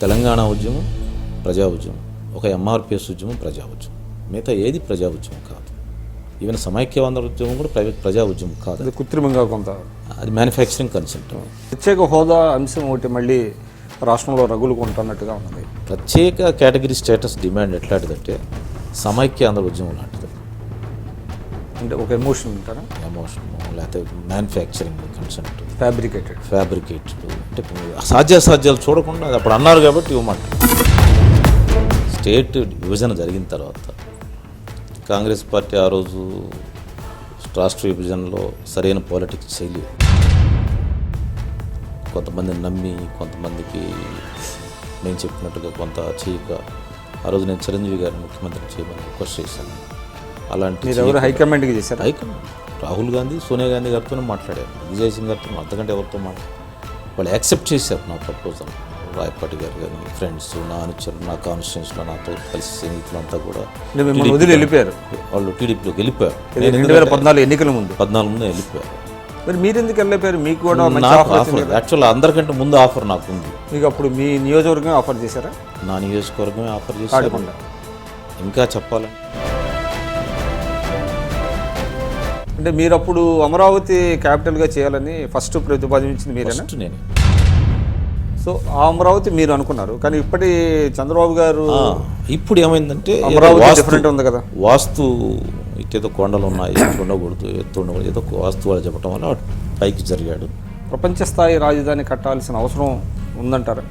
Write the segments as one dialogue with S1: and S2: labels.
S1: తెలంగాణ ఉద్యమం ప్రజా ఉద్యమం, ఒక ఎంఆర్పిఎస్ ఉద్యమం ప్రజా ఉద్యమం, మిగతా ఏది ప్రజా ఉద్యమం కాదు. ఈవెన్ సమైక్యవాద ఉద్యమం కూడా ప్రజా ఉద్యమం కాదు,
S2: అది కృత్రిమంగా కొంత
S1: అది మ్యానుఫ్యాక్చరింగ్ కన్సెప్ట్.
S2: ప్రత్యేక హోదా అంశం ఒకటి మళ్ళీ రాష్ట్రంలో రగులుకుంటున్నట్టుగా ఉన్నది.
S1: ప్రత్యేక కేటగిరీ స్టేటస్ డిమాండ్ ఎట్లాంటిదంటే సమైక్య ఆంధ్ర ఉద్యమం లాంటిది.
S2: అంటే ఒక ఎమోషన్ ఉంటారా,
S1: ఎమోషన్ లేకపోతే మ్యానుఫ్యాక్చరింగ్ కన్సెప్ట్,
S2: ఫ్యాబ్రికేటెడ్
S1: అంటే సాధ్యాసాధ్యాలు చూడకుండా అది అప్పుడు అన్నారు కాబట్టి ఇవ్వమంట. స్టేట్ విభజన జరిగిన తర్వాత కాంగ్రెస్ పార్టీ ఆ రోజు రాష్ట్ర విభజనలో సరైన పాలిటిక్స్ చేయలేదు. కొంతమందిని నమ్మి, కొంతమందికి నేను చెప్పినట్టుగా కొంత చేయక ఆ రోజు నేను చిరంజీవి గారిని ముఖ్యమంత్రి చేయమని రిక్వెస్ట్ చేశాను. అలాంటి
S2: హైకమాండ్కి చేశారు.
S1: హైకమాండ్ రాహుల్ గాంధీ, సోనియా గాంధీ గారితోనే మాట్లాడారు, విజయ్ సింగ్ గారితో, అంతకంటే ఎవరితో వాళ్ళు యాక్సెప్ట్ చేశారు నా ప్రపోజల్. రాయపాటి గారు కానీ, ఫ్రెండ్స్, నా అనుచరులు, నా కాన్స్టిట్యూన్స్లో నాతో కలిసి స్నేహితులంతా కూడా
S2: వదిలి వెళ్ళిపోయారు.
S1: వాళ్ళు టీడీపీలోకి వెళ్ళిపోయారు.
S2: 2014 ఎన్నికల ముందు
S1: 14 ముందు వెళ్ళిపోయారు.
S2: మరి మీరు ఎందుకు వెళ్ళిపోయారు? మీకు కూడా
S1: ఆఫర్, యాక్చువల్ అందరికంటే ముందు ఆఫర్ నాకు ఉంది.
S2: మీకు అప్పుడు మీ నియోజకవర్గం ఆఫర్ చేశారా?
S1: నా నియోజకవర్గమే ఆఫర్ చేశారు. ఇంకా చెప్పాలి
S2: అంటే మీరు అప్పుడు అమరావతి క్యాపిటల్గా చేయాలని ఫస్ట్ ప్రతిపాదించింది మీరేనా?
S1: నేను.
S2: సో ఆ అమరావతి మీరు అనుకున్నారు, కానీ ఇప్పటి చంద్రబాబు గారు
S1: ఇప్పుడు ఏమైందంటే
S2: అమరావతి డిఫరెంట్ ఉంది కదా,
S1: వాస్తు ఇటేదో కొండలు ఉన్నాయి, ఉండకూడదు, ఎత్తు ఉండకూడదు, ఏదో వాస్తు వాళ్ళు చెప్పడం వల్ల పైకి జరిగాడు.
S2: ప్రపంచ స్థాయి రాజధాని కట్టాల్సిన అవసరం ఉందంటారా?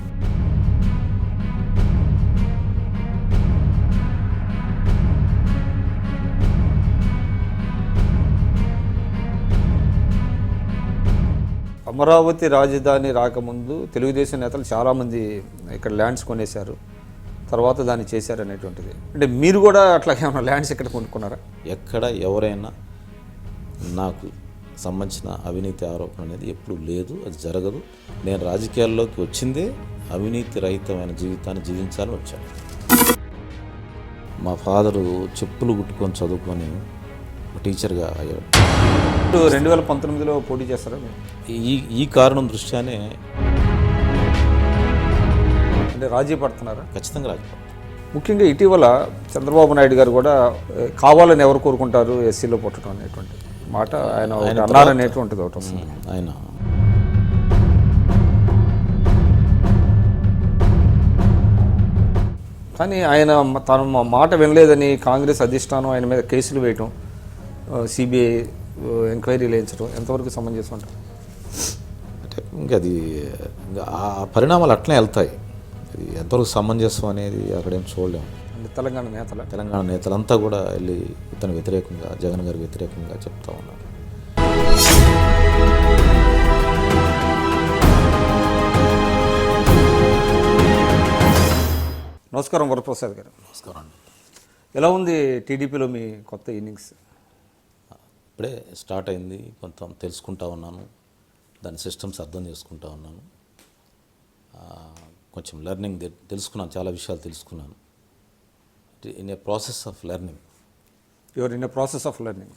S2: అమరావతి రాజధాని రాకముందు తెలుగుదేశం నేతలు చాలామంది ఇక్కడ ల్యాండ్స్ కొనేశారు, తర్వాత దాన్ని చేశారు అనేటువంటిది. అంటే మీరు కూడా అట్లాగే ఏమైనా ల్యాండ్స్ ఇక్కడ కొనుక్కున్నారా?
S1: ఎక్కడ ఎవరైనా నాకు సంబంధించిన అవినీతి ఆరోపణ అనేది ఎప్పుడు లేదు, అది జరగదు. నేను రాజకీయాల్లోకి వచ్చిందే అవినీతి రహితమైన జీవితాన్ని జీవించాలని వచ్చాను. మా ఫాదరు చెప్పులు కుట్టుకొని చదువుకొని టీచర్గా అయ్యాడు.
S2: 2019లో పోటీ చేస్తారా?
S1: ఈ కారణం దృష్ట్యానే
S2: అంటే రాజీ పడుతున్నారా?
S1: ఖచ్చితంగా రాజీ పడుతున్నారు.
S2: ముఖ్యంగా ఇటీవల చంద్రబాబు నాయుడు గారు కూడా కావాలని ఎవరు కోరుకుంటారు ఎస్సీలో పుట్టడం అనేటువంటి మాట ఆయన అన్నారనేటువంటిది ఒకటి వస్తుంది.
S1: ఆయన
S2: కానీ ఆయన తను మాట వినలేదని కాంగ్రెస్ అధిష్టానం ఆయన మీద కేసులు వేయటం, సిబిఐ ఎంక్వైరీలు వేయించడం ఎంతవరకు సమంజసం అంటారు?
S1: అంటే ఇంకా అది ఆ పరిణామాలు అట్లనే వెళ్తాయి. అది ఎంతవరకు సమంజసం అనేది అక్కడేం చూడలేము.
S2: అంటే తెలంగాణ
S1: నేతలంతా కూడా వెళ్ళి ఇతను వ్యతిరేకంగా, జగన్ గారికి వ్యతిరేకంగా చెప్తా ఉన్నారు.
S2: నమస్కారం వరప్రసాద్ గారు.
S1: నమస్కారం అండి.
S2: ఎలా ఉంది టీడీపీలో మీ కొత్త ఇన్నింగ్స్?
S1: ఇప్పుడే స్టార్ట్ అయింది, కొంత తెలుసుకుంటా ఉన్నాను, దాని సిస్టమ్స్ అర్థం చేసుకుంటా ఉన్నాను, కొంచెం లెర్నింగ్ తెలుసుకున్నాను, చాలా విషయాలు తెలుసుకున్నాను. In a process of learning.
S2: Your in a process of learning.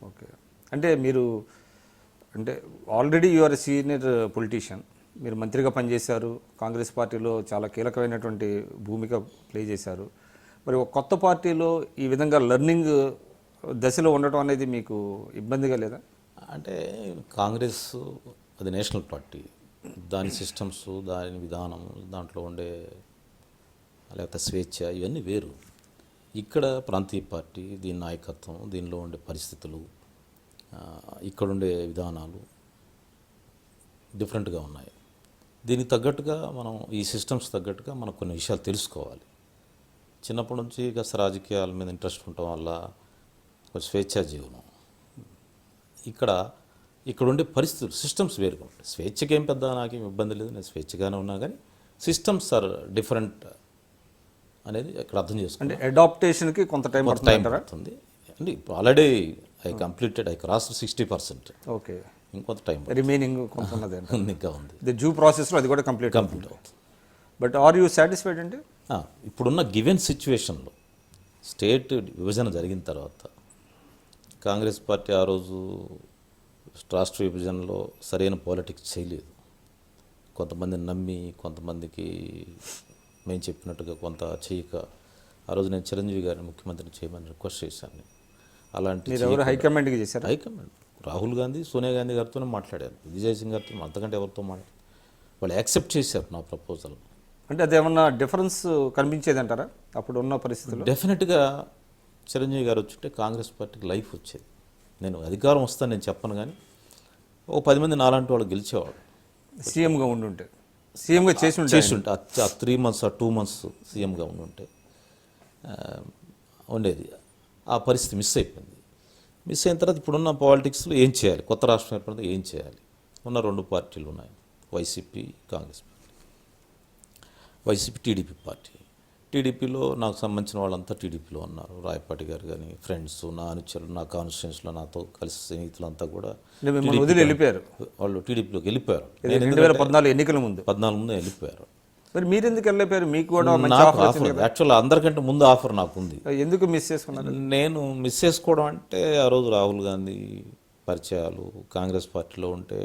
S2: Okay. అంటే మీరు అంటే ఆల్రెడీ యువర్ సీనియర్ పొలిటీషియన్, మీరు మంత్రిగా పనిచేశారు, కాంగ్రెస్ పార్టీలో చాలా కీలకమైనటువంటి భూమిక ప్లే చేశారు. మరి ఒక కొత్త పార్టీలో ఈ విధంగా లెర్నింగ్ దశలో ఉండటం అనేది మీకు ఇబ్బందిగా లేదా?
S1: అంటే కాంగ్రెస్ అది నేషనల్ పార్టీ, దాని సిస్టమ్స్, దాని విధానం, దాంట్లో ఉండే లేకపోతే స్వేచ్ఛ ఇవన్నీ వేరు. ఇక్కడ ప్రాంతీయ పార్టీ, దీని నాయకత్వం, దీనిలో ఉండే పరిస్థితులు, ఇక్కడుండే విధానాలు డిఫరెంట్గా ఉన్నాయి. దీనికి తగ్గట్టుగా మనం ఈ సిస్టమ్స్ తగ్గట్టుగా మనం కొన్ని విషయాలు తెలుసుకోవాలి. చిన్నప్పటి నుంచి కాస్త రాజకీయాల మీద ఇంట్రెస్ట్ ఉండటం వల్ల ఒక స్వేచ్ఛా జీవనం. ఇక్కడ ఉండే పరిస్థితులు, సిస్టమ్స్ వేరుగా ఉంటాయి. స్వేచ్ఛకి ఏం పెద్ద నాకేం ఇబ్బంది లేదు, నేను స్వేచ్ఛగానే ఉన్నా, కానీ సిస్టమ్స్ ఆర్ డిఫరెంట్ అనేది ఇక్కడ అర్థం చేసుకుంటే
S2: అడాప్టేషన్కి కొంత టైం
S1: పడుతుంది. అంటే ఇప్పుడు ఆల్రెడీ ఐ క్రాస్ 60%.
S2: ఓకే,
S1: ఇంకొంత టైం
S2: రిమైనింగ్ కొంత ఉన్నది
S1: ఇంకా ఉంది.
S2: డ్యూ ప్రాసెస్లో అది కూడా కంప్లీట్
S1: అవుతుంది.
S2: But are you satisfied? అంటే
S1: ఇప్పుడున్న గివెన్ సిచ్యువేషన్లో స్టేట్ విభజన జరిగిన తర్వాత కాంగ్రెస్ పార్టీ ఆ రోజు రాష్ట్ర విభజనలో సరైన పాలిటిక్స్ చేయలేదు. కొంతమందిని నమ్మి కొంతమందికి మేము చెప్పినట్టుగా కొంత చేయక ఆ రోజు నేను చిరంజీవి గారిని ముఖ్యమంత్రిని చేయమని రిక్వెస్ట్ చేశాను. అలాంటి
S2: మీరు ఎవరు హైకమాండ్కి చేశారు?
S1: హైకమాండ్ రాహుల్ గాంధీ, సోనియా గాంధీ గారితోనే మాట్లాడాను, విజయ్ సింగ్ గారితో, అంతకంటే ఎవరితో మాట్లాడారు. వాళ్ళు యాక్సెప్ట్ చేశారు నా ప్రపోజల్.
S2: అంటే అదేమన్నా డిఫరెన్స్ కనిపించేది అంటారా అప్పుడు ఉన్న పరిస్థితుల్లో?
S1: డెఫినెట్గా చిరంజీవి గారు వచ్చుంటే కాంగ్రెస్ పార్టీకి లైఫ్ వచ్చేది. నేను అధికారం వస్తాను నేను చెప్పను, కానీ ఓ 10 మంది నాలాంటి వాళ్ళు గెలిచేవాడు.
S2: సీఎంగా ఉండుంటే, సీఎంగా చేసి
S1: ఉంటే ఆ 3 months ఆ 2 months సీఎంగా ఉండుంటే ఉండేది. ఆ పరిస్థితి మిస్ అయిపోయింది. మిస్ అయిన తర్వాత ఇప్పుడున్న పాలిటిక్స్లో ఏం చేయాలి, కొత్త రాష్ట్రం ఏర్పడితే ఏం చేయాలి? ఉన్న 2 పార్టీలు ఉన్నాయి, YCP, Congress party. YCP TDP party. టీడీపీలో నాకు సంబంధించిన వాళ్ళంతా టీడీపీలో ఉన్నారు. రాయపాటి గారు కానీ, ఫ్రెండ్స్, నా అనుచరులు, నా కాన్స్టిట్యూన్స్లో నాతో కలిసి స్నేహితులంతా కూడా
S2: వదిలి వెళ్ళిపోయారు.
S1: వాళ్ళు టీడీపీలోకి వెళ్ళిపోయారు.
S2: 2014 ఎన్నికల ముందు
S1: 14 ముందు వెళ్ళిపోయారు.
S2: మరి మీరు ఎందుకు వెళ్ళిపోయారు? మీకు కూడా మంచి
S1: నాకు
S2: ఆఫర్
S1: ఆఫర్, యాక్చువల్ అందరికంటే ముందు ఆఫర్ నాకు ఉంది.
S2: ఎందుకు మిస్ చేసుకున్నారు?
S1: నేను మిస్ చేసుకోవడం అంటే ఆ రోజు రాహుల్ గాంధీ పరిచయాలు, కాంగ్రెస్ పార్టీలో ఉంటే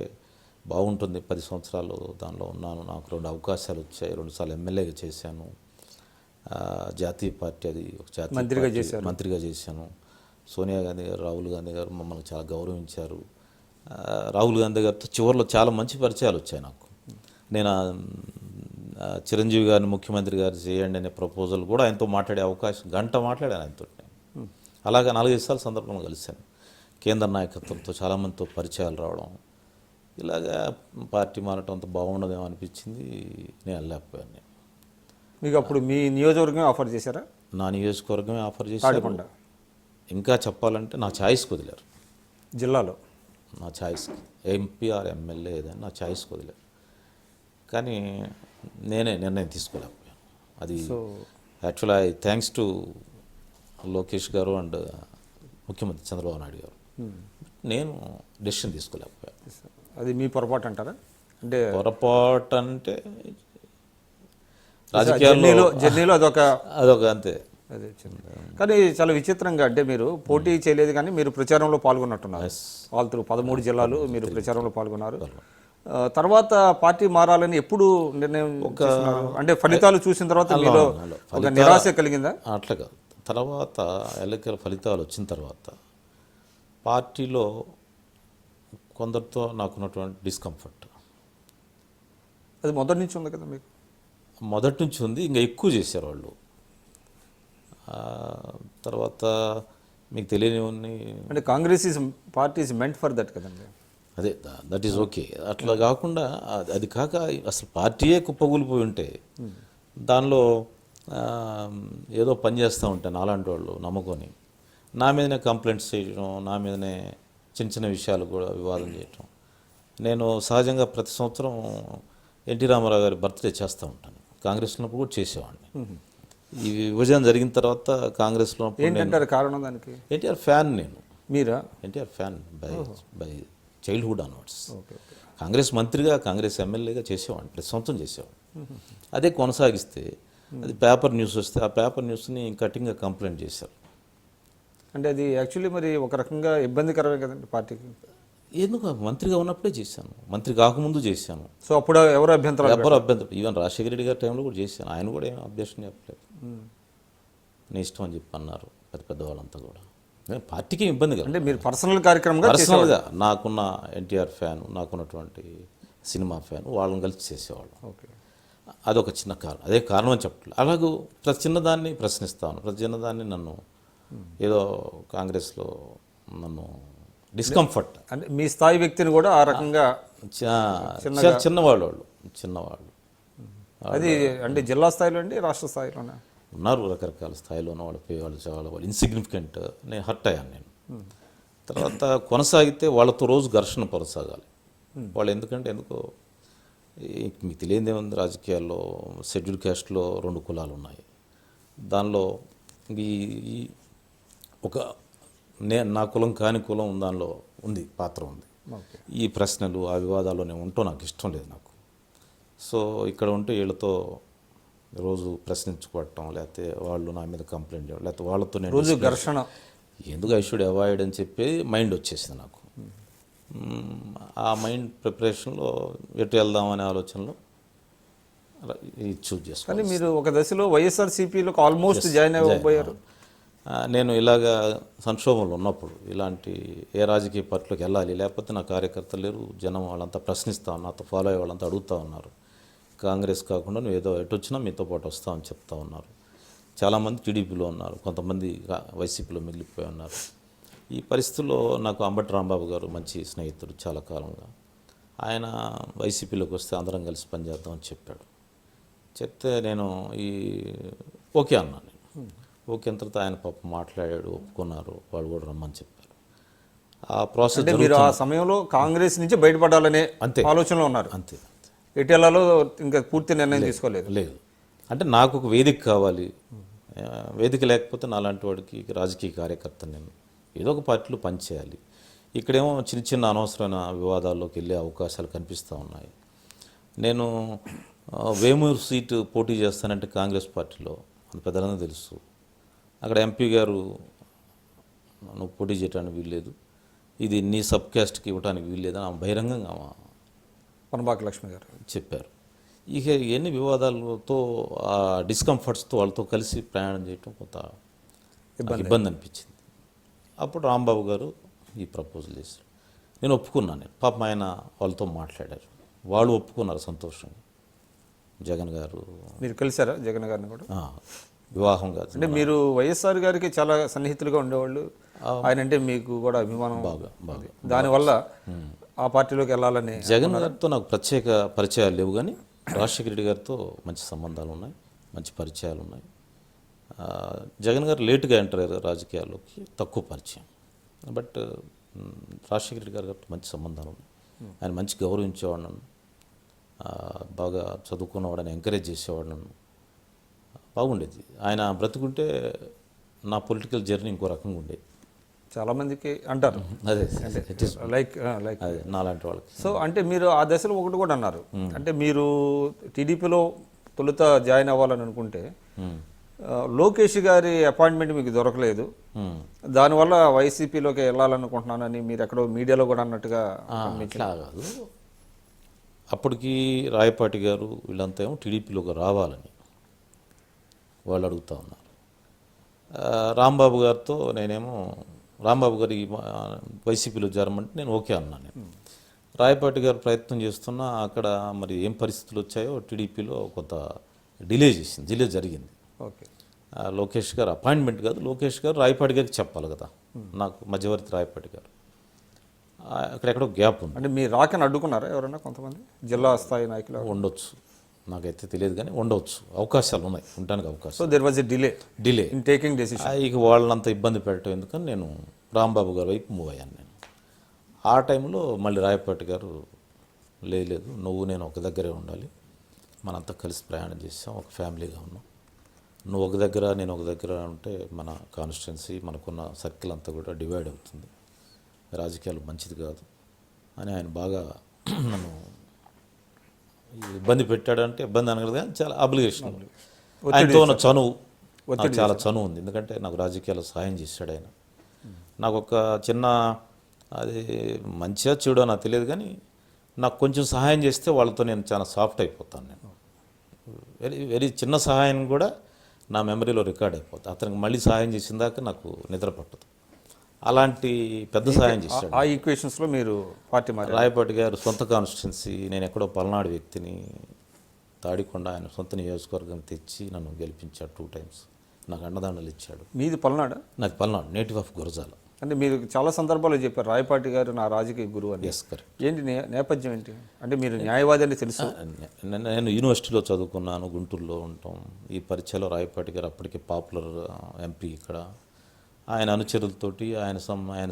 S1: బాగుంటుంది, 10 సంవత్సరాలు దానిలో ఉన్నాను, నాకు 2 అవకాశాలు వచ్చాయి, 2 సార్లు ఎమ్మెల్యేగా చేశాను, జాతీయ పార్టీ అది ఒక జాతీయ మంత్రిగా చేశాను. సోనియా గాంధీ గారు, రాహుల్ గాంధీ గారు మమ్మల్ని చాలా గౌరవించారు. రాహుల్ గాంధీ గారితో చివరిలో చాలా మంచి పరిచయాలు వచ్చాయి నాకు. నేను చిరంజీవి గారిని ముఖ్యమంత్రి గారు చేయండి అనే ప్రపోజల్ కూడా ఆయనతో మాట్లాడే అవకాశం, గంట మాట్లాడాను ఆయనతో. అలాగా 4-5 సార్లు సందర్భంగా కలిశాను. కేంద్ర నాయకత్వంతో చాలామందితో పరిచయాలు రావడం, ఇలాగా పార్టీ మారటం అంత బాగుండదేమో అనిపించింది. నేను వెళ్ళలేకపోయాను.
S2: మీకు అప్పుడు మీ నియోజకవర్గం ఆఫర్ చేశారా?
S1: నా నియోజకవర్గమే ఆఫర్ చేశారు. ఇంకా చెప్పాలంటే నా ఛాయిస్కి వదిలేరు.
S2: జిల్లాలో
S1: నా ఛాయిస్కి ఎంపీ ఆర్ ఎమ్మెల్యే ఏదైనా నా ఛాయిస్కి వదిలేరు. కానీ నేనే నిర్ణయం తీసుకోలేకపోయాను. అది యాక్చువల్లీ థ్యాంక్స్ టు లోకేష్ గారు అండ్ ముఖ్యమంత్రి చంద్రబాబు నాయుడు గారు. నేను డెసిషన్ తీసుకోలేకపోయాను.
S2: అది మీ పొరపాటు అంటారా? అంటే
S1: పొరపాటు అంటే రాజకీయాల్లో
S2: జర్నీలో
S1: అదొక అంతే.
S2: అదే కానీ చాలా విచిత్రంగా, అంటే మీరు పోటీ చేయలేదు కానీ మీరు ప్రచారంలో పాల్గొన్నట్టున్నారు. ఆల్ త్రూ 13 జిల్లాలు మీరు ప్రచారంలో పాల్గొన్నారు. తర్వాత పార్టీ మారాలని ఎప్పుడు నిర్ణయం చేసుకున్నారు? అంటే ఫలితాలు చూసిన తర్వాత మీలో ఒక నిరాశ కలిగిందా?
S1: అట్లా కాదు. తర్వాత ఎన్నికల ఫలితాలు వచ్చిన తర్వాత పార్టీలో కొందరితో నాకున్నటువంటి డిస్కంఫర్ట్
S2: అది మొదటి నుంచి ఉంది కదా మీకు?
S1: మొదటి నుంచి ఉంది, ఇంకా ఎక్కువ చేశారు వాళ్ళు. తర్వాత మీకు తెలియని
S2: అంటే Congress party is meant for that కదండి.
S1: అదే దట్ ఈజ్ ఓకే. అట్లా కాకుండా అది కాక అసలు పార్టీయే కుప్పగూలిపోయి ఉంటే దానిలో ఏదో పని చేస్తూ ఉంటాను అలాంటి వాళ్ళు నమ్ముకొని నా మీదనే కంప్లైంట్స్ చేయడం, నా మీదనే చిన్న చిన్న విషయాలు కూడా వివాదం చేయటం. నేను సహజంగా ప్రతి సంవత్సరం ఎన్టీ రామారావు గారి బర్త్డే చేస్తూ ఉంటాను. కాంగ్రెస్ ఉన్నప్పుడు కూడా చేసేవాడిని. ఈ విభజన జరిగిన తర్వాత కాంగ్రెస్లో
S2: ఏంటంటారు కారణం దానికి?
S1: ఎన్టీఆర్ ఫ్యాన్ నేను.
S2: మీరా?
S1: NTR fan by childhood onwards. Congress మంత్రిగా, కాంగ్రెస్ ఎమ్మెల్యేగా చేసేవాడిని, ప్రతి సంవత్సరం చేసేవాడిని. అదే కొనసాగిస్తే అది పేపర్ న్యూస్ వస్తే ఆ పేపర్ న్యూస్ని కటింగ్గా కంప్లైంట్ చేశారు.
S2: అంటే అది యాక్చువల్లీ మరి ఒక రకంగా ఇబ్బందికరమే కదండి పార్టీకి.
S1: ఎందుకు మంత్రిగా ఉన్నప్పుడే చేశాను, మంత్రి కాకముందు చేశాను.
S2: సో అప్పుడు ఎవరు అభ్యంతరం?
S1: ఈవెన్ రాజశేఖర రెడ్డి గారి టైంలో కూడా చేశాను. ఆయన కూడా ఏం అబ్జెక్షన్ చెప్పలేదు, నీ ఇష్టం అని చెప్పి అన్నారు పెద్ద వాళ్ళంతా కూడా. పార్టీకి ఇబ్బంది కదా.
S2: అంటే మీరు పర్సనల్గా
S1: నాకున్న ఎన్టీఆర్ ఫ్యాన్, నాకున్నటువంటి సినిమా ఫ్యాన్, వాళ్ళని కలిసి చేసేవాళ్ళం.
S2: ఓకే,
S1: అదొక చిన్న కారణం. అదే కారణం అని చెప్పట్లేదు. అలాగూ ప్రతి చిన్నదాన్ని ప్రశ్నిస్తాను, ప్రతి చిన్నదాన్ని నన్ను ఏదో కాంగ్రెస్లో నన్ను డిస్కంఫర్ట్.
S2: అంటే మీ స్థాయి వ్యక్తిని కూడా ఆ రకంగా
S1: చిన్నవాళ్ళు
S2: అది అంటే జిల్లా స్థాయిలో అండి, రాష్ట్ర స్థాయిలోనే
S1: ఉన్నారు, రకరకాల స్థాయిలో ఉన్న వాళ్ళు ఇన్సిగ్నిఫికెంట్. నేను హర్ట్ అయ్యాను నేను. తర్వాత కొనసాగితే వాళ్ళతో రోజు ఘర్షణ కొనసాగాలి. వాళ్ళు ఎందుకో మీకు తెలియదు ఏముంది, రాజకీయాల్లో షెడ్యూల్ క్యాస్ట్లో 2 కులాలు ఉన్నాయి. దానిలో ఈ ఒక నా కులం కాని కులం దానిలో ఉంది, పాత్ర ఉంది. ఈ ప్రశ్నలు ఆ వివాదాల్లో నేను ఉంటూ నాకు ఇష్టం లేదు నాకు. సో ఇక్కడ ఉంటే వీళ్ళతో రోజు ప్రశ్నించుకోవటం, లేకపోతే వాళ్ళు నా మీద కంప్లైంట్ చేయడం, లేకపోతే వాళ్ళతో నేను
S2: రోజు ఘర్షణ,
S1: ఎందుకు ఐ షుడ్ అవాయిడ్ అని చెప్పి మైండ్ వచ్చేసింది నాకు. ఆ మైండ్ ప్రిపరేషన్లో ఎటు వెళ్దామనే ఆలోచనలో ఇది చూజ్ చేసుకోవాలి.
S2: కానీ మీరు ఒక దశలో వైఎస్ఆర్సీపీలోకి ఆల్మోస్ట్ జాయిన్ అవ్వబోయారు.
S1: నేను ఇలాగా సంక్షోభంలో ఉన్నప్పుడు ఇలాంటి ఏ రాజకీయ పార్టీలోకి వెళ్ళాలి, లేకపోతే నా కార్యకర్తలు లేరు, జనం వాళ్ళంతా ప్రశ్నిస్తా ఉన్నారు, నాతో ఫాలో అయ్యే వాళ్ళంతా అడుగుతూ ఉన్నారు, కాంగ్రెస్ కాకుండా నువ్వు ఏదో ఎటు వచ్చినా మీతో పాటు వస్తామని చెప్తా ఉన్నారు. చాలామంది టీడీపీలో ఉన్నారు, కొంతమంది వైసీపీలో మిగిలిపోయి ఉన్నారు. ఈ పరిస్థితుల్లో నాకు అంబటి రాంబాబు గారు మంచి స్నేహితుడు చాలా కాలంగా. ఆయన వైసీపీలోకి వస్తే అందరం కలిసి పనిచేద్దామని చెప్పాడు. చెప్తే నేను ఓకే అన్నాను. ఓకే అంత తర్వాత ఆయన పాప మాట్లాడాడు, ఒప్పుకున్నారు, వాళ్ళు కూడా రమ్మని చెప్పారు. ఆ ప్రాసెస్
S2: అంటే మీరు ఆ సమయంలో కాంగ్రెస్ నుంచి బయటపడాలనే
S1: అంతే
S2: ఆలోచనలో ఉన్నారు.
S1: అంతే.
S2: ఎటెల్లాలో ఇంకా పూర్తి నిర్ణయం తీసుకోలేదు.
S1: లేదు అంటే నాకు ఒక వేదిక కావాలి, వేదిక లేకపోతే నాలాంటి వాడికి రాజకీయ కార్యకర్త నేను ఏదో ఒక పార్టీలో పనిచేయాలి. ఇక్కడేమో చిన్న చిన్న అనవసరమైన వివాదాల్లోకి వెళ్ళే అవకాశాలు కనిపిస్తూ ఉన్నాయి. నేను వేమూరు సీటు పోటీ చేస్తానంటే కాంగ్రెస్ పార్టీలో అంత పెద్దలందరూ తెలుసు. అక్కడ ఎంపీ గారు నువ్వు పోటీ చేయడానికి వీల్లేదు, ఇది నీ సబ్ క్యాస్ట్కి ఇవ్వడానికి వీల్లేదని ఆమె బహిరంగంగా
S2: పనబాక లక్ష్మి గారు
S1: చెప్పారు. ఇక ఎన్ని వివాదాలతో ఆ డిస్కంఫర్ట్స్తో వాళ్ళతో కలిసి ప్రయాణం చేయటం కొంత ఇబ్బంది అనిపించింది. అప్పుడు రాంబాబు గారు ఈ ప్రపోజల్ చేశారు. నేను ఒప్పుకున్నాను. పాపం ఆయన వాళ్ళతో మాట్లాడారు, వాళ్ళు ఒప్పుకున్నారు సంతోషంగా. జగన్ గారు
S2: మీరు కలిసారా జగన్ గారిని కూడా?
S1: వివాహం కాదు
S2: అంటే మీరు వైఎస్ఆర్ గారికి చాలా సన్నిహితులుగా ఉండేవాళ్ళు, ఆయన అంటే మీకు కూడా అభిమానం
S1: బాగా.
S2: దానివల్ల ఆ పార్టీలోకి వెళ్ళాలని.
S1: జగన్ గారితో నాకు ప్రత్యేక పరిచయాలు లేవు, కానీ రాజశేఖర రెడ్డి గారితో మంచి సంబంధాలు ఉన్నాయి, మంచి పరిచయాలు ఉన్నాయి. జగన్ గారు లేటుగా ఎంటర్ అయ్యారు రాజకీయాల్లోకి, తక్కువ పరిచయం. బట్ రాజశేఖర రెడ్డి గారితో మంచి సంబంధాలు ఉన్నాయి. ఆయన మంచి గౌరవించేవాడు నన్ను, బాగా చదువుకున్నవాడని ఎంకరేజ్ చేసేవాడు నన్ను. బాగుండేది. ఆయన బ్రతుకుంటే నా పొలిటికల్ జర్నీ ఇంకో రకంగా ఉండేది.
S2: చాలామందికి అంటారు
S1: అదే
S2: లైక్
S1: అదే నాలాంటి వాళ్ళకి.
S2: సో అంటే మీరు ఆ దశలో ఒకటి కూడా అన్నారు, అంటే మీరు టీడీపీలో తొలుత జాయిన్ అవ్వాలని అనుకుంటే లోకేష్ గారి అపాయింట్మెంట్ మీకు దొరకలేదు, దానివల్ల వైసీపీలోకి వెళ్ళాలనుకుంటున్నానని మీరు ఎక్కడో మీడియాలో కూడా అన్నట్టుగా.
S1: ఇట్లా కాదు, అప్పటికి రాయపాటి గారు వీళ్ళంతా ఏమో టీడీపీలోకి రావాలని వాళ్ళు అడుగుతూ ఉన్నారు. రాంబాబు గారితో నేనేమో రాంబాబు గారి వైసీపీలో చేరమంటే నేను ఓకే అన్నాను. రాయపాటి గారు ప్రయత్నం చేస్తున్నా అక్కడ మరి ఏం పరిస్థితులు వచ్చాయో టీడీపీలో కొంత డిలే జరిగింది.
S2: ఓకే,
S1: లోకేష్ గారు అపాయింట్మెంట్ కాదు, లోకేష్ గారు రాయపాటి గారికి చెప్పాలి కదా, నాకు మధ్యవర్తి రాయపాటి గారు. అక్కడెక్కడో గ్యాప్ ఉంది.
S2: అంటే మీరు రాకని అడ్డుకున్నారా ఎవరైనా కొంతమంది జిల్లా స్థాయి నాయకులు?
S1: ఉండొచ్చు, నాకైతే తెలియదు, కానీ ఉండవచ్చు, అవకాశాలు ఉన్నాయి, ఉండడానికి అవకాశం.
S2: So there was a delay in taking decision.
S1: ఇక వాళ్ళంతా ఇబ్బంది పెట్టడం ఎందుకని నేను రాంబాబు గారి వైపు మూవ్ అయ్యాను. నేను ఆ టైంలో మళ్ళీ రాయపాటి గారు లేదు, నువ్వు నేను ఒక దగ్గరే ఉండాలి, మనంతా కలిసి ప్రయాణం చేసాం, ఒక ఫ్యామిలీగా ఉన్నాం, నువ్వు ఒక దగ్గర నేను ఒక దగ్గర ఉంటే మన కాన్స్టిట్యున్సీ మనకున్న సర్కిల్ అంతా కూడా డివైడ్ అవుతుంది, రాజకీయాలు మంచిది కాదు అని ఆయన బాగా నన్ను ఇబ్బంది పెట్టాడంటే ఇబ్బంది అనగలదు, కానీ చాలా అబ్లిగేషన్. ఆయనతో ఉన్న చనువు నాకు చాలా చనువు ఉంది, ఎందుకంటే నాకు రాజకీయాల్లో సహాయం చేశాడు ఆయన. నాకు ఒక చిన్న అది మంచిగా చెడు నాకు తెలియదు, కానీ నాకు కొంచెం సహాయం చేస్తే వాళ్ళతో నేను చాలా సాఫ్ట్ అయిపోతాను. నేను వెరీ చిన్న సహాయం కూడా నా మెమరీలో రికార్డ్ అయిపోతుంది. అతనికి మళ్ళీ సహాయం చేసిన దాకా నాకు నిద్ర పట్టదు. అలాంటి పెద్ద సహాయం చేశాడు.
S2: ఆ ఈక్వేషన్స్లో మీరు పార్టీ
S1: రాయపాటి గారు సొంత కాన్స్టిట్యున్సీ, నేను ఎక్కడో పల్నాడు వ్యక్తిని, తాడికొండ ఆయన సొంత నియోజకవర్గం తెచ్చి నన్ను గెలిపించాడు 2 times. నాకు అండదండలు ఇచ్చాడు.
S2: మీది పల్నాడు?
S1: నాకు పల్నాడు, నేటివ్ ఆఫ్ గురజాల.
S2: అంటే మీరు చాలా సందర్భాల్లో చెప్పారు రాయపాటి గారు నా రాజకీయ గురువు అని.
S1: Yes, correct.
S2: ఏంటి నేపథ్యం ఏంటి? అంటే మీరు న్యాయవాది అని తెలుసు.
S1: నేను యూనివర్సిటీలో చదువుకున్నాను, గుంటూరులో ఉంటాం. ఈ పరిచయంలో రాయపాటి గారు అప్పటికే పాపులర్ ఎంపీ ఇక్కడ. ఆయన అనుచరులతోటి, ఆయన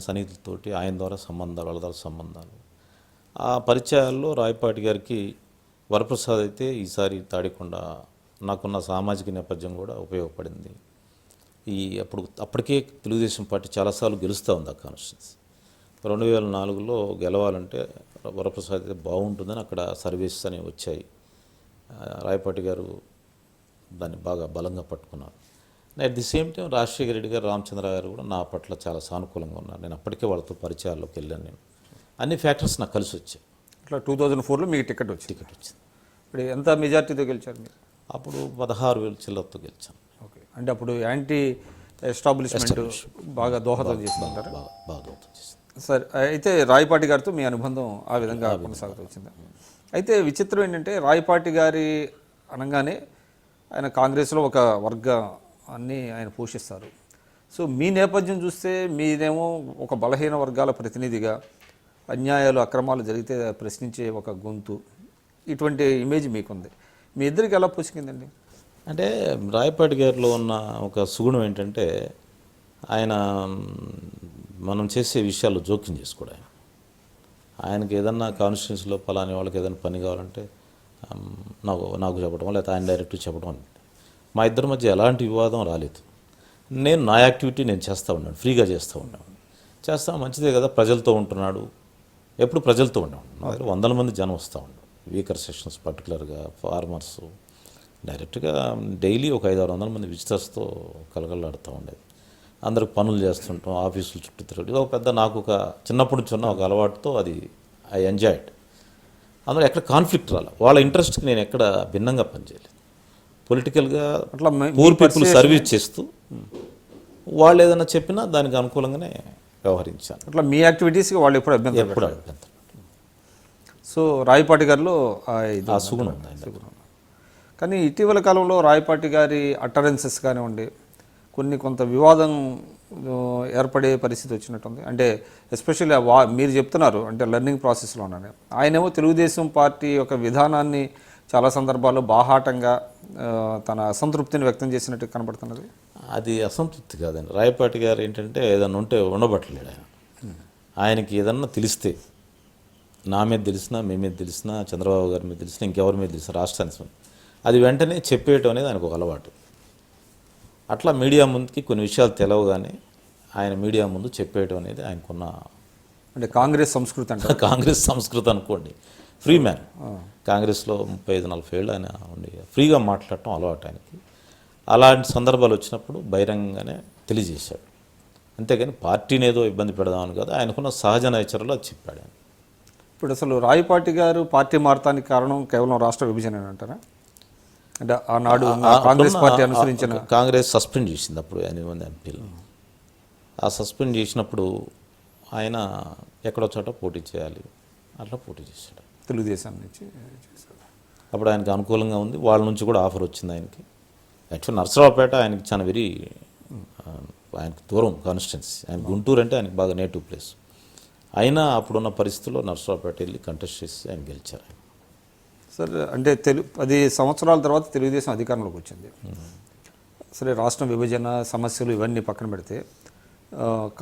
S1: సన్నిహితులతోటి ఆయన ద్వారా సంబంధాలు, వాళ్ళ ద్వారా సంబంధాలు. ఆ పరిచయాల్లో రాయపాటి గారికి వరప్రసాద్ అయితే ఈసారి తాడికొండ నాకున్న సామాజిక నేపథ్యం కూడా ఉపయోగపడింది. అప్పటికే తెలుగుదేశం పార్టీ చాలాసార్లు గెలుస్తూ ఉంది ఆ కాన్స్టిట్యున్సీ. 2004లో గెలవాలంటే వరప్రసాద్ అయితే బాగుంటుందని అక్కడ సర్వీస్ అనేవి వచ్చాయి. రాయపాటి గారు దాన్ని బాగా బలంగా పట్టుకున్నారు. At the same time Rajasekhara Reddy గారు, రామచంద్ర గారు కూడా నా పట్ల చాలా సానుకూలంగా ఉన్నారు. నేను అప్పటికే వాళ్ళతో పరిచయాల్లోకి వెళ్ళాను. నేను అన్ని ఫ్యాక్టర్స్ నాకు కలిసి వచ్చాయి.
S2: ఇట్లా 2004లో మీకు టికెట్ వచ్చింది. ఇప్పుడు ఎంత మెజార్టీతో గెలిచారు మీరు?
S1: అప్పుడు 16,000 చిల్లరతో గెలిచాను.
S2: ఓకే, అంటే అప్పుడు యాంటీ ఎస్టాబ్లిష్మెంట్ బాగా దోహదం చేస్తుంటారు.
S1: బాగా దోహదం చేసింది.
S2: సరే, అయితే రాయపాటి గారితో మీ అనుబంధం ఆ విధంగా కొనసాగుతూ వచ్చింది. అయితే విచిత్రం ఏంటంటే రాయపాటి గారి అనగానే ఆయన కాంగ్రెస్లో ఒక వర్గాన్ని ఆయన పోషిస్తారు. సో మీ నేపథ్యం చూస్తే మీరేమో ఒక బలహీన వర్గాల ప్రతినిధిగా, అన్యాయాలు అక్రమాలు జరిగితే ప్రశ్నించే ఒక గొంతు, ఇటువంటి ఇమేజ్ మీకుంది. మీ ఇద్దరికి ఎలా పుసికిందండి?
S1: అంటే రాయపాటి గారిలో ఉన్న ఒక సుగుణం ఏంటంటే ఆయన మనం చేసే విషయాల్లో జోక్యం చేసుకోవడం. ఆయనకి ఏదన్నా కాన్స్టిట్యూన్సీలో పలాని వాళ్ళకి ఏదైనా పని కావాలంటే నాకు చెప్పడం, లేకపోతే ఆయన డైరెక్ట్ చెప్పడం అని. మా ఇద్దరి మధ్య ఎలాంటి వివాదం రాలేదు. నేను నా యాక్టివిటీ నేను చేస్తూ ఉన్నాను, ఫ్రీగా చేస్తూ ఉన్నాను. మంచిదే కదా, ప్రజలతో ఉంటున్నాడు, ఎప్పుడు ప్రజలతో ఉన్నాడు. నా దగ్గర 100 మంది జనం వస్తూ ఉన్నాడు, వీకర్ సెక్షన్స్ పర్టికులర్గా, ఫార్మర్స్. డైరెక్ట్గా డైలీ ఒక 500-600 మంది విజిటర్స్తో కలగలాడుతూ ఉండేది. అందరికి పనులు చేస్తుంటాం, ఆఫీసులు చుట్టూ తిరగడం. ఒక పెద్ద నాకు ఒక చిన్నప్పటి నుంచి ఉన్న ఒక అలవాటుతో అది ఐ ఎంజాయ్డ్. అందులో ఎక్కడ కాన్ఫ్లిక్ట్ రాలే. వాళ్ళ ఇంట్రెస్ట్కి నేను ఎక్కడ భిన్నంగా పనిచేయలేదు. పొలిటికల్గా
S2: అట్లా
S1: పూర్ పీపుల్ సర్వీస్ చేస్తూ వాళ్ళు ఏదైనా చెప్పినా దానికి అనుకూలంగానే వ్యవహరించాను.
S2: అట్లా మీ యాక్టివిటీస్కి వాళ్ళు ఎప్పుడు అభ్యంతరం
S1: ఎప్పుడు
S2: పెట్టలేదు. సో రాయపాటి గారిలో
S1: ఆ సుగుణం ఉంది ఆయన.
S2: కానీ ఇటీవల కాలంలో రాయపాటి గారి అటరెన్సెస్ కానివ్వండి, కొంత వివాదం ఏర్పడే పరిస్థితి వచ్చినట్టుంది. అంటే ఎస్పెషల్లీ మీరు చెప్తున్నారు అంటే లెర్నింగ్ ప్రాసెస్లో ఉన్నాను. ఆయనేమో తెలుగుదేశం పార్టీ యొక్క విధానాన్ని చాలా సందర్భాల్లో బాహాటంగా తన అసంతృప్తిని వ్యక్తం చేసినట్టు కనబడుతున్నది.
S1: అది అసంతృప్తి కాదండి. రాయపాటి గారు ఏంటంటే ఏదన్నా ఉంటే ఉండబట్టలేడు ఆయన. ఆయనకి ఏదన్నా తెలిస్తే, నా మీద తెలిసినా, మీ మీద తెలిసినా, చంద్రబాబు గారి మీద తెలిసినా, ఇంకెవరి మీద తెలిసినా, రాష్ట్రానికి అది వెంటనే చెప్పేయటం అనేది ఆయనకు ఒక అలవాటు. అట్లా మీడియా ముందుకి కొన్ని విషయాలు తెలవగానే ఆయన మీడియా ముందు చెప్పేయటం అనేది ఆయనకున్న
S2: అంటే కాంగ్రెస్ సంస్కృతి అంటే
S1: కాంగ్రెస్ సంస్కృతి అనుకోండి. Free man. కాంగ్రెస్లో 35-40 ఏళ్ళు ఆయన ఉండి ఫ్రీగా మాట్లాడటం అలవాటు ఆయనకి. అలాంటి సందర్భాలు వచ్చినప్పుడు బహిరంగంగానే తెలియజేశాడు. అంతేగాని పార్టీని ఏదో ఇబ్బంది పెడదామని కాదు, ఆయనకున్న సహజ నేచర్లో అది చెప్పాడు ఆయన.
S2: ఇప్పుడు అసలు రాయపాటి గారు పార్టీ మారటానికి కారణం కేవలం రాష్ట్ర విభజన అంటారా? అంటే ఆనాడు కాంగ్రెస్ పార్టీ అనుసరించిన
S1: కాంగ్రెస్ సస్పెండ్ చేసింది అప్పుడు 8 మంది ఎంపీలు. ఆ సస్పెండ్ చేసినప్పుడు ఆయన ఎక్కడో చోట పోటీ చేయాలి, అట్లా పోటీ చేశాడు.
S2: తెలుగుదేశం నుంచి చేశాడు.
S1: అప్పుడు ఆయనకు అనుకూలంగా ఉంది. వాళ్ళ నుంచి కూడా ఆఫర్ వచ్చింది ఆయనకి. యాక్చువల్ నర్సరావుపేట ఆయనకి చాలా ఆయనకు దూరం కాన్స్టిట్యున్సీ. ఆయన గుంటూరు అంటే ఆయనకు బాగా నేటివ్ ప్లేస్. అయినా అప్పుడున్న పరిస్థితుల్లో నర్సరావుపేట వెళ్ళి కంటెస్ట్ చేసి ఆయన గెలిచారు.
S2: సరే, అంటే 10 సంవత్సరాల తర్వాత తెలుగుదేశం అధికారంలోకి వచ్చింది. సరే, రాష్ట్రం విభజన సమస్యలు ఇవన్నీ పక్కన పెడితే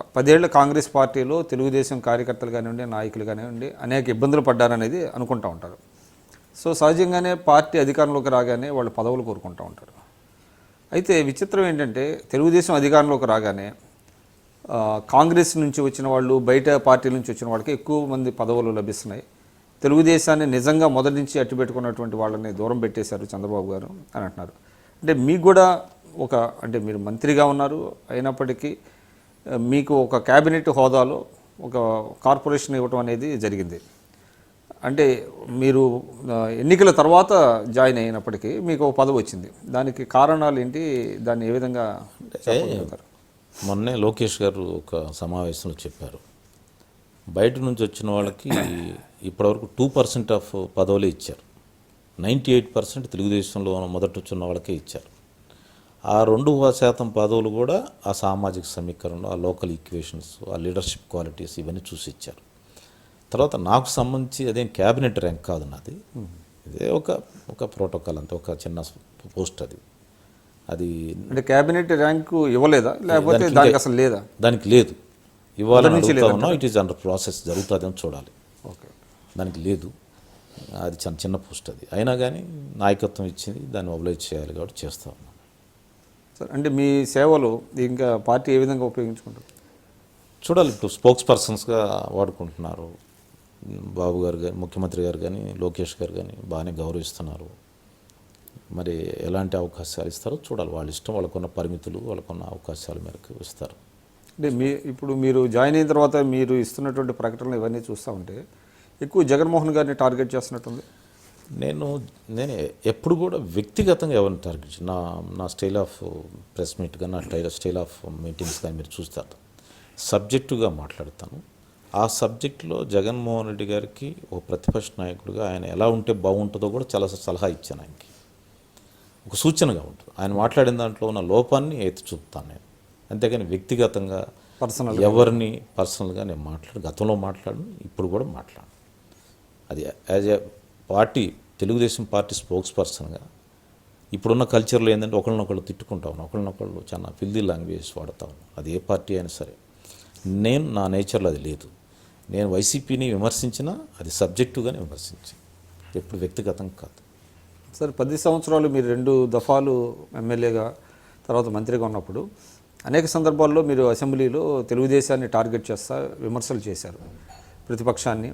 S2: 10 ఏళ్ల కాంగ్రెస్ పార్టీలో తెలుగుదేశం కార్యకర్తలు కానివ్వండి, నాయకులు కానివ్వండి అనేక ఇబ్బందులు పడ్డారనేది అనుకుంటూ ఉంటారు. సో సహజంగానే పార్టీ అధికారంలోకి రాగానే వాళ్ళు పదవులు కోరుకుంటూ ఉంటారు. అయితే విచిత్రం ఏంటంటే తెలుగుదేశం అధికారంలోకి రాగానే కాంగ్రెస్ నుంచి వచ్చిన వాళ్ళు, బయట పార్టీల నుంచి వచ్చిన వాళ్ళకి ఎక్కువ మంది పదవులు లభిస్తున్నాయి. తెలుగుదేశాన్ని నిజంగా మొదటి నుంచి అట్టిపెట్టుకున్నటువంటి వాళ్ళని దూరం పెట్టేశారు చంద్రబాబు గారు అని అంటున్నారు. అంటే మీకు కూడా అంటే మీరు మంత్రిగా ఉన్నారు, అయినప్పటికీ మీకు ఒక క్యాబినెట్ హోదాలో ఒక కార్పొరేషన్ ఇవ్వటం అనేది జరిగింది. అంటే మీరు ఎన్నికల తర్వాత జాయిన్ అయినప్పటికీ మీకు ఒక పదవి వచ్చింది. దానికి కారణాలు ఏంటి? దాన్ని ఏ విధంగా చెప్పగలుగుతారు?
S1: మొన్నే లోకేష్ గారు ఒక సమావేశంలో చెప్పారు, బయట నుంచి వచ్చిన వాళ్ళకి ఇప్పటివరకు 2% ఆఫ్ పదవులే ఇచ్చారు. 98% తెలుగుదేశంలో మొదట వచ్చిన వాళ్ళకే ఇచ్చారు. ఆ 2% పదవులు కూడా ఆ సామాజిక సమీకరణ, ఆ లోకల్ ఈక్వేషన్స్, ఆ లీడర్షిప్ క్వాలిటీస్ ఇవన్నీ చూసి ఇచ్చారు. తర్వాత నాకు సంబంధించి అదేం క్యాబినెట్ ర్యాంక్ కాదు నాది, ఇదే ఒక ప్రోటోకాల్ అంతే, ఒక చిన్న పోస్ట్ అది.
S2: అంటే క్యాబినెట్ ర్యాంకు ఇవ్వలేదా, లేకపోతే దానికి అసలు లేదా?
S1: దానికి లేదు, ఇవ్వాలని అడుగుతా ఉన్నాం. ఇట్ ఈస్ అండర్ ప్రాసెస్, జరుగుతుందని చూడాలి.
S2: ఓకే,
S1: దానికి లేదు. అది చిన్న పోస్ట్ అది. అయినా కానీ నాయకత్వం ఇచ్చింది, దాన్ని మొబిలైజ్ చేయాలి కాబట్టి చేస్తూ ఉన్నాం.
S2: సార్, అంటే మీ సేవలు ఇంకా పార్టీ ఏ విధంగా ఉపయోగించుకుంటారు
S1: చూడాలి. ఇప్పుడు స్పోక్స్ పర్సన్స్గా వాడుకుంటున్నారు. బాబు గారు కానీ, ముఖ్యమంత్రి గారు కానీ, లోకేష్ గారు కానీ బాగానే గౌరవిస్తున్నారు. మరి ఎలాంటి అవకాశాలు ఇస్తారో చూడాలి. వాళ్ళ ఇష్టం, వాళ్ళకున్న పరిమితులు, వాళ్ళకున్న అవకాశాల మేరకు ఇస్తారు.
S2: అంటే ఇప్పుడు మీరు జాయిన్ అయిన తర్వాత మీరు ఇస్తున్నటువంటి ప్రకటనలు ఇవన్నీ చూస్తూ ఉంటే ఎక్కువ జగన్మోహన్ గారిని టార్గెట్ చేస్తున్నట్టుంది.
S1: నేను ఎప్పుడు కూడా వ్యక్తిగతంగా ఎవరిని టార్గెట్ చేయను. నా స్టైల్ ఆఫ్ ప్రెస్ మీట్ కానీ నా స్టైల్ ఆఫ్ మీటింగ్స్ కానీ మీరు చూస్తారు, సబ్జెక్టుగా మాట్లాడతాను. ఆ సబ్జెక్టులో జగన్మోహన్ రెడ్డి గారికి ఒక ప్రతిపక్ష నాయకుడిగా ఆయన ఎలా ఉంటే బాగుంటుందో కూడా చాలా సలహా ఇచ్చాను ఆయనకి. ఒక సూచనగా ఉంటుంది. ఆయన మాట్లాడిన దాంట్లో ఉన్న లోపాన్ని ఎత్తి చూపుతాను నేను, అంతేగాని వ్యక్తిగతంగా ఎవరిని పర్సనల్గా నేను గతంలో మాట్లాడను, ఇప్పుడు కూడా మాట్లాడను. అది as a party, Telugu Desam party స్పోక్స్ పర్సన్గా ఇప్పుడున్న కల్చర్లో ఏంటంటే ఒకళ్ళనొకళ్ళు తిట్టుకుంటా ఉన్నాం, ఒకళ్ళనొకళ్ళు చాలా ఫిల్దీ లాంగ్వేజ్ వాడుతూ ఉన్నాం. అది ఏ పార్టీ అయినా సరే. నేను నా నేచర్లో అది లేదు. నేను వైసీపీని విమర్శించినా అది సబ్జెక్టుగానే విమర్శించి, ఎప్పుడు వ్యక్తిగతంగా కాదు.
S2: సార్ 10 సంవత్సరాలు మీరు 2 దఫాలు ఎమ్మెల్యేగా తర్వాత మంత్రిగా ఉన్నప్పుడు అనేక సందర్భాల్లో మీరు అసెంబ్లీలో తెలుగుదేశాన్ని టార్గెట్ చేస్తా విమర్శలు చేశారు, ప్రతిపక్షాన్ని.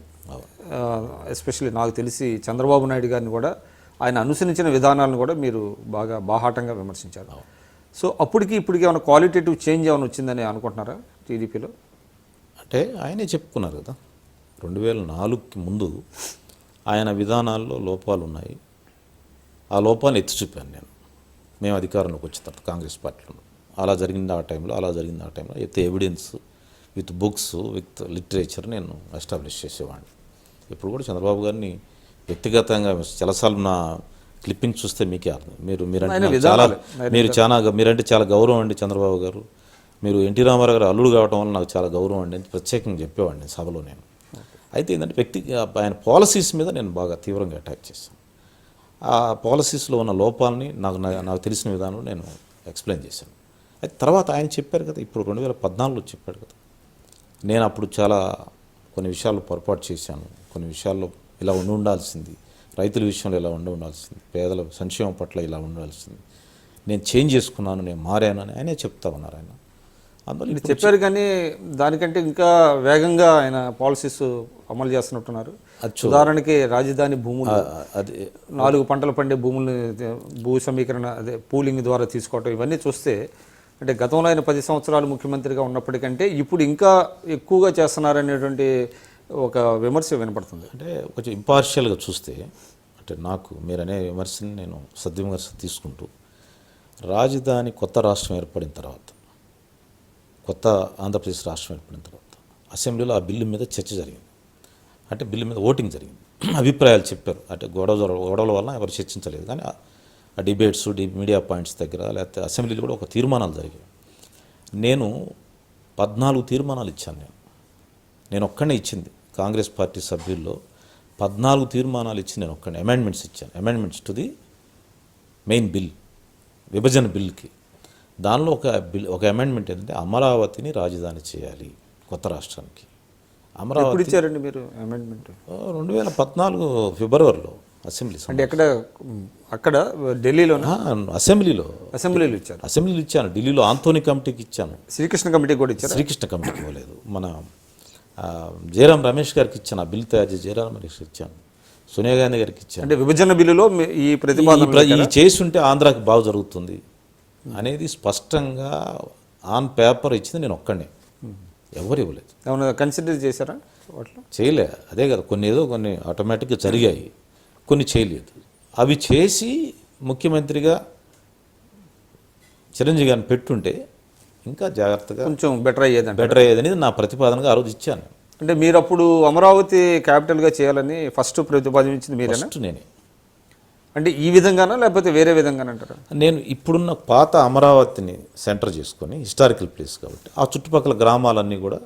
S2: ఎస్పెషల్లీ నాకు తెలిసి చంద్రబాబు నాయుడు గారిని కూడా, ఆయన అనుసరించిన విధానాలను కూడా మీరు బాగా బాహాటంగా విమర్శించారు. సో అప్పటికి ఇప్పటికి ఏమైనా క్వాలిటేటివ్ చేంజ్ ఏమైనా వచ్చిందని అనుకుంటున్నారా టీడీపీలో?
S1: అంటే ఆయనే చెప్పుకున్నారు కదా, 2004కి ముందు ఆయన విధానాల్లో లోపాలు ఉన్నాయి. ఆ లోపాన్ని ఎత్తి చూపాను నేను. మేము అధికారంలోకి వచ్చిన తర్వాత కాంగ్రెస్ పార్టీలో అలా జరిగింది ఆ టైంలో, with evidence, with books, with literature నేను ఎస్టాబ్లిష్ చేసేవాడిని. ఇప్పుడు కూడా చంద్రబాబు గారిని వ్యక్తిగతంగా చాలాసార్లు నా క్లిప్పింగ్ చూస్తే మీకే అర్థం. మీరంటే చాలా గౌరవం అండి చంద్రబాబు గారు, మీరు ఎన్టీ రామారావు గారు అల్లుడు కావడం వల్ల నాకు చాలా గౌరవం అండి అని ప్రత్యేకంగా చెప్పేవాడిని సభలో నేను. అయితే ఏంటంటే ఆయన పాలసీస్ మీద నేను బాగా తీవ్రంగా అటాక్ చేశాను. ఆ పాలసీస్లో ఉన్న లోపాలని నాకు తెలిసిన విధానం నేను ఎక్స్ప్లెయిన్ చేశాను. అయితే తర్వాత ఆయన చెప్పారు కదా, ఇప్పుడు 2014లో చెప్పాడు కదా, నేను అప్పుడు చాలా కొన్ని విషయాల్లో పొరపాటు చేశాను, కొన్ని విషయాల్లో ఇలా ఉండాల్సింది, రైతుల విషయంలో ఇలా ఉండాల్సింది, పేదల సంక్షేమం పట్ల ఇలా ఉండాల్సింది, నేను చేంజ్ చేసుకున్నాను, నేను మారాను అని ఆయనే చెప్తా ఉన్నారు. ఆయన అందువల్ల
S2: చెప్పారు, కానీ దానికంటే ఇంకా వేగంగా ఆయన పాలసీస్ అమలు చేస్తున్నట్టున్నారు. ఉదాహరణకి రాజధాని భూములు,
S1: అది
S2: 4 పంటలు పండే భూముల్ని భూ సమీకరణ, అదే పూలింగ్ ద్వారా తీసుకోవటం, ఇవన్నీ చూస్తే అంటే గతంలో ఆయన 10 సంవత్సరాలు ముఖ్యమంత్రిగా ఉన్నప్పటికంటే ఇప్పుడు ఇంకా ఎక్కువగా చేస్తున్నారనేటువంటి ఒక విమర్శ వినపడుతుంది.
S1: అంటే కొంచెం ఇంపార్షియల్గా చూస్తే, అంటే మీరనే విమర్శని నేను సద్విమర్శ తీసుకుంటూ, రాజధాని కొత్త రాష్ట్రం ఏర్పడిన తర్వాత, కొత్త ఆంధ్రప్రదేశ్ రాష్ట్రం ఏర్పడిన తర్వాత అసెంబ్లీలో ఆ బిల్లు మీద చర్చ జరిగింది. అంటే బిల్లు మీద ఓటింగ్ జరిగింది, అభిప్రాయాలు చెప్పారు. అంటే గొడవల వల్ల ఎవరు చర్చించలేదు, కానీ ఆ డిబేట్స్, మీడియా పాయింట్స్ దగ్గర, లేకపోతే అసెంబ్లీలో కూడా ఒక తీర్మానాలు జరిగాయి. నేను 14 తీర్మానాలు ఇచ్చాను. నేను ఒక్కడే ఇచ్చింది. కాంగ్రెస్ పార్టీ సభ్యుల్లో 14 తీర్మానాలు ఇచ్చి నేను ఒక్కడే అమెండ్మెంట్స్ ఇచ్చాను. Amendments to the main bill, విభజన బిల్కి. దానిలో ఒక అమెండ్మెంట్ ఏంటంటే అమరావతిని రాజధాని చేయాలి కొత్త రాష్ట్రానికి.
S2: అమరావతి ఇచ్చారండి మీరు అమెండ్మెంట్?
S1: 2014 ఫిబ్రవరిలో అసెంబ్లీ.
S2: అంటే అక్కడ ఢిల్లీలో
S1: అసెంబ్లీలో
S2: ఇచ్చారు.
S1: అసెంబ్లీలో ఇచ్చాను. ఢిల్లీలో ఆంథోనీ కమిటీకి ఇచ్చాను.
S2: శ్రీకృష్ణ కమిటీకి కూడా ఇచ్చారు.
S1: శ్రీకృష్ణ కమిటీకి ఇవ్వలేదు. మన జయరాం రమేష్ గారికి ఇచ్చాను. ఆ బిల్ తయారు చేసి జయరాం రమేష్ ఇచ్చాను. సోనియా గాంధీ గారికి ఇచ్చాను.
S2: అంటే విభజన బిల్లులో ఈ ప్రతిపాదన
S1: ఈ చేసి ఉంటే ఆంధ్రాకి బాగా జరుగుతుంది అనేది స్పష్టంగా ఆన్ పేపర్ ఇచ్చింది నేను ఒక్కడే, ఎవరు ఇవ్వలేదు.
S2: ఏమైనా కన్సిడర్ చేశారా? వాటిలో
S1: చేయలే. అదే కదా, కొన్ని ఆటోమేటిక్గా జరిగాయి, కొన్ని చేయలేదు. అవి చేసి ముఖ్యమంత్రిగా చిరంజీవి గారిని పెట్టుంటే ఇంకా జాగ్రత్తగా
S2: కొంచెం బెటర్
S1: అయ్యేదనేది నా ప్రతిపాదనగా ఆ రోజు ఇచ్చాను.
S2: అంటే మీరు అప్పుడు అమరావతి క్యాపిటల్గా చేయాలని ఫస్ట్ ప్రతిపాదించింది మీరేనా?
S1: ఫస్ట్ నేనే.
S2: అంటే ఈ విధంగానా లేకపోతే వేరే విధంగానే అంటారా?
S1: నేను ఇప్పుడున్న పాత అమరావతిని సెంటర్ చేసుకొని, హిస్టారికల్ ప్లేస్ కాబట్టి ఆ చుట్టుపక్కల గ్రామాలన్నీ కూడా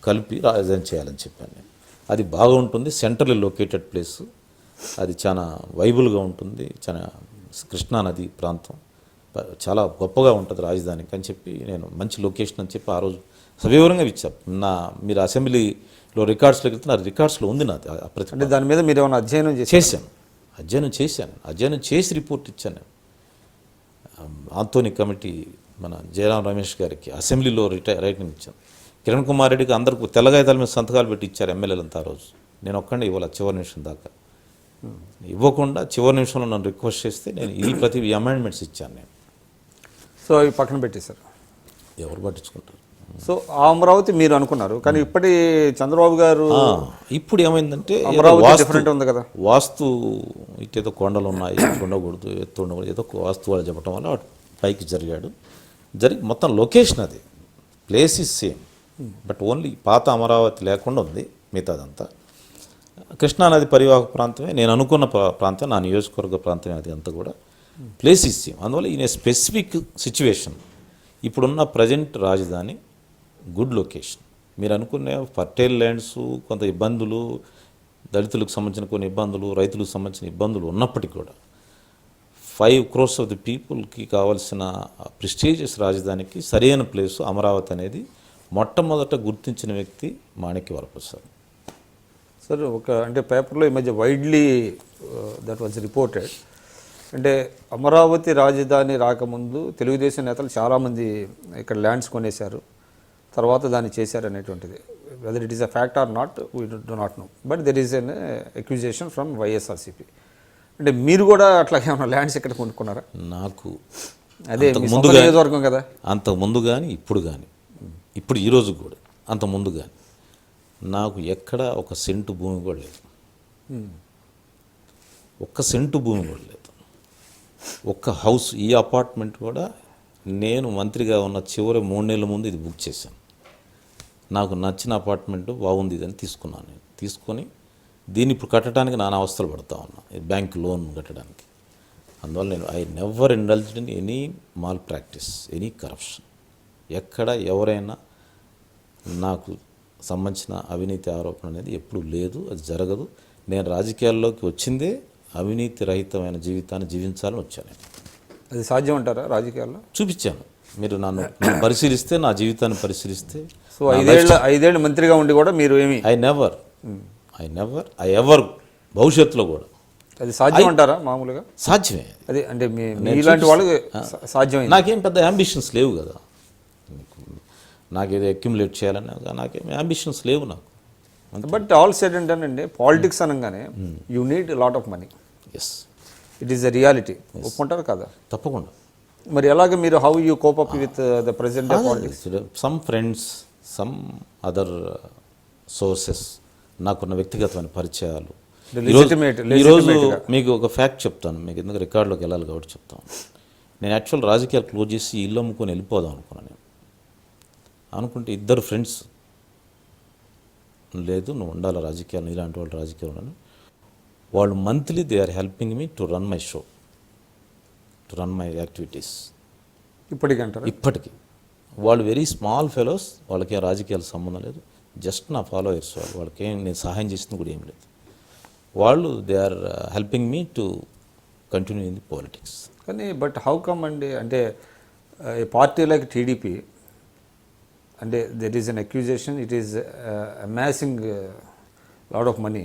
S1: కలిపి రాజధాని చేయాలని చెప్పాను నేను. అది బాగా ఉంటుంది, సెంట్రల్ లొకేటెడ్ ప్లేస్, అది చాలా వైబుల్గా ఉంటుంది, చాలా కృష్ణానది ప్రాంతం, చాలా గొప్పగా ఉంటుంది రాజధానికి అని చెప్పి నేను మంచి లొకేషన్ అని చెప్పి ఆ రోజు సవివరంగా ఇచ్చాను. మీరు అసెంబ్లీలో రికార్డ్స్లోకి వెళ్తే నా రికార్డ్స్లో ఉంది నాది.
S2: అంటే దాని మీద మీరు ఏమైనా
S1: అధ్యయనం చేసి రిపోర్ట్ ఇచ్చాను. ఆంథోనీ కమిటీ, మన జయరాం రమేష్ గారికి అసెంబ్లీలో రైటింగ్ ఇచ్చాను. కిరణ్ కుమార్ రెడ్డికి అందరికీ తెల్లగాయతాల మీద సంతకాలు పెట్టి ఇచ్చారు ఎమ్మెల్యేలంతా ఆ రోజు. నేను ఒక్కడే ఇవ్వాలి చివరి నిమిషం దాకా. ఇవ్వకుండా చివరి నిమిషంలో నన్ను రిక్వెస్ట్ చేస్తే నేను ఈ అమెండ్మెంట్స్ ఇచ్చాను నేను.
S2: సో అవి పక్కన పెట్టేశారు.
S1: ఎవరు పట్టించుకుంటారు?
S2: సో ఆ అమరావతి మీరు అనుకున్నారు, కానీ ఇప్పటి చంద్రబాబు గారు
S1: ఇప్పుడు ఏమైందంటే ఏదో
S2: అమరావతి డిఫరెంట్ ఉంది కదా.
S1: వాస్తు ఇటేదో కొండలు ఉన్నాయి, ఇటు ఉండకూడదు, ఎత్తు ఉండకూడదు, ఏదో వాస్తు వాళ్ళు చెప్పడం వల్ల వాడు పైకి జరిగి మొత్తం లొకేషన్ అది, place is same, but only పాత అమరావతి లేకుండా ఉంది మిగతాదంతా. కృష్ణానది పరివాహక ప్రాంతమే నేను అనుకున్న ప్రాంతం, నా నియోజకవర్గ ప్రాంతమే అది అంతా కూడా, ప్లేస్ ఇస్ సేమ్. అందువల్ల ఈయన స్పెసిఫిక్ సిచ్యువేషన్ ఇప్పుడున్న ప్రజెంట్ రాజధాని గుడ్ లొకేషన్. మీరు అనుకునే ఫర్టైల్ ల్యాండ్స్ కొంత ఇబ్బందులు, దళితులకు సంబంధించిన కొన్ని ఇబ్బందులు, రైతులకు సంబంధించిన ఇబ్బందులు ఉన్నప్పటికీ కూడా 5 crores ఆఫ్ ది పీపుల్కి కావాల్సిన ప్రెస్టీజియస్ రాజధానికి సరైన ప్లేసు అమరావతి అనేది మొట్టమొదట గుర్తించిన వ్యక్తి మాణిక్య వరప్రసాద్.
S2: సార్ అంటే పేపర్లో ఈ మధ్య వైడ్లీ దట్ వాజ్ రిపోర్టెడ్, అంటే అమరావతి రాజధాని రాకముందు తెలుగుదేశం నేతలు చాలామంది ఇక్కడ ల్యాండ్స్ కొనేశారు, తర్వాత దాన్ని చేశారు అనేటువంటిది. Whether it is a fact or not we do not know, but there is an accusation from YSRCP. అంటే మీరు కూడా అట్లాగే ఏమైనా ల్యాండ్స్ ఇక్కడ కొనుక్కున్నారా?
S1: నాకు
S2: అదే ముందు నియోజకవర్గం కదా,
S1: అంత ముందు కానీ ఇప్పుడు ఈరోజు కూడా అంత ముందు కానీ నాకు ఎక్కడ ఒక సెంటు భూమి కూడా లేదు, ఒక్క సెంటు భూమి కూడా లేదు, ఒక్క హౌస్. ఈ అపార్ట్మెంట్ కూడా నేను మంత్రిగా ఉన్న చివరి 3 నెలల ముందు ఇది బుక్ చేశాను. నాకు నచ్చిన అపార్ట్మెంట్ బాగుంది ఇదని తీసుకున్నాను. నేను తీసుకొని దీన్ని ఇప్పుడు కట్టడానికి నానా అవస్థలు పడతా ఉన్నా, బ్యాంక్ లోన్ కట్టడానికి. అందువల్ల నేను I never indulged in any mall practice, any corruption. ఎక్కడ ఎవరైనా నాకు సంబంధించిన అవినీతి ఆరోపణ అనేది ఎప్పుడు లేదు, అది జరగదు. నేను రాజకీయాల్లోకి వచ్చిందే అవినీతి రహితమైన జీవితాన్ని జీవించాలని వచ్చాను.
S2: అది సాధ్యం అంటారా రాజకీయాల్లో?
S1: చూపించాను. మీరు నన్ను పరిశీలిస్తే, నా జీవితాన్ని పరిశీలిస్తే.
S2: సో 5 ఏళ్ళు మంత్రిగా ఉండి కూడా మీరు ఏమి ఐ ఎవర్ భవిష్యత్తులో కూడా అది సాధ్యం అంటారా? మామూలుగా
S1: సాధ్యమే
S2: అది, అంటే మీలాంటి వాళ్ళు సాధ్యమే.
S1: నాకేం పెద్ద అంబిషన్స్ లేవు కదా, నాకేదో అక్యుములేట్ చేయాలని నాకేం అంబిషన్స్ లేవు నాకు.
S2: But all said and done అండి, పాలిటిక్స్ అనగానే you need lot of money.
S1: Yes,
S2: it is the reality. ఒప్పుకుంటారు కదా?
S1: తప్పకుండా.
S2: మరి ఎలాగ మీరు how you cope up with the present politics?
S1: Some friends, some other sources, నాకున్న వ్యక్తిగతమైన పరిచయాలు. ఈరోజు మీకు ఒక ఫ్యాక్ట్ చెప్తాను, మీకు ఎందుకు రికార్డులోకి వెళ్ళాలి కాబట్టి చెప్తాను. నేను యాక్చువల్ రాజకీయాలు క్లోజ్ చేసి ఇల్లు అమ్ముకొని వెళ్ళిపోదాం అనుకున్నాను. నేను అనుకుంటే 2 ఫ్రెండ్స్, లేదు నువ్వు ఉండాలి రాజకీయాలు, ఇలాంటి వాళ్ళు రాజకీయాలు, వాళ్ళు monthly they are helping me to run my show, to run my activities.
S2: ఇప్పటికంటారు?
S1: ఇప్పటికీ వాళ్ళు వెరీ స్మాల్ ఫెలోస్, వాళ్ళకి రాజకీయాలకు సంబంధం లేదు, జస్ట్ నా ఫాలోయర్స్. వాళ్ళకి ఏం నేను సహాయం చేసింది కూడా ఏం లేదు. వాళ్ళు they are helping me to continue in the politics.
S2: కానీ బట్ హౌ కమ్ అండి, అంటే ఏ పార్టీ లైక్ టీడీపీ, అంటే there is an accusation, it is amassing lot of money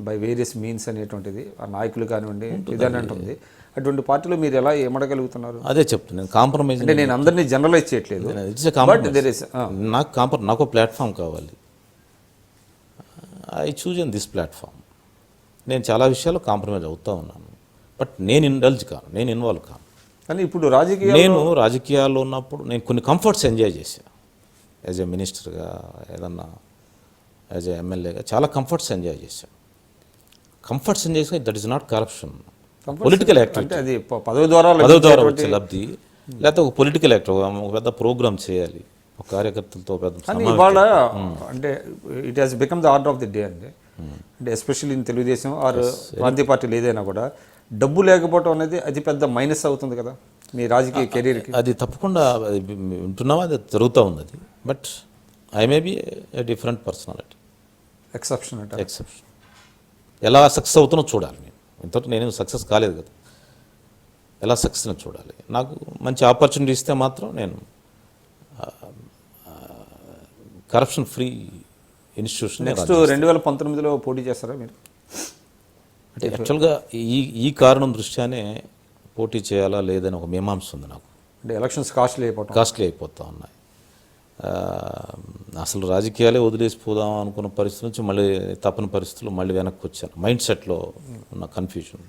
S2: by various means అనేటువంటిది ఆ నాయకులు కానివ్వండి ఇదని అంటుంది. అటువంటి పార్టీలో మీరు ఎలా ఏమడగలుగుతున్నారు?
S1: అదే చెప్తున్నాను, కాంప్రమైజ్.
S2: అంటే నేను అందరినీ జనరలైజ్ చేయట్లేదు,
S1: నాకు ప్లాట్ఫామ్ కావాలి. I choose in this platform. నేను చాలా విషయాల్లో కాంప్రమైజ్ అవుతూ ఉన్నాను, బట్ నేను ఇండల్జ్ కాను, నేను ఇన్వాల్వ్ కాను.
S2: కానీ ఇప్పుడు నేను
S1: రాజకీయాల్లో ఉన్నప్పుడు నేను కొన్ని కంఫర్ట్స్ ఎంజాయ్ చేశాను. యాజ్ ఏ మినిస్టర్గా, ఏదన్నా యాజ్ ఏ ఎమ్మెల్యేగా చాలా కంఫర్ట్స్ ఎంజాయ్ చేశాను. కంఫర్ట్స్ ఎంజాయ్ చేస్తే that is not corruption. Political activity,
S2: అది పదవి ద్వారా
S1: వచ్చే లబ్ధి, లేకపోతే ఒక పొలిటికల్ యాక్ట్, ఒక పెద్ద ప్రోగ్రామ్ చేయాలి, ఒక కార్యకర్తలతో పెద్ద.
S2: ఇవాళ అంటే it has become the order of the day అండి. అంటే ఎస్పెషల్లీ ఇన్ తెలుగుదేశం ఆర్ ప్రాంతీయ పార్టీలు ఏదైనా కూడా డబ్బు లేకపోవడం అనేది అది పెద్ద మైనస్ అవుతుంది కదా మీ రాజకీయ కెరీర్కి.
S1: అది తప్పకుండా వింటున్నావా, అది జరుగుతూ ఉంది అది. But I may be a different personality,
S2: exception అంటే
S1: ఎక్సెప్షన్. ఎలా సక్సెస్ అవుతున్నో చూడాలి. నేను ఇంతవరకు నేనేం సక్సెస్ కాలేదు కదా, ఎలా సక్సెస్ని చూడాలి. నాకు మంచి ఆపర్చునిటీ ఇస్తే మాత్రం నేను కరప్షన్ ఫ్రీ ఇన్స్టిట్యూషన్.
S2: నెక్స్ట్ 2019లో పోటీ చేస్తారా మీరు?
S1: అంటే యాక్చువల్గా ఈ కారణం దృష్ట్యానే పోటీ చేయాలా లేదని ఒక మీమాంస ఉంది నాకు.
S2: అంటే ఎలక్షన్స్ కాస్ట్లీ అయిపోతా ఉన్నాయి. అసలు రాజకీయాలే వదిలేసిపోదాం అనుకున్న పరిస్థితి నుంచి మళ్ళీ తప్పని పరిస్థితుల్లో మళ్ళీ వెనక్కి వచ్చాను. మైండ్ సెట్లో ఉన్న కన్ఫ్యూజన్.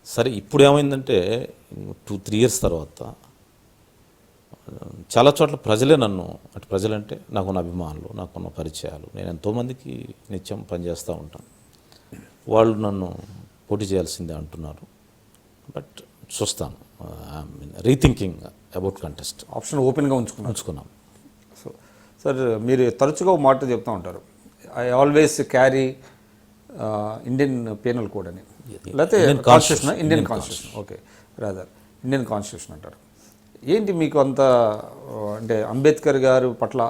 S2: సరే ఇప్పుడు ఏమైందంటే 2-3 years తర్వాత
S1: చాలా చోట్ల ప్రజలే నన్ను, అంటే ప్రజలంటే నాకున్న అభిమానులు, నాకున్న పరిచయాలు, నేను ఎంతోమందికి నిత్యం పనిచేస్తూ ఉంటాను. వాళ్ళు నన్ను పోటీ చేయాల్సిందే అంటున్నారు. బట్ చూస్తాను. రీథింకింగ్ అబౌట్ కంటెస్ట్
S2: ఆప్షన్ ఓపెన్గా
S1: ఉంచుకున్నాం.
S2: సో సార్, మీరు తరచుగా ఒక మాట చెప్తూ ఉంటారు, I always carry Indian penal code అని, లేకపోతే constitution, Indian constitution, okay, rather Indian constitution అంటారు. ఏంటి మీకు అంత అంటే అంబేద్కర్ గారు పట్ల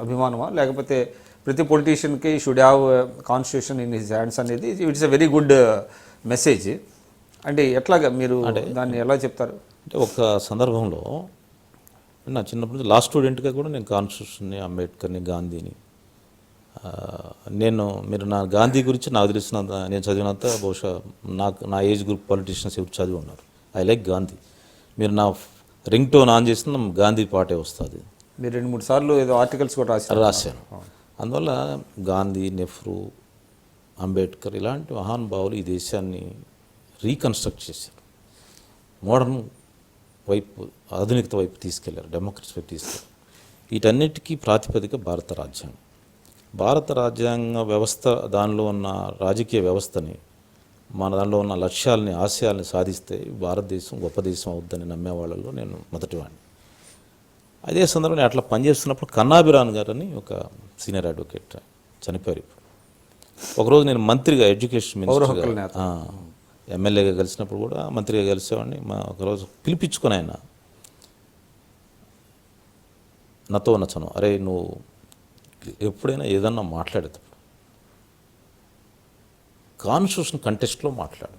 S2: అభిమానమా, లేకపోతే ప్రతి పొలిటీషియన్కి should have constitution in his hands అనేది it's a very good message. అంటే ఎట్లాగా మీరు దాన్ని ఎలా చెప్తారు?
S1: అంటే ఒక సందర్భంలో నా చిన్నప్పటి నుంచి లాస్ట్ స్టూడెంట్గా కూడా నేను కాన్స్టిట్యూషన్ని, అంబేద్కర్ని, గాంధీని, మీరు నా గాంధీ గురించి నాకు తెలిసినంత, నేను చదివినంత బహుశా నా ఏజ్ గ్రూప్ పొలిటీషియన్స్ ఎవరు చదివి ఉన్నారు. I like Gandhi. మీరు నా రింగ్ టోన్ ఆన్ చేసిన గాంధీ పాటే వస్తుంది.
S2: మీరు 2-3 సార్లు ఏదో ఆర్టికల్స్ కూడా
S1: రాశాను. అందువల్ల గాంధీ, నెహ్రూ, అంబేద్కర్ ఇలాంటి మహానుభావులు ఈ దేశాన్ని రీకన్స్ట్రక్ట్ చేశారు. మోడర్న్ వైపు, ఆధునికత వైపు తీసుకెళ్లారు, డెమోక్రసీ వైపు తీసుకెళ్లారు. వీటన్నిటికీ ప్రాతిపదిక భారత రాజ్యాంగం. భారత రాజ్యాంగ వ్యవస్థ, దానిలో ఉన్న రాజకీయ వ్యవస్థని, మన దానిలో ఉన్న లక్ష్యాలని, ఆశయాల్ని సాధిస్తే భారతదేశం గొప్ప దేశం అవుద్దని నమ్మే వాళ్ళలో నేను మొదటివాడిని. అదే సందర్భంలో అట్లా పనిచేస్తున్నప్పుడు కన్నాభిరాన్ గారని ఒక సీనియర్ అడ్వకేట్ చనిపోయారు. ఇప్పుడు ఒకరోజు నేను మంత్రిగా, ఎడ్యుకేషన్ మినిస్టర్గా, ఎమ్మెల్యేగా కలిసినప్పుడు కూడా మంత్రిగా కలిసేవాడిని. ఒకరోజు పిలిపించుకొని ఆయన నాతో నచ్చను, అరే నువ్వు ఎప్పుడైనా ఏదన్నా మాట్లాడేటప్పుడు కాన్స్టిట్యూషన్ కంటెస్ట్లో మాట్లాడు.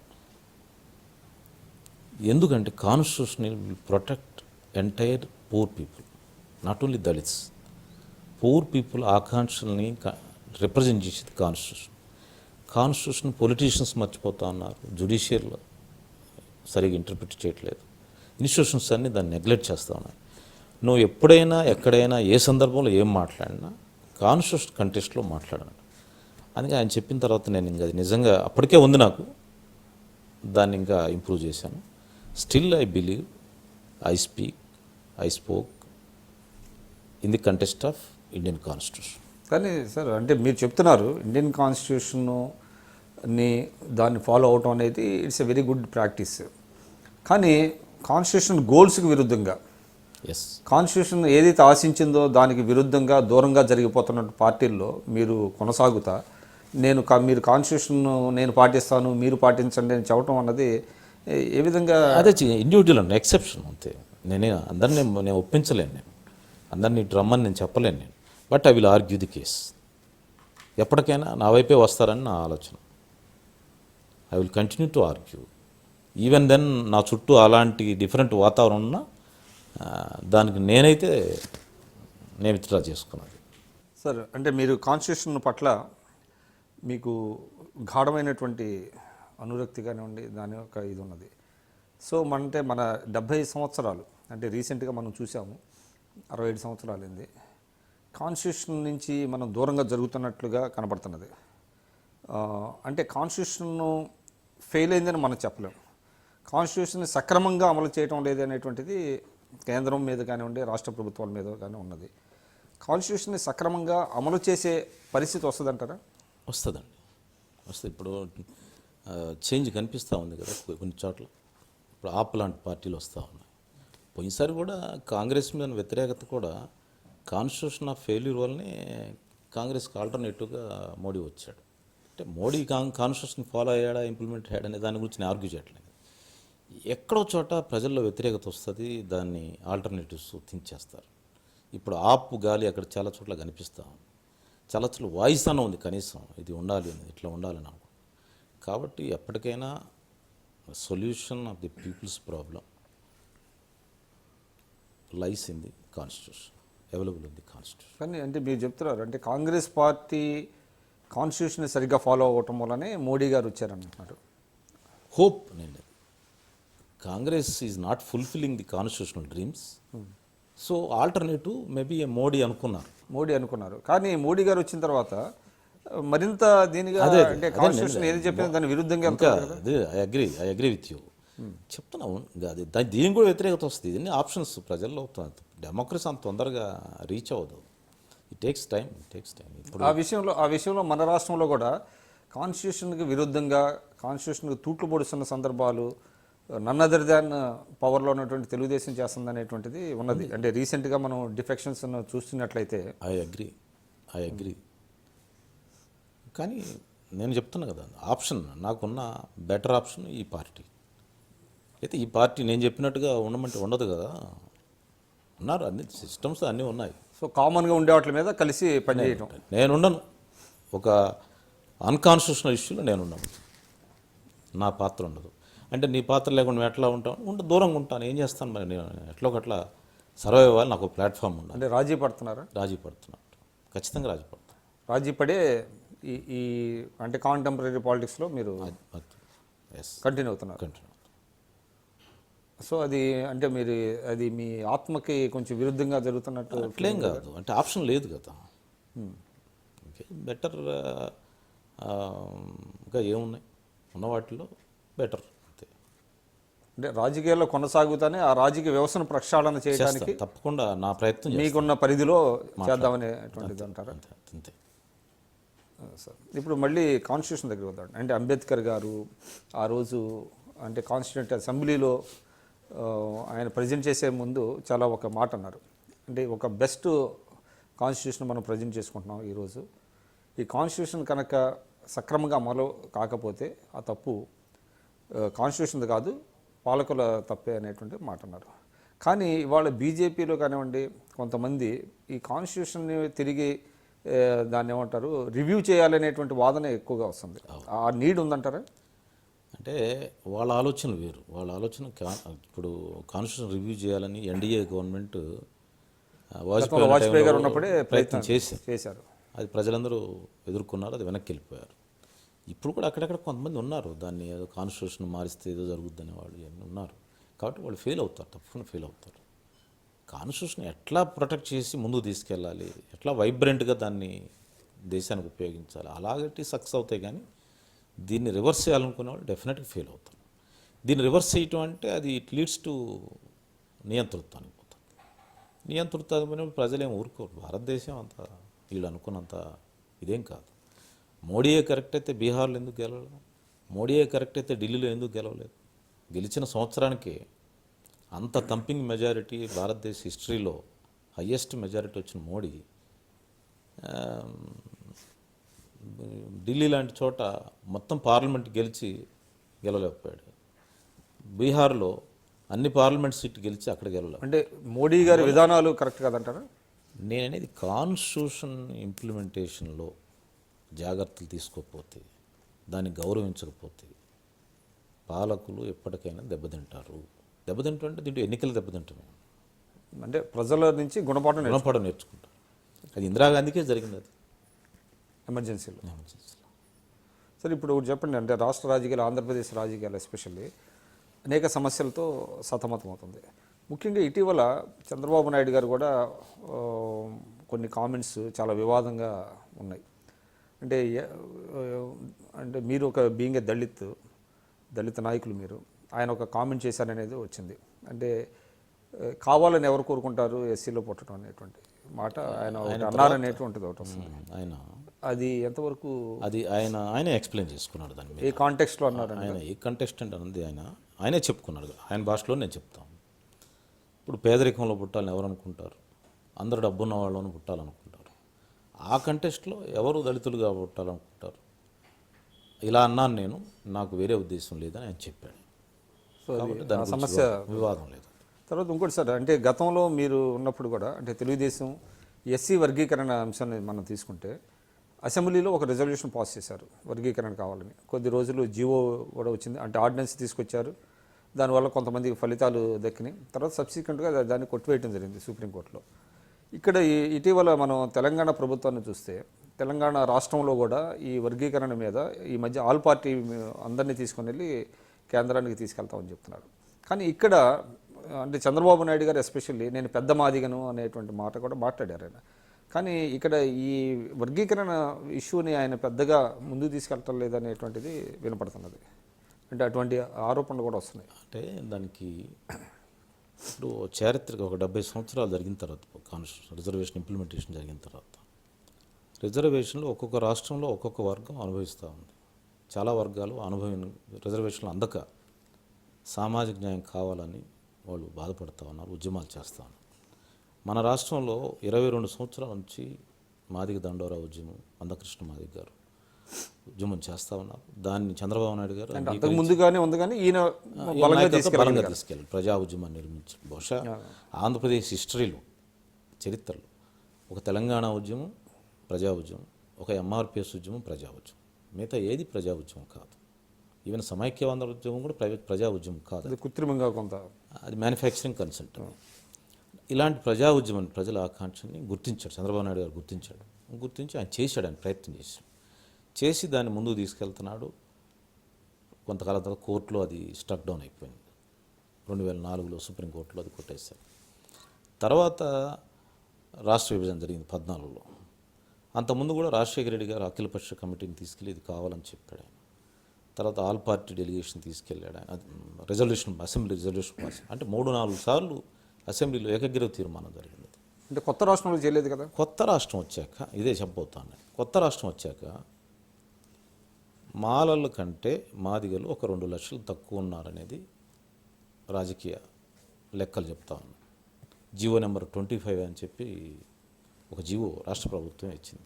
S1: ఎందుకంటే constitution will protect entire poor people, not only Dalits. Poor people ఆకాంక్షల్ని రిప్రజెంట్ చేసేది కాన్స్టిట్యూషన్. కాన్స్టిట్యూషన్ పొలిటీషియన్స్ మర్చిపోతా ఉన్నారు, జ్యుడిషియల్ సరిగ్గా ఇంటర్ప్రిట్ చేయట్లేదు, ఇన్స్టిట్యూషన్స్ అన్నీ దాన్ని నెగ్లెక్ట్ చేస్తూ ఉన్నాయి. నువ్వు ఎప్పుడైనా, ఎక్కడైనా, ఏ సందర్భంలో ఏం మాట్లాడినా కాన్స్టిట్యూషన్ కంటెస్ట్లో మాట్లాడాను. అందుకే ఆయన చెప్పిన తర్వాత నేను ఇంకా అది నిజంగా అప్పటికే ఉంది నాకు, దాన్ని ఇంకా ఇంప్రూవ్ చేశాను. Still I believe, I spoke in the contest of Indian constitution.
S2: కానీ సార్, అంటే మీరు చెప్తున్నారు ఇండియన్ కాన్స్టిట్యూషన్ని దాన్ని ఫాలో అవటం అనేది it's a very good practice. కానీ కాన్స్టిట్యూషన్ గోల్స్కి విరుద్ధంగా, కాన్స్టిట్యూషన్ ఏదైతే ఆశించిందో దానికి విరుద్ధంగా, దూరంగా జరిగిపోతున్న పార్టీల్లో మీరు కొనసాగుతా మీరు కాన్స్టిట్యూషన్ నేను పాటిస్తాను, మీరు పాటించండి అని చెప్పడం అన్నది ఏ విధంగా?
S1: అదే ఇండివిజువల్ అండి, ఎక్సెప్షన్ అంతే. అందరినీ నేను ఒప్పించలేను, నేను అందరినీ డ్రమ్మని నేను చెప్పలేను నేను. But I will argue the case. ఎప్పటికైనా నా వైపే వస్తారని నా ఆలోచన. I will continue to argue. Even then నా చుట్టూ అలాంటి డిఫరెంట్ వాతావరణం ఉన్నా దానికి నేను విత్డ్రా చేసుకున్నది.
S2: సార్, అంటే మీరు కాన్స్టిట్యూషన్ పట్ల మీకు గాఢమైనటువంటి అనురక్తి కానివ్వండి, దాని యొక్క ఇది ఉన్నది. సో మన 70 సంవత్సరాలు, అంటే రీసెంట్గా మనం చూసాము 67 సంవత్సరాలు అయింది, కాన్స్టిట్యూషన్ నుంచి మనం దూరంగా జరుగుతున్నట్లుగా కనబడుతున్నది. అంటే కాన్స్టిట్యూషన్ ఫెయిల్ అయిందని మనం చెప్పలేము. కాన్స్టిట్యూషన్ సక్రమంగా అమలు చేయడం లేదనేటువంటిది కేంద్రం మీద కానివ్వండి, రాష్ట్ర ప్రభుత్వాల మీద కానీ ఉన్నది. కాన్స్టిట్యూషన్ని సక్రమంగా అమలు చేసే పరిస్థితి వస్తుందంటారా?
S1: వస్తుంది. ఇప్పుడు చేంజ్ కనిపిస్తూ ఉంది కదా కొన్ని చోట్ల. ఇప్పుడు ఆప్ లాంటి పార్టీలు వస్తూ ఉన్నాయి. పోయినసారి కూడా కాంగ్రెస్ మీద వ్యతిరేకత కూడా కాన్స్టిట్యూషన్ ఆఫ్ ఫెయిల్యూర్ వల్లనే కాంగ్రెస్కి ఆల్టర్నేటివ్గా మోడీ వచ్చాడు. అంటే మోడీ కాన్స్టిట్యూషన్ ఫాలో అయ్యాడా, ఇంప్లిమెంట్ అయ్యాడా అనే దాని గురించి నేను ఆర్గ్యూ చేయట్లేదు. ఎక్కడో చోట ప్రజల్లో వ్యతిరేకత వస్తుంది, దాన్ని ఆల్టర్నేటివ్స్ థింక్ చేస్తారు. ఇప్పుడు ఆపు గాలి అక్కడ చాలా చోట్ల కనిపిస్తూ ఉంది. చాలా చోట్ల వాయిస్ అన్న ఉంది, కనీసం ఇది ఉండాలి అని, ఇట్లా ఉండాలని అనుకో. కాబట్టి ఎప్పటికైనా solution of the people's problem lies in the constitution, available in the constitution.
S2: కానీ అంటే మీరు చెప్తున్నారు, అంటే కాంగ్రెస్ పార్టీ కాన్స్టిట్యూషన్ సరిగ్గా ఫాలో అవ్వటం వల్లనే మోడీ గారు వచ్చారంటున్నారు.
S1: హోప్ నేను, Congress is not fulfilling the constitutional dreams. So alternative maybe Modi అనుకున్నారు. కానీ మోడీ గారు వచ్చిన తర్వాత మరింత దీనిగా, అంటే కాన్స్టిట్యూషన్ ఏది చెప్పినా దాని విరుద్ధంగా ఐ అగ్రీ విత్ యూ చెప్తున్నావు. దీనికి కూడా వ్యతిరేకత వస్తుంది. ఇవన్నీ ఆప్షన్స్ ప్రజల్లో డెమోక్రసీ అంత తొందరగా రీచ్ అవ్వదు. It takes time. ఇప్పుడు
S2: ఆ విషయంలో మన రాష్ట్రంలో కూడా కాన్స్టిట్యూషన్కి విరుద్ధంగా కాన్స్టిట్యూషన్కి తూట్లు పొడుస్తున్న సందర్భాలు నన్ అదర్ దాన్ పవర్లో ఉన్నటువంటి తెలుగుదేశం చేస్తుంది అనేటువంటిది ఉన్నది. అంటే రీసెంట్గా మనం డిఫెక్షన్స్ చూస్తున్నట్లయితే
S1: ఐ అగ్రి. కానీ నేను చెప్తున్నా కదా, ఆప్షన్ నాకున్న బెటర్ ఆప్షన్ ఈ పార్టీ. అయితే ఈ పార్టీ నేను చెప్పినట్టుగా ఉండమంటే ఉండదు కదా. ఉన్నారు, అన్ని సిస్టమ్స్ అన్నీ ఉన్నాయి.
S2: సో కామన్గా ఉండే వాటి మీద కలిసి పనిచేయటం.
S1: నేనుండను, ఒక అన్కాన్స్టిట్యూషనల్ ఇష్యూలో నేనున్నాను, నా పాత్ర ఉండదు. అంటే నీ పాత్ర లేకుండా మేము ఎట్లా ఉంటాం, దూరంగా ఉంటాను. ఏం చేస్తాను మరి, నేను ఎట్లా ఒకట్లా సర్వైవ్ అవ్వాలి. నాకు ప్లాట్ఫామ్ ఉండాలి.
S2: అంటే రాజీ పడుతున్నారా?
S1: రాజీ పడుతున్నాను, ఖచ్చితంగా రాజీ పడుతున్నాను.
S2: రాజీ పడే ఈ అంటే కాంటెంపరీ పాలిటిక్స్లో మీరు కంటిన్యూ అవుతున్నారు. సో అది అంటే మీరు అది మీ ఆత్మకి కొంచెం విరుద్ధంగా జరుగుతున్నట్టు
S1: అట్లేం కాదు. అంటే ఆప్షన్ లేదు కదా. ఓకే, బెటర్ ఇంకా ఏమున్నాయి, ఉన్న వాటిలో బెటర్ అంతే.
S2: అంటే రాజకీయాల్లో కొనసాగుతానే ఆ రాజకీయ వ్యవస్థను ప్రక్షాళన చేయడానికి
S1: తప్పకుండా నా ప్రయత్నం
S2: మీకున్న పరిధిలో చేద్దామనేటువంటిది అంటారా?
S1: అంతే
S2: సార్. ఇప్పుడు మళ్ళీ కాన్స్టిట్యూషన్ దగ్గర వద్దాం. అంటే అంబేద్కర్ గారు ఆ రోజు అంటే కాన్స్టిట్యూంట్ అసెంబ్లీలో ఆయన ప్రజెంట్ చేసే ముందు చాలా ఒక మాట అన్నారు. అంటే ఒక బెస్ట్ కాన్స్టిట్యూషన్ మనం ప్రజెంట్ చేసుకుంటున్నాం ఈరోజు. ఈ కాన్స్టిట్యూషన్ కనుక సక్రమంగా అమలు కాకపోతే ఆ తప్పు కాన్స్టిట్యూషన్ కాదు, పాలకుల తప్పే అనేటువంటి మాట అన్నారు. కానీ ఇవాళ బీజేపీలో కానివ్వండి కొంతమంది ఈ కాన్స్టిట్యూషన్ని తిరిగి దాన్ని ఏమంటారు రివ్యూ చేయాలనేటువంటి వాదన ఎక్కువగా వస్తుంది. ఆ నీడ్ ఉందంటారా?
S1: అంటే వాళ్ళ ఆలోచనలు వేరు. వాళ్ళ ఆలోచన ఇప్పుడు కాన్స్టిట్యూషన్ రివ్యూ చేయాలని ఎన్డీఏ గవర్నమెంట్
S2: వాజ్పేయి గారు ఉన్నప్పుడే
S1: ప్రయత్నం
S2: చేశారు.
S1: అది ప్రజలందరూ ఎదుర్కొన్నారు, అది వెనక్కి వెళ్ళిపోయారు. ఇప్పుడు కూడా అక్కడక్కడ కొంతమంది ఉన్నారు, దాన్ని ఏదో కాన్స్టిట్యూషన్ మారిస్తే ఏదో జరుగుద్దని వాళ్ళు ఉన్నారు. కాబట్టి వాళ్ళు ఫెయిల్ అవుతారు, తప్పకుండా ఫెయిల్ అవుతారు. కాన్స్టిట్యూషన్ ఎట్లా ప్రొటెక్ట్ చేసి ముందుకు తీసుకెళ్ళాలి, ఎట్లా వైబ్రెంట్గా దాన్ని దేశానికి ఉపయోగించాలి, అలాగట్టి సక్సెస్ అవుతాయి. కానీ దీన్ని రివర్స్ చేయాలనుకునే వాళ్ళు డెఫినెట్గా ఫెయిల్ అవుతారు. దీన్ని రివర్స్ చేయటం అంటే అది ఇట్ లీడ్స్ టు నియంతృత్వానికి పోతుంది. నియంతృత్వం ప్రజలేం ఊరుకోరు. భారతదేశం అంత వీళ్ళు అనుకున్నంత ఇదేం కాదు. మోడీయే కరెక్ట్ అయితే బీహార్లో ఎందుకు గెలవలేదు, మోడీయే కరెక్ట్ అయితే ఢిల్లీలో ఎందుకు గెలవలేదు? గెలిచిన సంవత్సరానికి అంత థంపింగ్ మెజారిటీ భారతదేశ హిస్టరీలో హయ్యెస్ట్ మెజారిటీ వచ్చిన మోడీ ఢిల్లీ లాంటి చోట మొత్తం పార్లమెంట్ గెలవలేకపోయాడు. బీహార్లో అన్ని పార్లమెంట్ సీట్లు గెలిచి అక్కడ గెలవలేదు.
S2: అంటే మోడీ గారి విధానాలు కరెక్ట్ కాదంటారా?
S1: నేననేది కాన్స్టిట్యూషన్ ఇంప్లిమెంటేషన్లో జాగ్రత్తలు తీసుకోకపోతే, దాన్ని గౌరవించకపోతే పాలకులు ఎప్పటికైనా దెబ్బతింటారు. దెబ్బతింటుంటే దీంట్లో ఎన్నికలు దెబ్బతింటామే.
S2: అంటే ప్రజల నుంచి గుణపాఠం
S1: నేర్చుకుంటారు. అది ఇందిరాగాంధీకే జరిగింది, అది
S2: ఎమర్జెన్సీలో. సరే, ఇప్పుడు ఒకటి చెప్పండి. అంటే రాష్ట్ర రాజకీయాలు, ఆంధ్రప్రదేశ్ రాజకీయాలు ఎస్పెషల్లీ అనేక సమస్యలతో సతమతమవుతుంది. ముఖ్యంగా ఇటీవల చంద్రబాబు నాయుడు గారు కూడా కొన్ని కామెంట్స్ చాలా వివాదంగా ఉన్నాయి. అంటే అంటే మీరు ఒక బీయింగ్ ఏ దళిత నాయకులు మీరు, ఆయన ఒక కామెంట్ చేశారనేది వచ్చింది. అంటే కావాలని ఎవరు కోరుకుంటారు ఎస్సీలో పుట్టడం అనేటువంటి మాట ఆయన అన్నారనేటువంటిది ఒకటి వస్తుంది.
S1: ఆయన
S2: అది ఎంతవరకు
S1: అది ఆయనే ఎక్స్ప్లెయిన్ చేసుకున్నాడు. దాన్ని
S2: ఏ కాంటెక్స్ట్లో అన్నారు?
S1: ఆయన ఏ కంటెక్స్ట్ అంటే అన్నది ఆయనే చెప్పుకున్నాడు. ఆయన భాషలో నేను చెప్తాను. ఇప్పుడు పేదరికంలో పుట్టాలని ఎవరు అనుకుంటారు? అందరు డబ్బున్న వాళ్ళని పుట్టాలనుకుంటారు. ఆ కంటెస్ట్లో ఎవరు దళితులుగా పుట్టాలనుకుంటారు? ఇలా అన్నాను నేను, నాకు వేరే ఉద్దేశం లేదని ఆయన చెప్పాడు.
S2: సో దాని సమస్య
S1: వివాదం లేదు.
S2: తర్వాత ఇంకోటి సార్, అంటే గతంలో మీరు ఉన్నప్పుడు కూడా అంటే తెలుగుదేశం ఎస్సీ వర్గీకరణ అంశాన్ని మనం తీసుకుంటే అసెంబ్లీలో ఒక రిజల్యూషన్ పాస్ చేశారు వర్గీకరణ కావాలని. కొద్ది రోజులు జీవో కూడా వచ్చింది, అంటే ఆర్డినెన్స్ తీసుకొచ్చారు. దానివల్ల కొంతమందికి ఫలితాలు దక్కినాయి. తర్వాత సబ్సిక్వెంట్గా దాన్ని కొట్టివేయడం జరిగింది సుప్రీంకోర్టులో. ఇక్కడ ఇటీవల మనం తెలంగాణ ప్రభుత్వాన్ని చూస్తే తెలంగాణ రాష్ట్రంలో కూడా ఈ వర్గీకరణ మీద ఈ మధ్య ఆల్ పార్టీ అందరినీ తీసుకొని వెళ్ళి కేంద్రానికి తీసుకెళ్తామని చెప్తున్నారు. కానీ ఇక్కడ అంటే చంద్రబాబు నాయుడు గారు ఎస్పెషల్లీ నేను పెద్ద మాదిగను అనేటువంటి మాట కూడా మాట్లాడారు ఆయన. కానీ ఇక్కడ ఈ వర్గీకరణ ఇష్యూని ఆయన పెద్దగా ముందుకు తీసుకెళ్ళటం లేదనేటువంటిది వినపడుతున్నది. అంటే అటువంటి ఆరోపణలు కూడా వస్తున్నాయి.
S1: అంటే దానికి ఇప్పుడు చారిత్రక ఒక 70 సంవత్సరాలు జరిగిన తర్వాత రిజర్వేషన్ ఇంప్లిమెంటేషన్ జరిగిన తర్వాత రిజర్వేషన్లు ఒక్కొక్క రాష్ట్రంలో ఒక్కొక్క వర్గం అనుభవిస్తూ ఉంది. చాలా వర్గాలు రిజర్వేషన్లు అందక సామాజిక న్యాయం కావాలని వాళ్ళు బాధపడుతూ ఉన్నారు, ఉద్యమాలు చేస్తూ ఉన్నారు. మన రాష్ట్రంలో 22 సంవత్సరాల నుంచి మాదిగ దండోరా ఉద్యమం, అందకృష్ణ మాదిగ గారు ఉద్యమం చేస్తూ ఉన్నారు. దాన్ని చంద్రబాబు నాయుడు గారు
S2: అంతకు ముందుగానే ఉంది కానీ ఈయన
S1: బలంగా తీసుకెళ్ళారు, ప్రజా ఉద్యమాన్ని నిర్మించారు. బహుశా ఆంధ్రప్రదేశ్ హిస్టరీలో, చరిత్రలో ఒక తెలంగాణ ఉద్యమం ప్రజా ఉద్యమం, ఒక ఎంఆర్పిఎస్ ఉద్యమం ప్రజా ఉద్యమం, మిగతా ఏది ప్రజా ఉద్యమం కాదు. ఈవెన్ సమైక్యవాద ఉద్యమం కూడా ప్రజా ఉద్యమం కాదు,
S2: అది కృత్రిమంగా కొంత
S1: అది మ్యానుఫ్యాక్చరింగ్ కన్సెంట్. ఇలాంటి ప్రజా ఉద్యమం ప్రజల ఆకాంక్షని గుర్తించాడు చంద్రబాబు నాయుడు గారు, గుర్తించి ఆయన చేశాడు, ఆయన ప్రయత్నం చేసి దాన్ని ముందుకు తీసుకెళ్తున్నాడు. కొంతకాలం తర్వాత కోర్టులో అది స్టక్ డౌన్ అయిపోయింది. 2004లో సుప్రీంకోర్టులో అది కొట్టేశారు. తర్వాత రాష్ట్ర విభజన జరిగింది 14లో. అంతకుముందు కూడా రాజశేఖర రెడ్డి గారు అఖిలపక్ష కమిటీని తీసుకెళ్ళి ఇది కావాలని చెప్పాడు ఆయన. తర్వాత ఆల్ పార్టీ డెలిగేషన్ తీసుకెళ్ళాడు ఆయన. రిజల్యూషన్, అసెంబ్లీ రిజల్యూషన్ పాస్ అంటే 3-4 సార్లు అసెంబ్లీలో ఏకగ్రీవ తీర్మానం జరిగింది.
S2: అంటే కొత్త రాష్ట్రంలో చేయలేదు కదా.
S1: కొత్త రాష్ట్రం వచ్చాక ఇదే చెప్పబోతాను. కొత్త రాష్ట్రం వచ్చాక మాలల కంటే మాదిగలు ఒక 2 లక్షలు తక్కువ ఉన్నారనేది రాజకీయ లెక్కలు చెప్తా ఉన్నాయి. జీవో నెంబర్ 25 అని చెప్పి ఒక జీవో రాష్ట్ర ప్రభుత్వం ఇచ్చింది.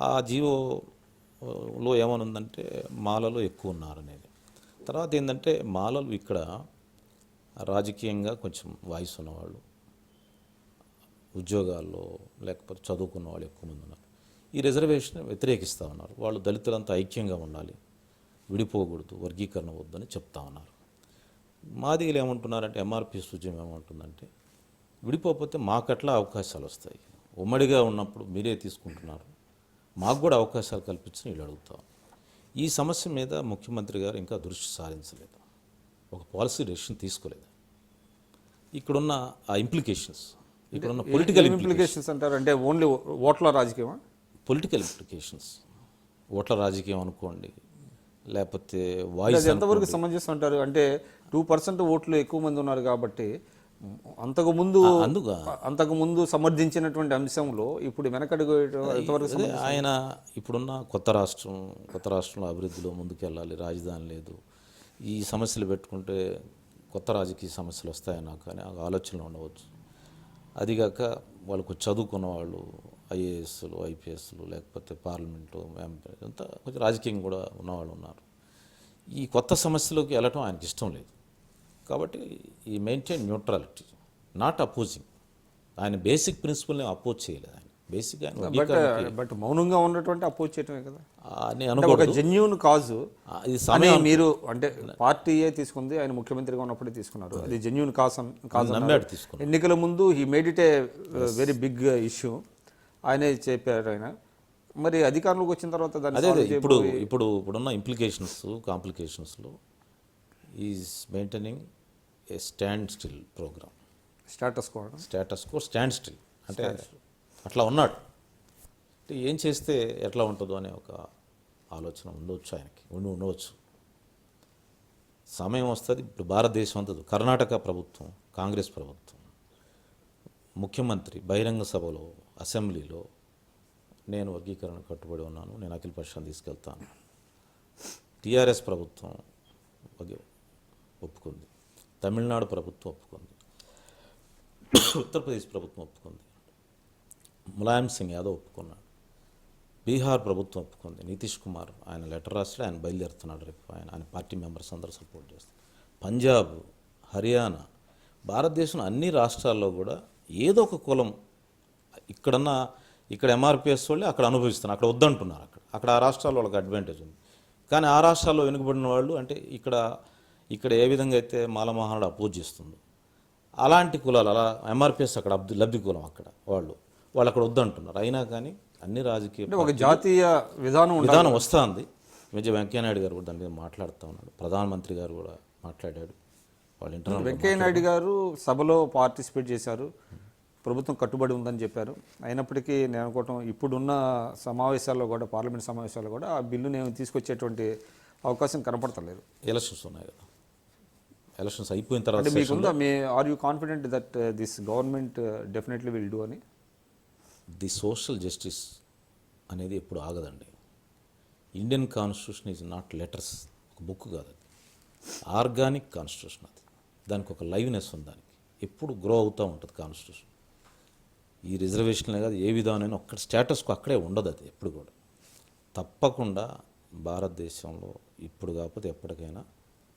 S1: ఆ జీవోలో ఏమనుందంటే మాలలు ఎక్కువ ఉన్నారనేది. తర్వాత ఏంటంటే మాలలు ఇక్కడ రాజకీయంగా కొంచెం వాయిస్ ఉన్నవాళ్ళు, ఉద్యోగాల్లో లేకపోతే చదువుకున్న వాళ్ళు ఎక్కువ మంది ఉన్నారు. ఈ రిజర్వేషన్ వ్యతిరేకిస్తూ ఉన్నారు. వాళ్ళు దళితులంతా ఐక్యంగా ఉండాలి, విడిపోకూడదు, వర్గీకరణ వద్దని చెప్తా ఉన్నారు. మాదిగలు ఏమంటున్నారంటే, ఎంఆర్పిఎస్ ఉద్యమం ఏమంటుందంటే, విడిపోతే మాకట్లా అవకాశాలు వస్తాయి, ఉమ్మడిగా ఉన్నప్పుడు మీరే తీసుకుంటున్నారు, మాకు కూడా అవకాశాలు కల్పించని వీళ్ళు అడుగుతాం. ఈ సమస్య మీద ముఖ్యమంత్రి గారు ఇంకా దృష్టి సారించలేదు, ఒక పాలసీ డెసిషన్ తీసుకోలేదు. ఇక్కడున్న ఆ ఇంప్లికేషన్స్, ఇక్కడున్న పొలిటికల్
S2: ఇంప్లికేషన్స్ అంటారు. అంటే ఓన్లీ ఓట్ల రాజకీయమా?
S1: పొలిటికల్ ఇంప్లికేషన్స్, ఓట్ల రాజకీయం అనుకోండి, లేకపోతే వాయిస్
S2: ఎంతవరకు సమంజసం అంటారు? అంటే 2% ఓట్లు ఎక్కువ మంది ఉన్నారు కాబట్టి అంతకుముందు సమర్థించినటువంటి అంశంలో ఇప్పుడు వెనకడుగు ఎంతవరకు
S1: ఆయన ఇప్పుడున్న కొత్త రాష్ట్రంలో అభివృద్ధిలో ముందుకెళ్ళాలి, రాజధాని లేదు, ఈ సమస్యలు పెట్టుకుంటే కొత్త రాజకీయ సమస్యలు వస్తాయని నాకు కానీ ఆలోచనలు ఉండవచ్చు. అదిగాక వాళ్ళకు చదువుకున్న వాళ్ళు ఐఏఎస్లు, ఐపీఎస్లు, లేకపోతే పార్లమెంటు అంతా కొంచెం రాజకీయం కూడా ఉన్నవాళ్ళు ఉన్నారు. ఈ కొత్త సమస్యలోకి వెళ్ళటం ఆయనకి ఇష్టం లేదు. కాబట్టి ఈ మెయింటైన్ న్యూట్రాలిటీ, నాట్ అపోజింగ్. ఆయన బేసిక్ ప్రిన్సిపల్ని అపోజ్ చేయలేదు. ఆయన బేసిక్గా
S2: బట్ మౌనంగా ఉన్నటువంటి అపోజ్ చేయటమే కదా
S1: అని
S2: ఒక జెన్యూన్ కాజు. ఇది సమయం మీరు అంటే పార్టీయే తీసుకుంది, ఆయన ముఖ్యమంత్రిగా ఉన్నప్పుడే తీసుకున్నారు, అది జెన్యూన్ కాజ్
S1: నమ్మాడు తీసుకున్నారు.
S2: ఎన్నికల ముందు he made it a very big issue, ఆయనే చెప్పారు ఆయన. మరి అధికారంలోకి వచ్చిన తర్వాత
S1: దాన్ని ఇప్పుడున్న ఇంప్లికేషన్స్, కాంప్లికేషన్స్లో is maintaining a stand still programme. Status quo stand still అంటే అట్లా ఉన్నాడు. అంటే ఏం చేస్తే ఎట్లా ఉంటుందో అనే ఒక ఆలోచన ఉండవచ్చు ఆయనకి, ఉండవచ్చు. సమయం వస్తుంది. ఇప్పుడు భారతదేశం అంతా, కర్ణాటక ప్రభుత్వం, కాంగ్రెస్ ప్రభుత్వం, ముఖ్యమంత్రి బహిరంగ సభలో, అసెంబ్లీలో నేను వర్గీకరణ కట్టుబడి ఉన్నాను, నేను అఖిల పక్షాన్ని తీసుకెళ్తాను. టీఆర్ఎస్ ప్రభుత్వం ఒప్పుకుంది, తమిళనాడు ప్రభుత్వం ఒప్పుకుంది, ఉత్తరప్రదేశ్ ప్రభుత్వం ఒప్పుకుంది, ములాయం సింగ్ యాదవ్ ఒప్పుకున్నాడు, బీహార్ ప్రభుత్వం ఒప్పుకుంది, నితీష్ కుమార్ ఆయన లెటర్ రాస్తాడు, ఆయన బయలుదేరుతున్నాడు రేపు, ఆయన పార్టీ మెంబర్స్ అందరూ సపోర్ట్ చేస్తారు. పంజాబ్, హర్యానా, భారతదేశంలో అన్ని రాష్ట్రాల్లో కూడా ఏదో ఒక కులం ఇక్కడ ఎంఆర్పిఎస్ వాళ్ళు అక్కడ అనుభవిస్తున్నారు, అక్కడ వద్దంటున్నారు. అక్కడ ఆ రాష్ట్రాల్లో వాళ్ళకి అడ్వాంటేజ్ ఉంది. కానీ ఆ రాష్ట్రాల్లో వెనుకబడిన వాళ్ళు, అంటే ఇక్కడ ఏ విధంగా అయితే మాలమహానాడు అపోజ్ చేస్తుందో అలాంటి కులాలు, అలా ఎంఆర్పిఎస్ అక్కడ లబ్ధి కులం, వాళ్ళు అక్కడ వద్దంటున్నారు. అయినా కానీ అన్ని రాజకీయ
S2: ఒక జాతీయ విధానం
S1: వస్తుంది. వెంకయ్యనాయుడు గారు కూడా దాని మీద మాట్లాడుతూ ఉన్నాడు, ప్రధానమంత్రి గారు కూడా మాట్లాడాడు. వాళ్ళు ఇంటర్నల్
S2: వెంకయ్యనాయుడు గారు సభలో పార్టిసిపేట్ చేశారు, ప్రభుత్వం కట్టుబడి ఉందని చెప్పారు. అయినప్పటికీ నేను అనుకోవటం ఇప్పుడున్న సమావేశాల్లో కూడా, పార్లమెంట్ సమావేశాల్లో కూడా ఆ బిల్లుని తీసుకొచ్చేటువంటి అవకాశం కనపడతలేదు.
S1: ఎలక్షన్స్ ఉన్నాయి కదా, ఎలక్షన్స్ అయిపోయిన తర్వాత
S2: అంటే మీకుందా are you confident that this government definitely will do అని?
S1: ది సోషల్ జస్టిస్ అనేది ఎప్పుడు ఆగదండి. Indian constitution is not letters, ఒక బుక్ కాదు అది, ఆర్గానిక్ కాన్స్టిట్యూషన్. అది దానికి ఒక లైవ్నెస్ ఉంది, దానికి ఎప్పుడు గ్రో అవుతూ ఉంటుంది కాన్స్టిట్యూషన్. ఈ రిజర్వేషన్లే కాదు, ఏ విధానమైన ఒక్కడ స్టేటస్కు అక్కడే ఉండదు అది ఎప్పుడు కూడా. తప్పకుండా భారతదేశంలో ఇప్పుడు కాకపోతే ఎప్పటికైనా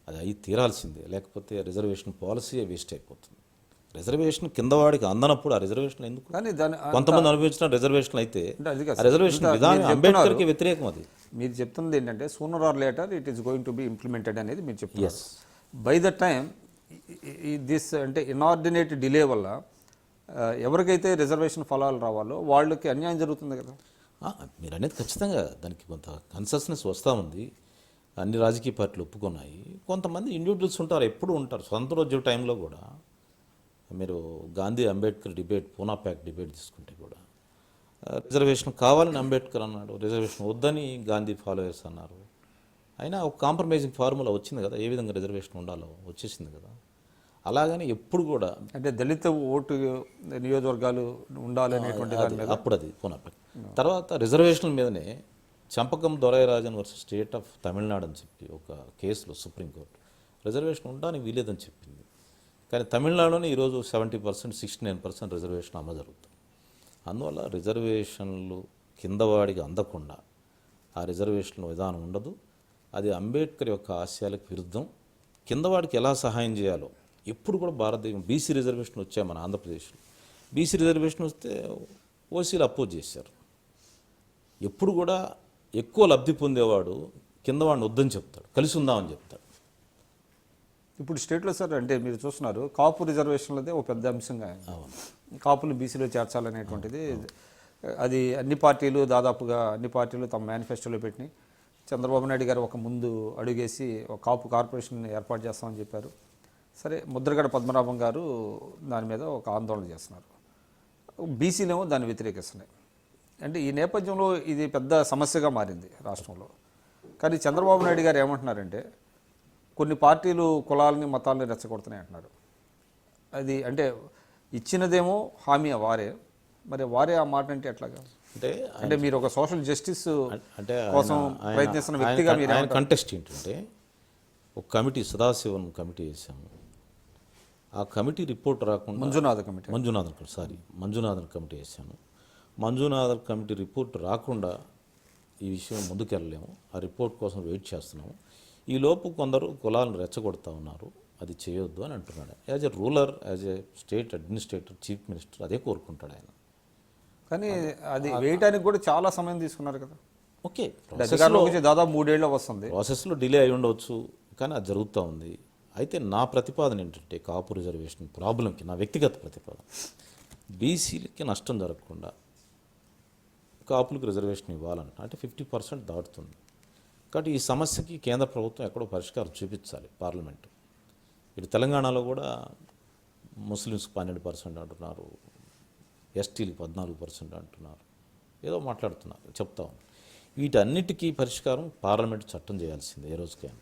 S1: అది అయి తీరాల్సిందే, లేకపోతే రిజర్వేషన్ పాలసీ వేస్ట్ అయిపోతుంది. రిజర్వేషన్ కింద వాడికి అందనప్పుడు ఆ రిజర్వేషన్ ఎందుకు?
S2: కానీ దాని
S1: కొంతమంది అనుభవించిన రిజర్వేషన్ అయితే
S2: అంటే అది కాదు
S1: ఆ రిజర్వేషన్
S2: సార్.
S1: విధానం
S2: మీరు
S1: అంబేద్కర్కి వ్యతిరేకం అది.
S2: మీరు చెప్తున్నది ఏంటంటే sooner or later it is going to be implemented అనేది మీరు చెప్తున్నారు. బై ద టైం దిస్ అంటే ఇనార్డినేట్ డిలే వల్ల ఎవరికైతే రిజర్వేషన్ ఫలాలు రావాలో వాళ్ళకి అన్యాయం జరుగుతుంది కదా.
S1: మీరు అనేది ఖచ్చితంగా దానికి కొంత కన్సెషనెస్ వస్తూ ఉంది. అన్ని రాజకీయ పార్టీలు ఒప్పుకున్నాయి. కొంతమంది ఇండివిజువల్స్ ఉంటారు, ఎప్పుడు ఉంటారు. స్వతంత్రోద్యమ టైంలో కూడా మీరు Gandhi Ambedkar debate, Poona pack debate తీసుకుంటే కూడా రిజర్వేషన్ కావాలని అంబేద్కర్ అన్నాడు, రిజర్వేషన్ వద్దని గాంధీ ఫాలోయర్స్ అన్నారు. అయినా ఒక కాంప్రమైజింగ్ ఫార్ములా వచ్చింది కదా, ఏ విధంగా రిజర్వేషన్ ఉండాలో వచ్చేసింది కదా. అలాగని ఎప్పుడు కూడా
S2: అంటే దళిత ఓటు నియోజకవర్గాలు ఉండాలనేటువంటి దాని మీద
S1: అప్పుడు అది పూనా ప్యాక్. తర్వాత రిజర్వేషన్ల మీదనే Champakam Dorairajan versus state of Tamil Nadu అని చెప్పి ఒక కేసులో సుప్రీంకోర్టు రిజర్వేషన్ ఉండడానికి వీలేదని చెప్పింది. కానీ తమిళనాడులోనే ఈరోజు 70%, 69% రిజర్వేషన్ అమలు జరుగుతుంది. అందువల్ల రిజర్వేషన్లు కిందవాడికి అందకుండా ఆ రిజర్వేషన్ విధానం ఉండదు. అది అంబేద్కర్ యొక్క ఆశయాలకు విరుద్ధం. కిందవాడికి ఎలా సహాయం చేయాలో ఎప్పుడు కూడా భారతదేశం బీసీ రిజర్వేషన్ వచ్చాయి మన ఆంధ్రప్రదేశ్లో. బీసీ రిజర్వేషన్ వస్తే ఓసీలు అపోజ్ చేశారు. ఎప్పుడు కూడా ఎక్కువ లబ్ధి పొందేవాడు కిందవాడిని వద్దని చెప్తాడు, కలిసి ఉందామని చెప్తాడు.
S2: ఇప్పుడు స్టేట్లో సార్ అంటే మీరు చూస్తున్నారు కాపు రిజర్వేషన్లదే ఒక పెద్ద అంశంగా కాపులు బీసీలో చేర్చాలనేటువంటిది. అది అన్ని పార్టీలు తమ మేనిఫెస్టోలో పెట్టి చంద్రబాబు నాయుడు గారు ఒక ముందు అడుగేసి ఒక కాపు కార్పొరేషన్ ఏర్పాటు చేస్తామని చెప్పారు. సరే, ముద్రగడ పద్మనాభం గారు దాని మీద ఒక ఆందోళన చేస్తున్నారు, బీసీలేమో దాన్ని వ్యతిరేకిస్తున్నాయి. అంటే ఈ నేపథ్యంలో ఇది పెద్ద సమస్యగా మారింది రాష్ట్రంలో. కానీ చంద్రబాబు నాయుడు గారు ఏమంటున్నారంటే కొన్ని పార్టీలు కులాలని మతాలని రెచ్చగొడుతున్నాయి అంటున్నారు. అది అంటే ఇచ్చినదేమో హామీ వారే ఆ మాట అంటే ఎట్లాగా? అంటే మీరు ఒక సోషల్ జస్టిస్
S1: అంటే
S2: కోసం ప్రయత్నిస్తున్న వ్యక్తిగా మీరు
S1: ఆయన కంటెస్ట్ ఏంటంటే ఒక కమిటీ, సదాశివన్ కమిటీ వేసాము. ఆ కమిటీ రిపోర్ట్ రాకుండా మంజునాథన్ కమిటీ వేసాను. మంజునాథన్ కమిటీ రిపోర్ట్ రాకుండా ఈ విషయం ముందుకెళ్ళలేము. ఆ రిపోర్ట్ కోసం వెయిట్ చేస్తున్నాము. ఈ లోపు కొందరు కులాలను రెచ్చగొడతా ఉన్నారు, అది చేయొద్దు అని అంటున్నాడు. As a ruler, as a state administrator, chief minister అదే కోరుకుంటాడు ఆయన.
S2: కానీ అది వేయటానికి కూడా చాలా సమయం తీసుకున్నారు కదా.
S1: ఓకే,
S2: దాదాపు 3 ఏళ్ళు వస్తుంది.
S1: ప్రాసెస్లో డిలే అయి ఉండవచ్చు, కానీ అది జరుగుతూ ఉంది. అయితే నా ప్రతిపాదన ఏంటంటే కాపు రిజర్వేషన్ ప్రాబ్లంకి నా వ్యక్తిగత ప్రతిపాదన, బీసీలకి నష్టం జరగకుండా కాపులకు రిజర్వేషన్ ఇవ్వాలంట. అంటే 50% దాటుతుంది. కాబట్టి ఈ సమస్యకి కేంద్ర ప్రభుత్వం ఎక్కడో పరిష్కారం చూపించాలి పార్లమెంటు. ఇటు తెలంగాణలో కూడా ముస్లిమ్స్కి 12% అంటున్నారు, ఎస్టీలకు 14% అంటున్నారు, ఏదో మాట్లాడుతున్నారు, చెప్తా ఉన్నారు. వీటన్నిటికీ పరిష్కారం పార్లమెంటు చట్టం చేయాల్సిందే ఏ రోజుకైనా.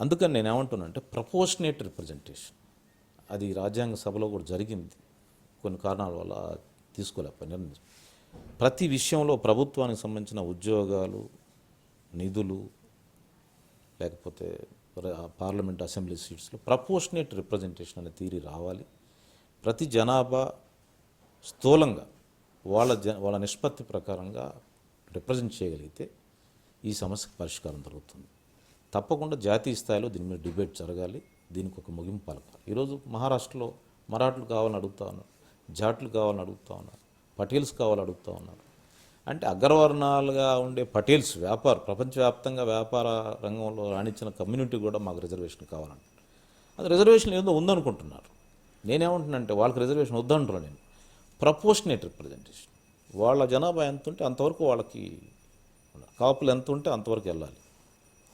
S1: అందుకని నేను ఏమంటున్నానంటే ప్రపోర్షనేట్ రిప్రజెంటేషన్ అది రాజ్యాంగ సభలో కూడా జరిగింది, కొన్ని కారణాల వల్ల తీసుకోలేకపోయిన నిర్ణయం. ప్రతి విషయంలో ప్రభుత్వానికి సంబంధించిన ఉద్యోగాలు, నిధులు, లేకపోతే పార్లమెంట్ అసెంబ్లీ సీట్స్లో ప్రపోర్షనేట్ రిప్రజెంటేషన్ అనే థియరీ రావాలి. ప్రతి జనాభా స్థూలంగా వాళ్ళ నిష్పత్తి ప్రకారంగా రిప్రజెంట్ చేయగలిగితే ఈ సమస్యకు పరిష్కారం దొరుకుతుంది. తప్పకుండా జాతీయ స్థాయిలో దీని మీద డిబేట్ జరగాలి, దీనికి ఒక ముగింపు పలకాలి. ఈరోజు మహారాష్ట్రలో మరాఠులు కావాలని అడుగుతూ ఉన్నారు, జాట్లు కావాలని అడుగుతూ ఉన్నారు, పటేల్స్ కావాలని అడుగుతూ ఉన్నారు. అంటే అగ్రవర్ణాలుగా ఉండే పటేల్స్ ప్రపంచవ్యాప్తంగా వ్యాపార రంగంలో రాణించిన కమ్యూనిటీ కూడా మాకు రిజర్వేషన్ కావాలంట. అది రిజర్వేషన్ ఏదో ఉందనుకుంటున్నారు. నేనేమంటున్నానంటే వాళ్ళకి రిజర్వేషన్ వద్దంటున్నాను నేను. ప్రపోర్షనేట్ రిప్రజెంటేషన్, వాళ్ళ జనాభా ఎంత ఉంటే అంతవరకు వాళ్ళకి, కాపులు ఎంత ఉంటే అంతవరకు వెళ్ళాలి,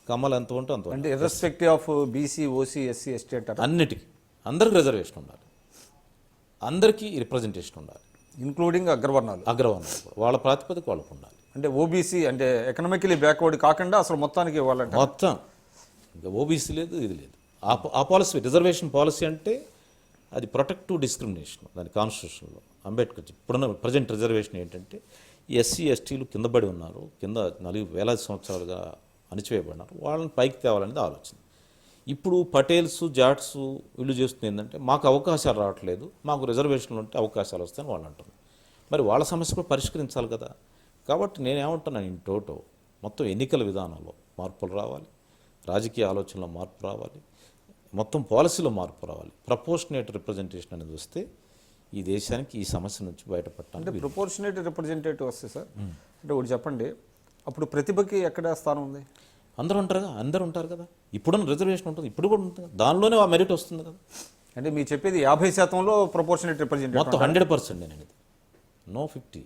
S1: కమ్మలు ఎంత ఉంటే అంతవరకు.
S2: అంటే irrespective of BC, OC, SC, ST అంటారు,
S1: అన్నిటికీ అందరికీ రిజర్వేషన్ ఉండాలి, అందరికీ రిప్రజెంటేషన్ ఉండాలి,
S2: ఇంక్లూడింగ్ అగ్రవర్ణాలు
S1: వాళ్ళ ప్రాతిపదిక వాళ్ళకు ఉండాలి.
S2: అంటే ఓబీసీ అంటే ఎకనామికలీ బ్యాక్వర్డ్ కాకుండా అసలు మొత్తానికి ఇవ్వాలంటే
S1: మొత్తం ఇంకా ఓబీసీ లేదు, ఇది లేదు. ఆ పాలసీ రిజర్వేషన్ పాలసీ అంటే అది ప్రొటెక్టివ్ డిస్క్రిమినేషన్ దాని కాన్స్టిట్యూషన్లో అంబేద్కర్ ఇప్పుడున్న ప్రజెంట్ రిజర్వేషన్ ఏంటంటే ఎస్సీ ఎస్టీలు కింద పడి ఉన్నారు, కింద 4,000 సంవత్సరాలుగా అణిచివేయబడినారు, వాళ్ళని పైకి తేవాలనేది ఆలోచన. ఇప్పుడు పటేల్స్ జాట్స్ వీళ్ళు చేస్తుంది ఏంటంటే మాకు అవకాశాలు రావట్లేదు, మాకు రిజర్వేషన్లు ఉంటే అవకాశాలు వస్తాయని వాళ్ళు అంటున్నారు. మరి వాళ్ళ సమస్య కూడా పరిష్కరించాలి కదా. కాబట్టి నేనేమంటున్నాను, ఇన్ టోటో మొత్తం ఎన్నికల విధానంలో మార్పులు రావాలి, రాజకీయ ఆలోచనలో మార్పు రావాలి, మొత్తం పాలసీలో మార్పు రావాలి. ప్రపోర్షనేట్ రిప్రజెంటేషన్ అనేది వస్తే ఈ దేశానికి ఈ సమస్య నుంచి బయటపడటానికి
S2: అంటే ప్రపోర్షనేట్ రిప్రజెంటేటివ్ వస్తే సార్ అంటే ఒకటి చెప్పండి, అప్పుడు ప్రతిభకి ఎక్కడ స్థానం ఉంది?
S1: అందరూ ఉంటారు కదా. ఇప్పుడున్న రిజర్వేషన్ ఉంటుంది, ఇప్పుడు కూడా ఉంటుంది, దానిలోనే ఆ మెరిట్ వస్తుంది కదా.
S2: అంటే మీరు చెప్పేది 50%లో ప్రపోర్షనేట్ రిప్రజెంటేటివ్
S1: మొత్తం 100% నేను అనేది నో 50,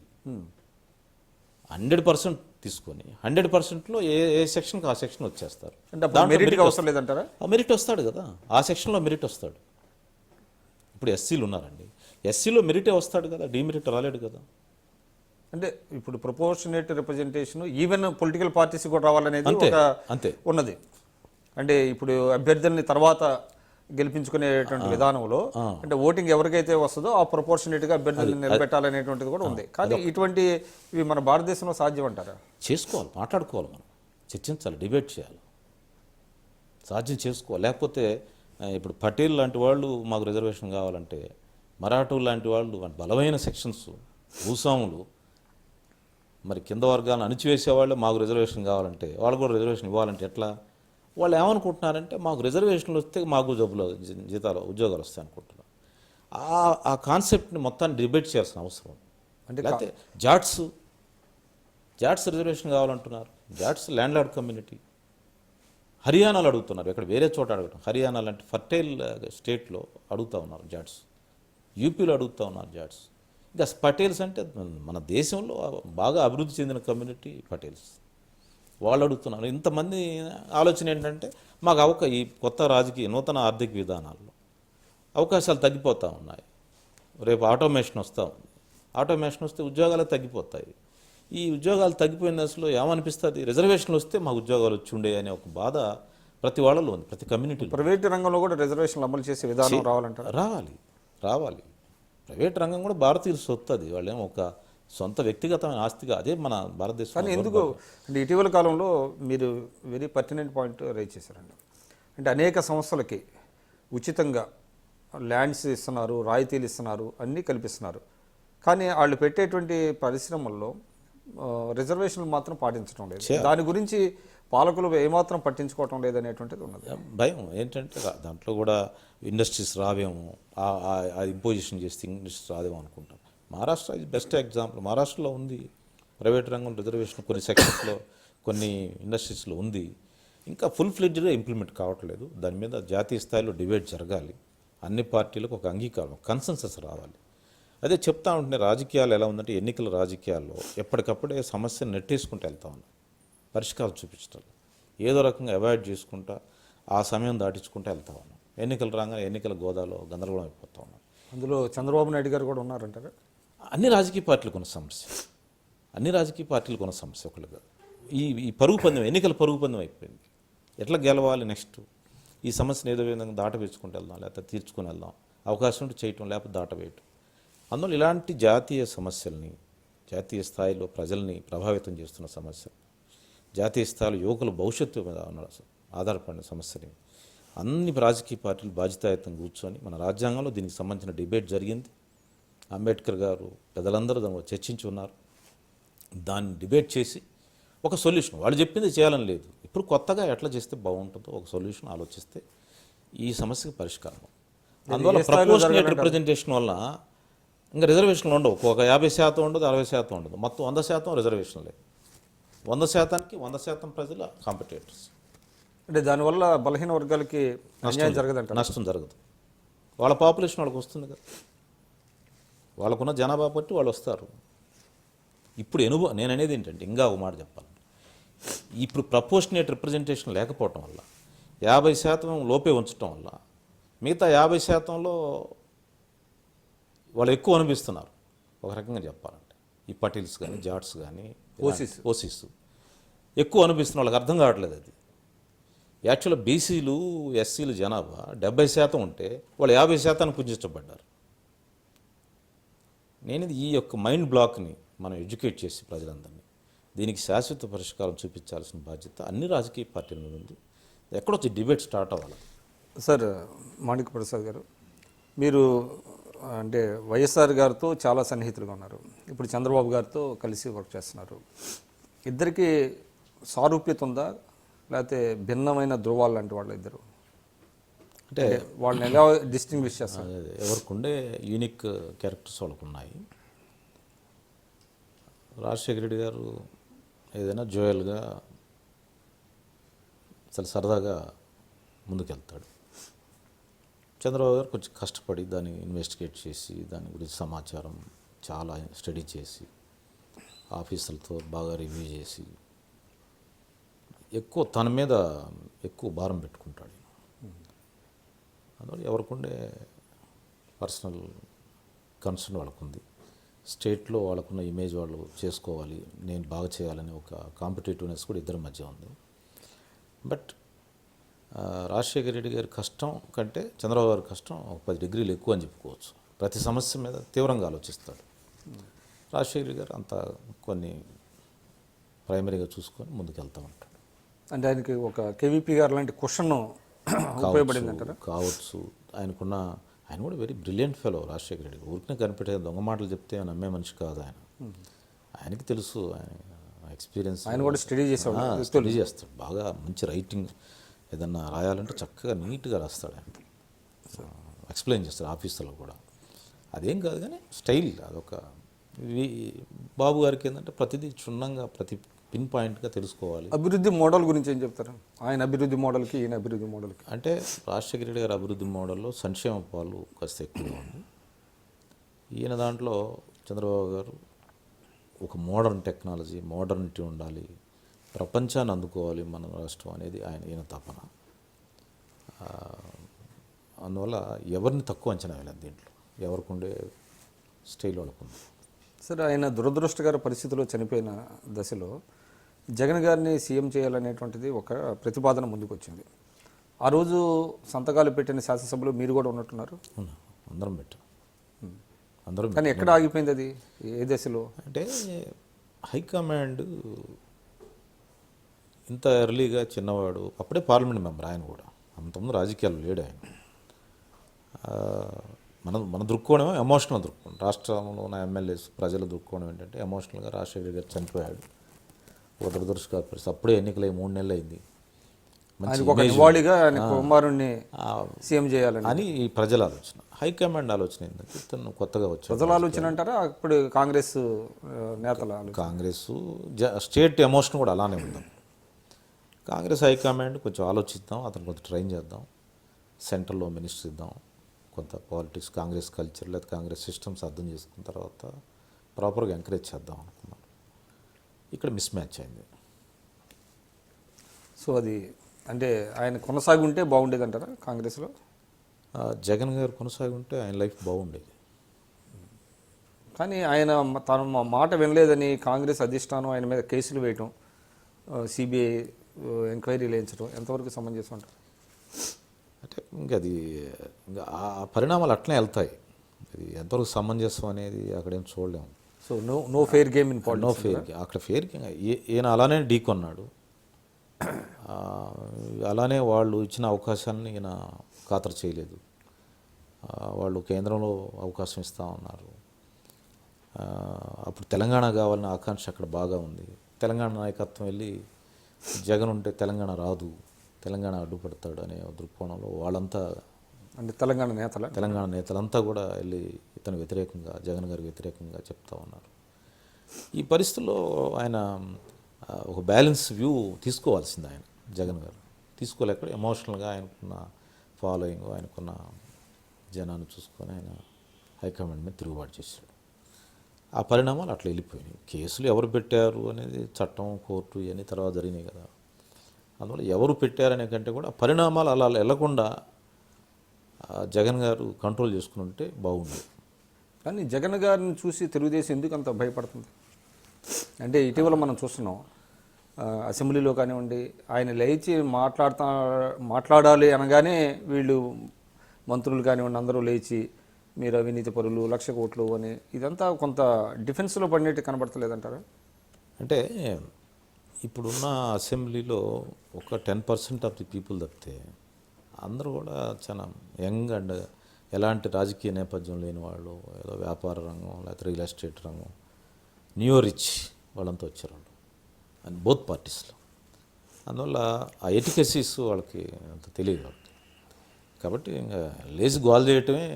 S1: 100% తీసుకొని 100%లో ఏ సెక్షన్కి ఆ సెక్షన్ వచ్చేస్తారు.
S2: అంటే మెరిట్కి అవసరం లేదంటారా?
S1: ఆ మెరిట్ వస్తాడు కదా, ఆ సెక్షన్లో మెరిట్ వస్తాడు. ఇప్పుడు ఎస్సీలు ఉన్నారండి, ఎస్సీలో మెరిటే వస్తాడు కదా, డిమెరిట్ రాలేడు కదా.
S2: అంటే ఇప్పుడు proportionate representation even political parties కూడా రావాలనేది ఒక
S1: అంతే
S2: ఉన్నది. అంటే ఇప్పుడు అభ్యర్థుల్ని తర్వాత గెలిపించుకునేటువంటి విధానంలో అంటే ఓటింగ్ ఎవరికైతే వస్తుందో ఆ ప్రపోర్షనేట్గా అభ్యర్థులను నిలబెట్టాలనేటువంటిది కూడా ఉంది. కానీ ఇటువంటి ఇవి మన భారతదేశంలో సాధ్యం అంటారా?
S1: చేసుకోవాలి, మాట్లాడుకోవాలి, మనం చర్చించాలి, డిబేట్ చేయాలి, సాధ్యం చేసుకోవాలి. లేకపోతే ఇప్పుడు పటేల్ లాంటి వాళ్ళు మాకు రిజర్వేషన్ కావాలంటే, మరాఠులు లాంటి వాళ్ళు బలమైన సెక్షన్స్ భూస్వాములు మరి కింద వర్గాలను అణిచివేసేవాళ్ళు మాకు రిజర్వేషన్ కావాలంటే, వాళ్ళు కూడా రిజర్వేషన్ ఇవ్వాలంటే ఎట్లా? వాళ్ళు ఏమనుకుంటున్నారంటే మాకు రిజర్వేషన్లు వస్తే మాకు జబ్బులు జీతాలు ఉద్యోగాలు వస్తాయి అనుకుంటున్నారు. ఆ కాన్సెప్ట్ని మొత్తాన్ని డిబేట్ చేయాల్సిన అవసరం. అంటే లేకపోతే జాట్స్ రిజర్వేషన్ కావాలంటున్నారు. జాట్స్ ల్యాండ్ లార్డ్ కమ్యూనిటీ హర్యానాలో అడుగుతున్నారు, ఇక్కడ వేరే చోట అడగటం. హర్యానా లాంటి ఫర్టైల్ స్టేట్లో అడుగుతూ ఉన్నారు జాట్స్, యూపీలో అడుగుతూ ఉన్నారు జాట్స్. ఇంకా పటేల్స్ అంటే మన దేశంలో బాగా అభివృద్ధి చెందిన కమ్యూనిటీ పటేల్స్, వాళ్ళు అడుగుతున్నారు. ఇంతమంది ఆలోచన ఏంటంటే మాకు ఈ కొత్త నూతన ఆర్థిక విధానాల్లో అవకాశాలు తగ్గిపోతూ ఉన్నాయి. రేపు ఆటోమేషన్ వస్తూ ఉంది, ఆటోమేషన్ వస్తే ఉద్యోగాలు తగ్గిపోతాయి. ఈ ఉద్యోగాలు తగ్గిపోయిన దశలో ఏమనిపిస్తుంది, రిజర్వేషన్లు వస్తే మాకు ఉద్యోగాలు వచ్చి ఉండే అనే ఒక బాధ ప్రతి వాళ్ళలో ఉంది, ప్రతి కమ్యూనిటీలో.
S2: ప్రైవేట్ రంగంలో కూడా రిజర్వేషన్లు అమలు చేసే విధానం రావాలంటారు.
S1: రావాలి. ప్రైవేట్ రంగం కూడా భారతీయుల సొత్తు, అది వాళ్ళేమో ఒక సొంత వ్యక్తిగతమైన ఆస్తిగా, అదే మన భారతదేశం.
S2: కానీ ఎందుకు అంటే ఇటీవల కాలంలో మీరు వెరీ పర్టినెంట్ పాయింట్ రైజ్ చేశారండి. అంటే అనేక సంస్థలకి ఉచితంగా ల్యాండ్స్ ఇస్తున్నారు, రాయితీలు ఇస్తున్నారు, అన్నీ కల్పిస్తున్నారు. కానీ వాళ్ళు పెట్టేటువంటి పరిశ్రమల్లో రిజర్వేషన్లు మాత్రం పాటించడం లేదు. దాని గురించి పాలకులు ఏమాత్రం పట్టించుకోవటం లేదనేటువంటిది ఉన్నది.
S1: భయం ఏంటంటే దాంట్లో కూడా ఇండస్ట్రీస్ రావేమో, ఆ ఇంపోజిషన్ చేస్తే ఇండస్ట్రీస్ రాదేమో అనుకుంటాం. మహారాష్ట్ర ఇది బెస్ట్ ఎగ్జాంపుల్. మహారాష్ట్రలో ఉంది ప్రైవేట్ రంగం రిజర్వేషన్, కొన్ని సెక్షన్స్లో కొన్ని ఇండస్ట్రీస్లో ఉంది. ఇంకా ఫుల్ ఫ్లెడ్జ్గా ఇంప్లిమెంట్ కావట్లేదు. దాని మీద జాతీయ స్థాయిలో డిబేట్ జరగాలి, అన్ని పార్టీలకు ఒక అంగీకారం, కన్సెన్సస్ రావాలి. అదే చెప్తా ఉంటే రాజకీయాలు ఎలా ఉందంటే, ఎన్నికల రాజకీయాల్లో ఎప్పటికప్పుడే సమస్యను నెట్టేసుకుంటూ వెళ్తా ఉన్నాం, పరిష్కారం చూపించడం ఏదో రకంగా అవాయిడ్ చేసుకుంటా ఆ సమయం దాటించుకుంటూ వెళ్తా ఉన్నాం. ఎన్నికలు రాగానే ఎన్నికల గోదాలో గందరగోళం అయిపోతా ఉన్నాం.
S2: అందులో చంద్రబాబు నాయుడు గారు కూడా ఉన్నారంటారా?
S1: అన్ని రాజకీయ పార్టీలకు ఉన్న సమస్య, అన్ని రాజకీయ పార్టీలకు ఉన్న సమస్య ఒకళ్ళుగా ఈ పరుగు పందెం, ఎన్నికల పరుగు పందెం అయిపోయింది. ఎట్లా గెలవాలి నెక్స్ట్, ఈ సమస్యను ఏదో విధంగా దాటవేసుకుంటూ వెళ్దాం, లేకపోతే తీర్చుకొని వెళ్దాం, అవకాశం ఉంటే చేయటం, లేకపోతే దాటవేయటం. అందువల్ల ఇలాంటి జాతీయ సమస్యల్ని, జాతీయ స్థాయిలో ప్రజల్ని ప్రభావితం చేస్తున్న సమస్యలు, జాతీయ స్థాయిలో యువకుల భవిష్యత్తు మీద ఆధారపడిన సమస్యని అన్ని రాజకీయ పార్టీలు బాధ్యతాయుతంగా కూర్చొని, మన రాజ్యాంగంలో దీనికి సంబంధించిన డిబేట్ జరిగింది. అంబేద్కర్ గారు పెద్దలందరూ దాన్ని చర్చించి ఉన్నారు. దాన్ని డిబేట్ చేసి ఒక సొల్యూషన్, వాళ్ళు చెప్పింది చేయాలని లేదు, ఇప్పుడు కొత్తగా ఎట్లా చేస్తే బాగుంటుందో ఒక సొల్యూషన్ ఆలోచిస్తే ఈ సమస్యకు పరిష్కారం. అందువల్ల ప్రపోర్షనేట్ రిప్రజెంటేషన్ వల్ల ఇంకా రిజర్వేషన్లు ఉండవు. ఒక 50% ఉండదు, 60% ఉండదు, మొత్తం 100% రిజర్వేషన్లే. 100%కి 100% ప్రజల కాంపిటేటర్స్.
S2: అంటే దానివల్ల బలహీన వర్గాలకి అన్యాయం జరగదంట,
S1: నష్టం జరగదు. వాళ్ళ పాపులేషన్ వాళ్ళకి వస్తుంది కదా, వాళ్ళకున్న జనాభా బట్టి వాళ్ళు వస్తారు. ఇప్పుడు నేను అనేది ఏంటంటే, ఇంకా ఒక మాట చెప్పాలి, ఇప్పుడు ప్రపోర్షనేట్ రిప్రజెంటేషన్ లేకపోవటం వల్ల 50% లోపే ఉంచడం వల్ల మిగతా 50%లో వాళ్ళు ఎక్కువ అనిపిస్తున్నారు. ఒక రకంగా చెప్పాలంటే ఈ పటేల్స్ కానీ జాట్స్ కానీ ఓసీస్ ఎక్కువ అనిపిస్తున్న వాళ్ళకి అర్థం కావట్లేదు. అది యాక్చువల్గా బీసీలు ఎస్సీలు జనాభా 70% ఉంటే వాళ్ళు 50% పూజించబడ్డారు. నేను ఈ యొక్క మైండ్ బ్లాక్ని మనం ఎడ్యుకేట్ చేసి ప్రజలందరినీ దీనికి శాశ్వత పరిష్కారం చూపించాల్సిన బాధ్యత అన్ని రాజకీయ పార్టీల మీద ఉంది. ఎక్కడొచ్చి డిబేట్ స్టార్ట్ అవ్వాలి.
S2: సార్ మాణిక్ ప్రసాద్ గారు, మీరు అంటే వైఎస్ఆర్ గారితో చాలా సన్నిహితులుగా ఉన్నారు, ఇప్పుడు చంద్రబాబు గారితో కలిసి వర్క్ చేస్తున్నారు. ఇద్దరికి సారూప్యత ఉందా, లేకపోతే భిన్నమైన ధృవాలు లాంటి వాళ్ళు ఇద్దరు?
S1: అంటే
S2: వాళ్ళని ఎలా డిస్టింగ్విష్ చేస్తారు?
S1: ఎవరికి ఉండే యూనిక్ క్యారెక్టర్స్ వాళ్ళకు ఉన్నాయి. రాజశేఖర రెడ్డి గారు ఏదైనా జోయల్గా అసలు సరదాగా ముందుకెళ్తాడు. చంద్రబాబు గారు కొంచెం కష్టపడి దాన్ని ఇన్వెస్టిగేట్ చేసి దాని గురించి సమాచారం చాలా స్టడీ చేసి ఆఫీసులతో బాగా రివ్యూ చేసి ఎక్కువ తన మీద ఎక్కువ భారం పెట్టుకుంటాడు. అందువల్ల ఎవరికుండే పర్సనల్ కన్సర్న్ వాళ్ళకుంది. స్టేట్లో వాళ్ళకున్న ఇమేజ్ వాళ్ళు చేసుకోవాలి, నేను బాగా చేయాలని ఒక కాంపిటేటివ్నెస్ కూడా ఇద్దరి మధ్య ఉంది. బట్ రాజశేఖర రెడ్డి గారి కష్టం కంటే చంద్రబాబు గారి కష్టం ఒక 10 డిగ్రీలు ఎక్కువ అని చెప్పుకోవచ్చు. ప్రతి సమస్య మీద తీవ్రంగా ఆలోచిస్తాడు. రాజశేఖర గారు అంత కొన్ని ప్రైమరీగా చూసుకొని ముందుకెళ్తూ ఉంటాడు.
S2: అంటే ఆయనకి ఒక కేవీపీ గారు లాంటి క్వశ్చన్ ఉపయోగపడింది అంటారా?
S1: కావచ్చు. ఆయన కూడా very brilliant fellow Rajasekhara Reddy. ఊరికనే కనిపెట్టే దొంగ మాటలు చెప్తే నమ్మే మనిషి కాదు ఆయన. ఆయనకి తెలుసు, ఆయన ఎక్స్పీరియన్స్.
S2: ఆయన కూడా స్టడీ చేసేవాడు,
S1: స్టడీ చేస్తాడు బాగా. మంచి రైటింగ్ ఏదన్నా రాయాలంటే చక్కగా నీట్గా రాస్తాడు ఆయన. ఎక్స్ప్లెయిన్ చేస్తాడు ఆఫీసులో కూడా. అదేం కాదు కానీ స్టైల్ అదొక. బాబు గారికి ఏంటంటే ప్రతిదీ క్షుణ్ణంగా ప్రతి పిన్ పాయింట్గా తెలుసుకోవాలి.
S2: అభివృద్ధి మోడల్ గురించి ఏం చెప్తారు? ఆయన అభివృద్ధి మోడల్కి ఈయన అభివృద్ధి మోడల్కి
S1: అంటే రాజశేఖర రెడ్డి గారి అభివృద్ధి మోడల్లో సంక్షేమ పాలు కాస్త ఎక్కువగా ఉంది. ఈయన దాంట్లో చంద్రబాబు గారు ఒక మోడర్న్ టెక్నాలజీ, మోడర్నిటీ ఉండాలి, ప్రపంచాన్ని అందుకోవాలి మన రాష్ట్రం అనేది ఈయన తపన. అందువల్ల ఎవరిని తక్కువ అంచనా వేయలేదు దీంట్లో. ఎవరికి ఉండే స్టైల్ వాళ్ళకుంది.
S2: సరే, ఆయన దురదృష్టకర పరిస్థితిలో చనిపోయిన దశలో జగన్ గారిని సీఎం చేయాలనేటువంటిది ఒక ప్రతిపాదన ముందుకు వచ్చింది. ఆ రోజు సంతకాలు పెట్టిన శాసనసభలో మీరు కూడా ఉన్నట్టున్నారు.
S1: అందరం పెట్టాం. అందరం.
S2: కానీ ఎక్కడ ఆగిపోయింది అది? ఏ దశలో?
S1: అంటే హైకమాండ్ ఇంత ఎర్లీగా చిన్నవాడు, అప్పుడే పార్లమెంట్ మెంబర్ ఆయన కూడా, అంతకుముందు రాజకీయాలు లేడు ఆయన. మన దృక్కోణమే ఎమోషనల్ దృక్కోణం. రాష్ట్రంలో ఉన్న ఎమ్మెల్యేస్ ప్రజల దృక్కోణం ఏంటంటే ఎమోషనల్గా రాజశేఖర గారు చనిపోయాడు, ఒక దురదృష్టకర పరిస్థితి. అప్పుడే ఎన్నికలై 3 నెలలు అయింది.
S2: సీఎం చేయాలని
S1: అని ఈ ప్రజల ఆలోచన. హైకమాండ్ ఆలోచన ఏంటంటే ఇతను కొత్తగా వచ్చాడు.
S2: ప్రజల ఆలోచన అంటారా అప్పుడు కాంగ్రెస్ నేతల ఆలోచన?
S1: కాంగ్రెస్ స్టేట్ ఎమోషన్ కూడా అలానే ఉందాం. కాంగ్రెస్ హైకమాండ్ కొంచెం ఆలోచిద్దాం, అతను కొంచెం ట్రైన్ చేద్దాం, సెంట్రల్లో మినిస్టర్ ఇద్దాం, కొంత పాలిటిక్స్ కాంగ్రెస్ కల్చర్ లేదా కాంగ్రెస్ సిస్టమ్స్ అర్థం చేసుకున్న తర్వాత ప్రాపర్గా ఎంకరేజ్ చేద్దాం అనుకున్నాను. ఇక్కడ మిస్ మ్యాచ్ అయింది.
S2: సో అది అంటే ఆయన కొనసాగి ఉంటే బాగుండేది అంటారా కాంగ్రెస్లో?
S1: జగన్ గారు కొనసాగి ఉంటే ఆయన లైఫ్ బాగుండేది.
S2: కానీ ఆయన తన మాట వినలేదని కాంగ్రెస్ అధిష్టానం ఆయన మీద కేసులు వేయటం, సిబిఐ ఎంక్వైరీలు వేయించడం ఎంతవరకు సమంజసం అంటారు?
S1: అంటే ఇంకా ఆ పరిణామాలు అట్లనే వెళ్తాయి. అది ఎంతవరకు సమంజసం అనేది అక్కడేం చూడలేము.
S2: So no fair game in
S1: no fair game. అక్కడ ఫెయిర్ గేమ్ ఈయన అలానే ఢీకొన్నాడు. అలానే వాళ్ళు ఇచ్చిన అవకాశాన్ని ఈయన ఖాతరు చేయలేదు. వాళ్ళు కేంద్రంలో అవకాశం ఇస్తూ ఉన్నారు. అప్పుడు తెలంగాణ కావాలనే ఆకాంక్ష అక్కడ బాగా ఉంది. తెలంగాణ నాయకత్వం వెళ్ళి జగన్ ఉంటే తెలంగాణ రాదు, తెలంగాణ అడ్డుపడతాడు అనే దృక్కోణంలో వాళ్ళంతా,
S2: అంటే తెలంగాణ
S1: నేతలంతా కూడా వెళ్ళి ఇతను వ్యతిరేకంగా, జగన్ గారికి వ్యతిరేకంగా చెప్తా ఉన్నారు. ఈ పరిస్థితుల్లో ఆయన ఒక బ్యాలెన్స్ వ్యూ తీసుకోవాల్సింది. ఆయన జగన్ గారు తీసుకోలేక ఎమోషనల్గా ఆయనకున్న ఫాలోయింగ్, ఆయనకున్న జనాన్ని చూసుకొని ఆయన హైకమాండ్ మీద తిరుగుబాటు చేశాడు. ఆ పరిణామాలు అట్లా వెళ్ళిపోయినాయి. కేసులు ఎవరు పెట్టారు అనేది చట్టం, కోర్టు ఇవన్నీ తర్వాత జరిగినాయి కదా. అందువల్ల ఎవరు పెట్టారనే కంటే కూడా పరిణామాలు అలా వెళ్లకుండా జగన్ గారు కంట్రోల్ చేసుకుని ఉంటే బాగుండేది.
S2: కానీ జగన్ గారిని చూసి తెలుగుదేశం ఎందుకు అంత భయపడుతుంది? అంటే ఇటీవల మనం చూస్తున్నాం, అసెంబ్లీలో కానివ్వండి, ఆయన లేచి మాట్లాడాలి అనగానే వీళ్ళు మంత్రులు కానివ్వండి అందరూ లేచి మీరు అవినీతి పరులు 1,00,000 కోట్లు అని ఇదంతా కొంత డిఫెన్స్లో పడినట్టు కనబడతలేదంటారా?
S1: అంటే ఇప్పుడున్న అసెంబ్లీలో ఒక 10% ఆఫ్ ది పీపుల్ తప్పితే అందరూ కూడా చాలా యంగ్ అండ్ ఎలాంటి రాజకీయ నేపథ్యం లేని వాళ్ళు, ఏదో వ్యాపార రంగం లేకపోతే రియల్ ఎస్టేట్ రంగం, న్యూ రిచ్ వాళ్ళంతా వచ్చారు వాళ్ళు అండ్ బోత్ పార్టీస్లో. అందువల్ల ఆ ఎటికెసీస్ వాళ్ళకి అంత తెలియదు వాళ్ళకి. కాబట్టి ఇంకా లేచి గోల్ చేయటమే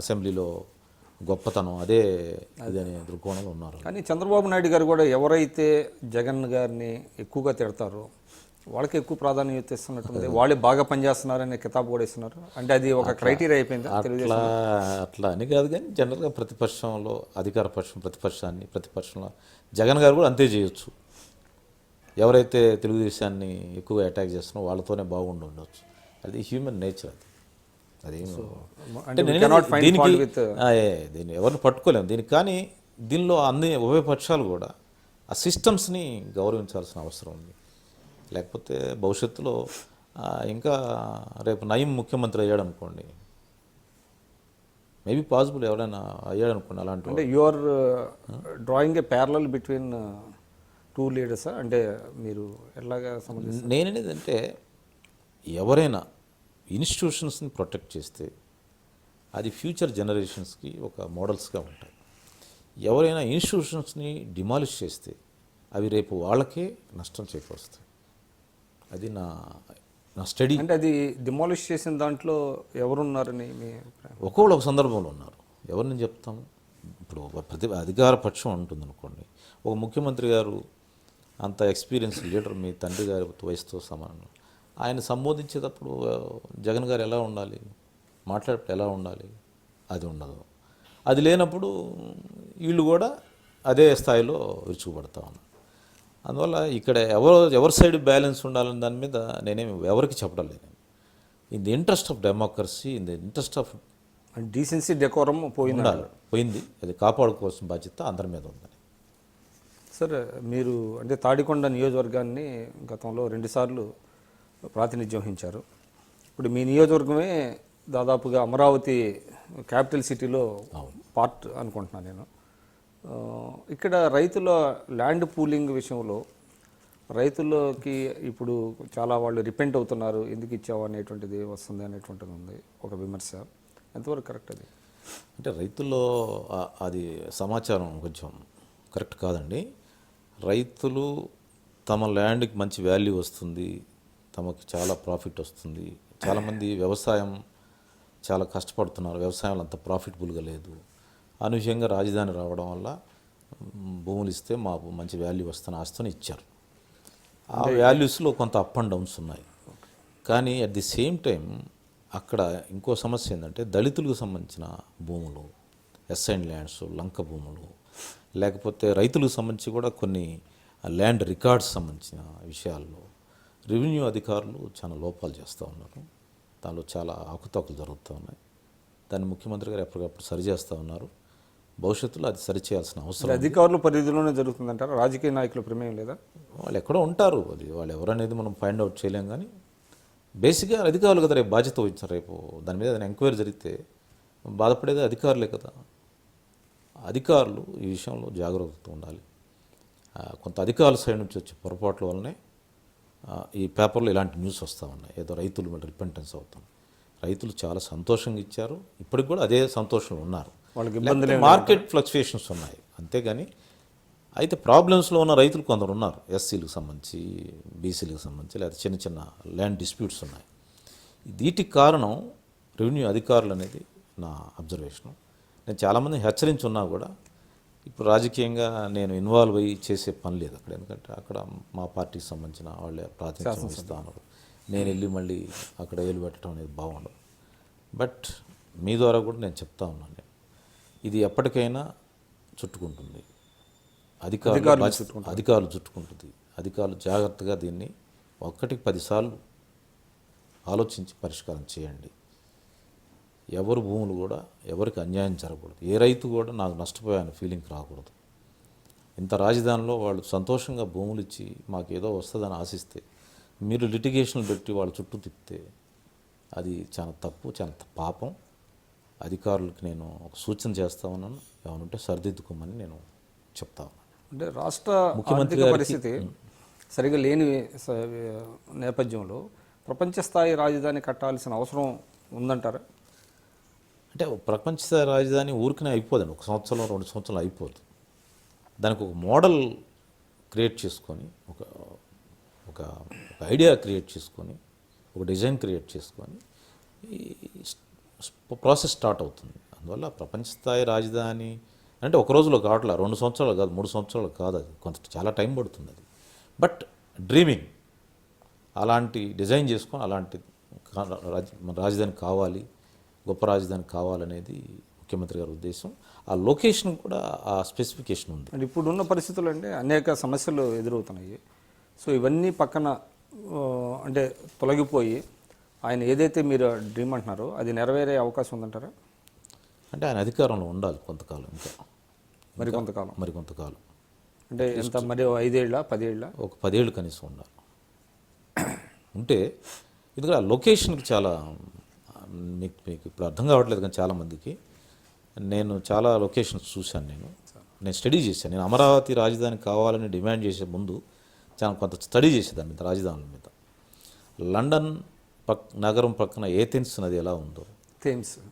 S1: అసెంబ్లీలో గొప్పతనం, అదే అనే దృక్కోణంలో ఉన్నారు.
S2: కానీ చంద్రబాబు నాయుడు గారు కూడా ఎవరైతే జగన్ గారిని ఎక్కువగా తిడతారో వాళ్ళకి ఎక్కువ ప్రాధాన్యత ఇస్తున్నట్టుంది. వాళ్ళే బాగా పనిచేస్తున్నారనే కితాబు కూడా ఇస్తున్నారు. అంటే అది ఒక క్రైటీరియా అయిపోయింది.
S1: అట్లా అని కాదు, కానీ జనరల్గా ప్రతిపక్షంలో అధికార పక్షం ప్రతిపక్షంలో జగన్ గారు కూడా అంతే చేయొచ్చు. ఎవరైతే తెలుగుదేశాన్ని ఎక్కువగా అటాక్ చేస్తున్నారో వాళ్ళతోనే బాగుండి ఉండొచ్చు. అది హ్యూమన్ నేచర్. అది దీన్ని ఎవరిని పట్టుకోలేము దీనికి. కానీ దీనిలో అన్ని ఉభయ పక్షాలు కూడా ఆ సిస్టమ్స్ని గౌరవించాల్సిన అవసరం ఉంది. లేకపోతే భవిష్యత్తులో ఇంకా రేపు నయం ముఖ్యమంత్రి అయ్యాడు అనుకోండి, మేబీ పాసిబుల్ ఎవరైనా అయ్యాడు అనుకోండి అలాంటి.
S2: అంటే you are drawing a parallel between two leaders. అంటే మీరు ఎలాగా సంబంధించి
S1: నేననేది అంటే ఎవరైనా ఇన్స్టిట్యూషన్స్ని ప్రొటెక్ట్ చేస్తే అది ఫ్యూచర్ జనరేషన్స్కి ఒక మోడల్స్గా ఉంటాయి. ఎవరైనా ఇన్స్టిట్యూషన్స్ని డిమాలిష్ చేస్తే అవి రేపు వాళ్ళకే నష్టం చేకూరుస్తాయి. అది నా స్టడీ.
S2: అంటే అది డిమాలిష్ చేసిన దాంట్లో ఎవరున్నారని మీ అభిప్రాయం?
S1: ఒక్కొక్కరు ఒక సందర్భంలో ఉన్నారు. ఎవరిని చెప్తాము? ఇప్పుడు అధికార పక్షం ఉంటుంది అనుకోండి, ఒక ముఖ్యమంత్రి గారు అంత ఎక్స్పీరియన్స్ లీడర్, మీ తండ్రి గారి వయసుతో సమానం. ఆయన సంబోధించేటప్పుడు జగన్ గారు ఎలా ఉండాలి, మాట్లాడేటప్పుడు ఎలా ఉండాలి, అది ఉండదు. అది లేనప్పుడు వీళ్ళు కూడా అదే స్థాయిలో విరుచుకుపడతా ఉన్నారు. అందువల్ల ఇక్కడ ఎవరి సైడ్ బ్యాలెన్స్ ఉండాలని దాని మీద నేనేమి ఎవరికి చెప్పడం లేదు. In the interest of democracy, in the interest of
S2: decency, decorum
S1: పోయింది. అది కాపాడుకోవాల్సిన బాధ్యత అందరి మీద ఉందని.
S2: సార్, మీరు అంటే తాడికొండ నియోజకవర్గాన్ని గతంలో 2 సార్లు ప్రాతినిధ్యం వహించారు. ఇప్పుడు మీ నియోజకవర్గమే దాదాపుగా అమరావతి క్యాపిటల్ సిటీలో పార్ట్ అనుకుంటున్నాను నేను. ఇక్కడ రైతుల ల్యాండ్ పూలింగ్ విషయంలో రైతులకి ఇప్పుడు చాలా వాళ్ళు రిపెంట్ అవుతున్నారు. ఎందుకు ఇచ్చావు అనేటువంటిది వస్తుంది అనేటువంటిది ఉంది ఒక విమర్శ. ఎంతవరకు కరెక్ట్ అది?
S1: అంటే రైతుల్లో అది సమాచారం కొంచెం కరెక్ట్ కాదండి. రైతులు తమ ల్యాండ్కి మంచి వాల్యూ వస్తుంది, తమకి చాలా ప్రాఫిట్ వస్తుంది. చాలామంది వ్యవసాయం చాలా కష్టపడుతున్నారు, వ్యవసాయం అంత ప్రాఫిటబుల్గా లేదు. అనూహ్యంగా రాజధాని రావడం వల్ల భూములు ఇస్తే మాకు మంచి వాల్యూ వస్తున్న ఆస్తిని ఇచ్చారు. ఆ వాల్యూస్లో కొంత అప్ అండ్ డౌన్స్ ఉన్నాయి. కానీ అట్ ది సేమ్ టైం అక్కడ ఇంకో సమస్య ఏంటంటే దళితులకు సంబంధించిన భూములు, ఎస్ఐన్ ల్యాండ్స్, లంక భూములు, లేకపోతే రైతులకు సంబంధించి కూడా కొన్ని ల్యాండ్ రికార్డ్స్ సంబంధించిన విషయాల్లో రెవెన్యూ అధికారులు చాలా లోపాలు చేస్తూ ఉన్నారు. దానిలో చాలా అవకతవకలు జరుగుతూ ఉన్నాయి. దాన్ని ముఖ్యమంత్రి గారు ఎప్పటికప్పుడు సరిచేస్తూ ఉన్నారు. భవిష్యత్తులో అది సరిచేయాల్సిన అవసరం.
S2: అధికారుల పరిధిలోనే జరుగుతుందంటారా? రాజకీయ నాయకుల ప్రమేయం లేదా?
S1: వాళ్ళు ఎక్కడో ఉంటారు, అది వాళ్ళు ఎవరనేది మనం ఫైండ్ అవుట్ చేయలేం. కానీ బేసిక్గా అధికారులు కదా రేపు బాధ్యత వహించారు. రేపు దాని మీద ఏదైనా ఎంక్వైరీ జరిగితే బాధపడేది అధికారులే కదా. అధికారులు ఈ విషయంలో జాగ్రత్తగా ఉండాలి. కొంత అధికారుల సైడ్ నుంచి వచ్చే పొరపాట్ల వల్లనే ఈ పేపర్లో ఇలాంటి న్యూస్ వస్తూ ఉన్నాయి. ఏదో రైతులు మళ్ళీ రిపెంటెన్స్ అవుతాం. రైతులు చాలా సంతోషంగా ఇచ్చారు, ఇప్పటికి కూడా అదే సంతోషంలో ఉన్నారు.
S2: వాళ్ళకి ఇబ్బందులు,
S1: మార్కెట్ ఫ్లక్చుయేషన్స్ ఉన్నాయి అంతేగాని. అయితే ప్రాబ్లమ్స్లో ఉన్న రైతులు కొందరు ఉన్నారు, ఎస్సీలకు సంబంధించి, బీసీలకు సంబంధించి, లేదా చిన్న చిన్న ల్యాండ్ డిస్ప్యూట్స్ ఉన్నాయి. వీటికి కారణం రెవెన్యూ అధికారులు అనేది నా అబ్జర్వేషను. నేను చాలామంది హెచ్చరించున్నా కూడా ఇప్పుడు రాజకీయంగా నేను ఇన్వాల్వ్ అయ్యి చేసే పని లేదు అక్కడ. ఎందుకంటే అక్కడ మా పార్టీకి సంబంధించిన వాళ్ళే ప్రాతినిధ్యం వస్తూ ఉన్నారు. నేను వెళ్ళి మళ్ళీ అక్కడ ఏలు పెట్టడం అనేది బాగుండదు. బట్ మీ ద్వారా కూడా నేను చెప్తా ఉన్నాను, ఇది ఎప్పటికైనా చుట్టుకుంటుంది. అధికారులు చుట్టుకుంటుంది. అధికారులు జాగ్రత్తగా దీన్ని 1కి 10 సార్లు ఆలోచించి పరిష్కారం చేయండి. ఎవరు భూములు కూడా ఎవరికి అన్యాయం జరగకూడదు. ఏ రైతు కూడా నాకు నష్టపోయాను ఫీలింగ్ రాకూడదు. ఇంత రాజధానిలో వాళ్ళు సంతోషంగా భూములు ఇచ్చి మాకు ఏదో వస్తుందని ఆశిస్తే మీరు లిటిగేషన్లు పెట్టి వాళ్ళ చుట్టూ తిప్పితే అది చాలా తప్పు, చాలా పాపం. అధికారులకు నేను ఒక సూచన చేస్తా ఉన్నాను, ఏమనుంటే సరిదిద్దుకోమని నేను చెప్తా ఉన్నాను.
S2: అంటే రాష్ట్ర
S1: ముఖ్యమంత్రి
S2: ఆర్థిక
S1: గారికి-
S2: పరిస్థితి సరిగా లేని నేపథ్యంలో ప్రపంచ స్థాయి రాజధాని కట్టాల్సిన అవసరం ఉందంటారా?
S1: అంటే ప్రపంచ రాజధాని ఊరికనే అయిపోదండి, 1 సంవత్సరం 2 సంవత్సరాలు అయిపోదు. దానికి ఒక మోడల్ క్రియేట్ చేసుకొని ఒక ఒక ఐడియా క్రియేట్ చేసుకొని ఒక డిజైన్ క్రియేట్ చేసుకొని ఈ ప్రాసెస్ స్టార్ట్ అవుతుంది. అందువల్ల ప్రపంచ స్థాయి రాజధాని అంటే ఒక రోజులో కావట్లా, 2 సంవత్సరాలు కాదు, 3 సంవత్సరాలు కాదు, అది కొంత చాలా టైం పడుతుంది అది. బట్ డ్రీమింగ్ అలాంటి డిజైన్ చేసుకొని అలాంటి రాజధాని కావాలి, గొప్ప రాజధాని కావాలనేది ముఖ్యమంత్రి గారి ఉద్దేశం. ఆ లొకేషన్ కూడా ఆ స్పెసిఫికేషన్ ఉంది.
S2: అంటే ఇప్పుడున్న పరిస్థితులు అంటే అనేక సమస్యలు ఎదురవుతున్నాయి. సో ఇవన్నీ పక్కన అంటే తొలగిపోయి ఆయన ఏదైతే మీరు డ్రీమ్ అంటున్నారో అది నెరవేరే అవకాశం ఉందంటారా?
S1: అంటే ఆయన అధికారంలో ఉండాలి కొంతకాలం, ఇంకా మరికొంతకాలం
S2: అంటే ఎంత మరి 5 ఏళ్ళ 10 ఏళ్ళ?
S1: ఒక 10 ఏళ్ళు కనీసం ఉండాలి. ఉంటే ఎందుకంటే ఆ లొకేషన్కి చాలా మీకు ఇప్పుడు అర్థం కావట్లేదు, కానీ చాలామందికి నేను చాలా లొకేషన్స్ చూశాను, నేను స్టడీ చేశాను. నేను అమరావతి రాజధాని కావాలని డిమాండ్ చేసే ముందు చాలా కొంత స్టడీ చేసేదాన్ని మీద రాజధానుల మీద. లండన్ నగరం పక్కన ఏథెన్స్ నది ఎలా ఉందో,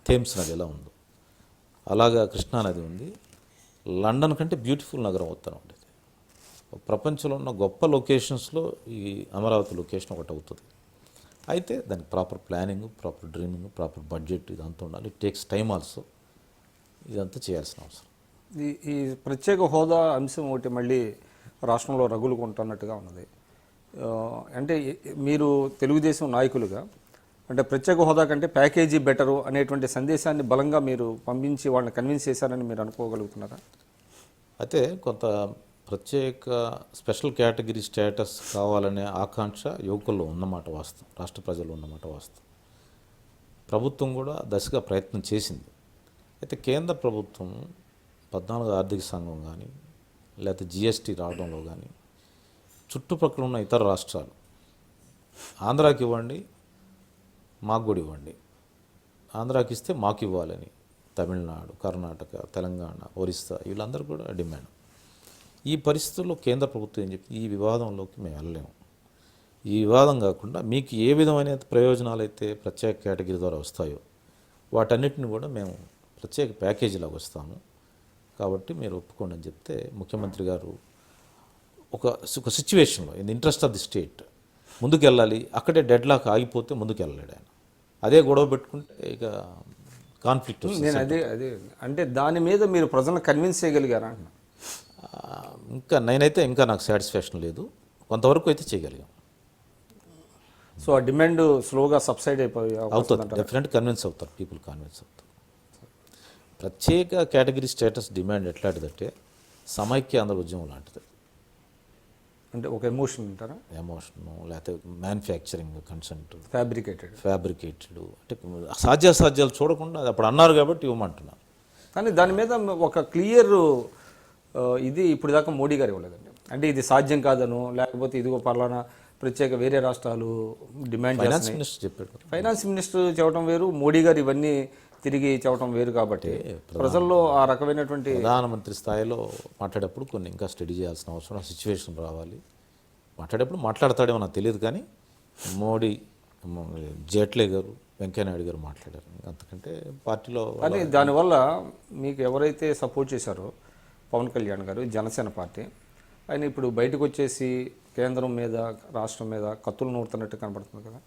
S1: థేమ్స్ నది ఎలా ఉందో అలాగా కృష్ణా నది ఉంది. లండన్ కంటే బ్యూటిఫుల్ నగరం అవుతాను ఉండేది. ప్రపంచంలో ఉన్న గొప్ప లొకేషన్స్లో ఈ అమరావతి లొకేషన్ ఒకటి అవుతుంది. అయితే దానికి proper planning, proper dreaming, proper budget ఇదంతా ఉండాలి. It takes time also. ఇదంతా చేయాల్సిన అవసరం.
S2: ఈ ప్రత్యేక హోదా అంశం ఒకటి మళ్ళీ రాష్ట్రంలో రగులుకుంటున్నట్టుగా ఉన్నది. అంటే మీరు తెలుగుదేశం నాయకులుగా అంటే ప్రత్యేక హోదా కంటే ప్యాకేజీ బెటరు అనేటువంటి సందేశాన్ని బలంగా మీరు పంపించి వాళ్ళని కన్విన్స్ చేశారని మీరు అనుకోగలుగుతున్నారా?
S1: అయితే కొంత ప్రత్యేక స్పెషల్ కేటగిరీ స్టేటస్ కావాలనే ఆకాంక్ష యువకుల్లో ఉన్నమాట వాస్తవం, రాష్ట్ర ప్రజలు ఉన్నమాట వాస్తవం. ప్రభుత్వం కూడా దశగా ప్రయత్నం చేసింది. అయితే కేంద్ర ప్రభుత్వం 14 ఆర్థిక సంఘం కానీ లేకపోతే జిఎస్టీ రావడంలో కానీ చుట్టుపక్కల ఉన్న ఇతర రాష్ట్రాలు ఆంధ్రాకి ఇవ్వండి, మాకు కూడా ఇవ్వండి, ఆంధ్రాకి ఇస్తే మాకు ఇవ్వాలని తమిళనాడు, కర్ణాటక, తెలంగాణ, ఒరిస్సా వీళ్ళందరూ కూడా డిమాండ్. ఈ పరిస్థితుల్లో కేంద్ర ప్రభుత్వం ఏం చెప్పి ఈ వివాదంలోకి మేము వెళ్ళలేము. ఈ వివాదం కాకుండా మీకు ఏ విధమైన ప్రయోజనాలు అయితే ప్రత్యేక కేటగిరీ ద్వారా వస్తాయో వాటన్నిటిని కూడా మేము ప్రత్యేక ప్యాకేజీలాగా వస్తాము, కాబట్టి మీరు ఒప్పుకోండి అని చెప్తే ముఖ్యమంత్రి గారు ఒక సిచ్యువేషన్లో in the interest of the state ముందుకు వెళ్ళాలి. అక్కడే డెడ్ లాక్ ఆగిపోతే ముందుకు వెళ్ళలేడు ఆయన. అదే గొడవ పెట్టుకుంటే ఇక కాన్ఫ్లిక్ట్ వస్తుంది.
S2: నేను అదే అంటే దాని మీద మీరు ప్రజలను కన్విన్స్ చేయగలిగారా అంటున్నా?
S1: ఇంకా నేనైతే నాకు సాటిస్ఫాక్షన్ లేదు. కొంతవరకు అయితే చేయగలిగాం.
S2: సో ఆ డిమాండ్ స్లోగా సబ్సైడ్
S1: అవుతుంది, డెఫినెట్ కన్విన్స్ అవుతారు, పీపుల్ కన్విన్స్ అవుతారు. ప్రత్యేక కేటగిరీ స్టేటస్ డిమాండ్ ఎట్లాంటిదంటే సమైక్య ఆంధ్ర ఉద్యమం లాంటిది.
S2: అంటే ఒక ఎమోషన్ అంటారా?
S1: ఎమోషను లేకపోతే మ్యానుఫ్యాక్చరింగ్ కన్సెంట్, ఫ్యాబ్రికేటెడ్ అంటే సాధ్యాసాధ్యాలు చూడకుండా అది అప్పుడు అన్నారు కాబట్టి ఇవ్వమంటున్నారు.
S2: కానీ దాని మీద ఒక క్లియర్ ఇది ఇప్పుడు దాకా మోడీ గారు ఇవ్వలేదండి. అంటే ఇది సాధ్యం కాదను, లేకపోతే ఇదిగో పలానా ప్రత్యేక వేరే రాష్ట్రాలు డిమాండ్
S1: ఫైనాన్స్ మినిస్టర్ చెప్పాడు.
S2: ఫైనాన్స్ మినిస్టర్ చెప్పడం వేరు, మోడీ గారు ఇవన్నీ తిరిగి చెప్పడం వేరు. కాబట్టి ప్రజల్లో ఆ రకమైనటువంటి
S1: ప్రధానమంత్రి స్థాయిలో మాట్లాడేప్పుడు కొన్ని ఇంకా స్టడీ చేయాల్సిన అవసరం, సిచ్యువేషన్ రావాలి. మాట్లాడేప్పుడు మాట్లాడతాడేమో నాకు తెలియదు, కానీ మోడీ, జైట్లీ గారు, వెంకయ్యనాయుడు గారు మాట్లాడారు. అంతకంటే పార్టీలో
S2: కానీ దానివల్ల మీకు ఎవరైతే సపోర్ట్ చేశారో పవన్ కళ్యాణ్ గారు, జనసేన పార్టీ, ఆయన ఇప్పుడు బయటకు వచ్చేసి కేంద్రం మీద రాష్ట్రం మీద కత్తులు నూరుతున్నట్టు కనబడుతుంది కదా.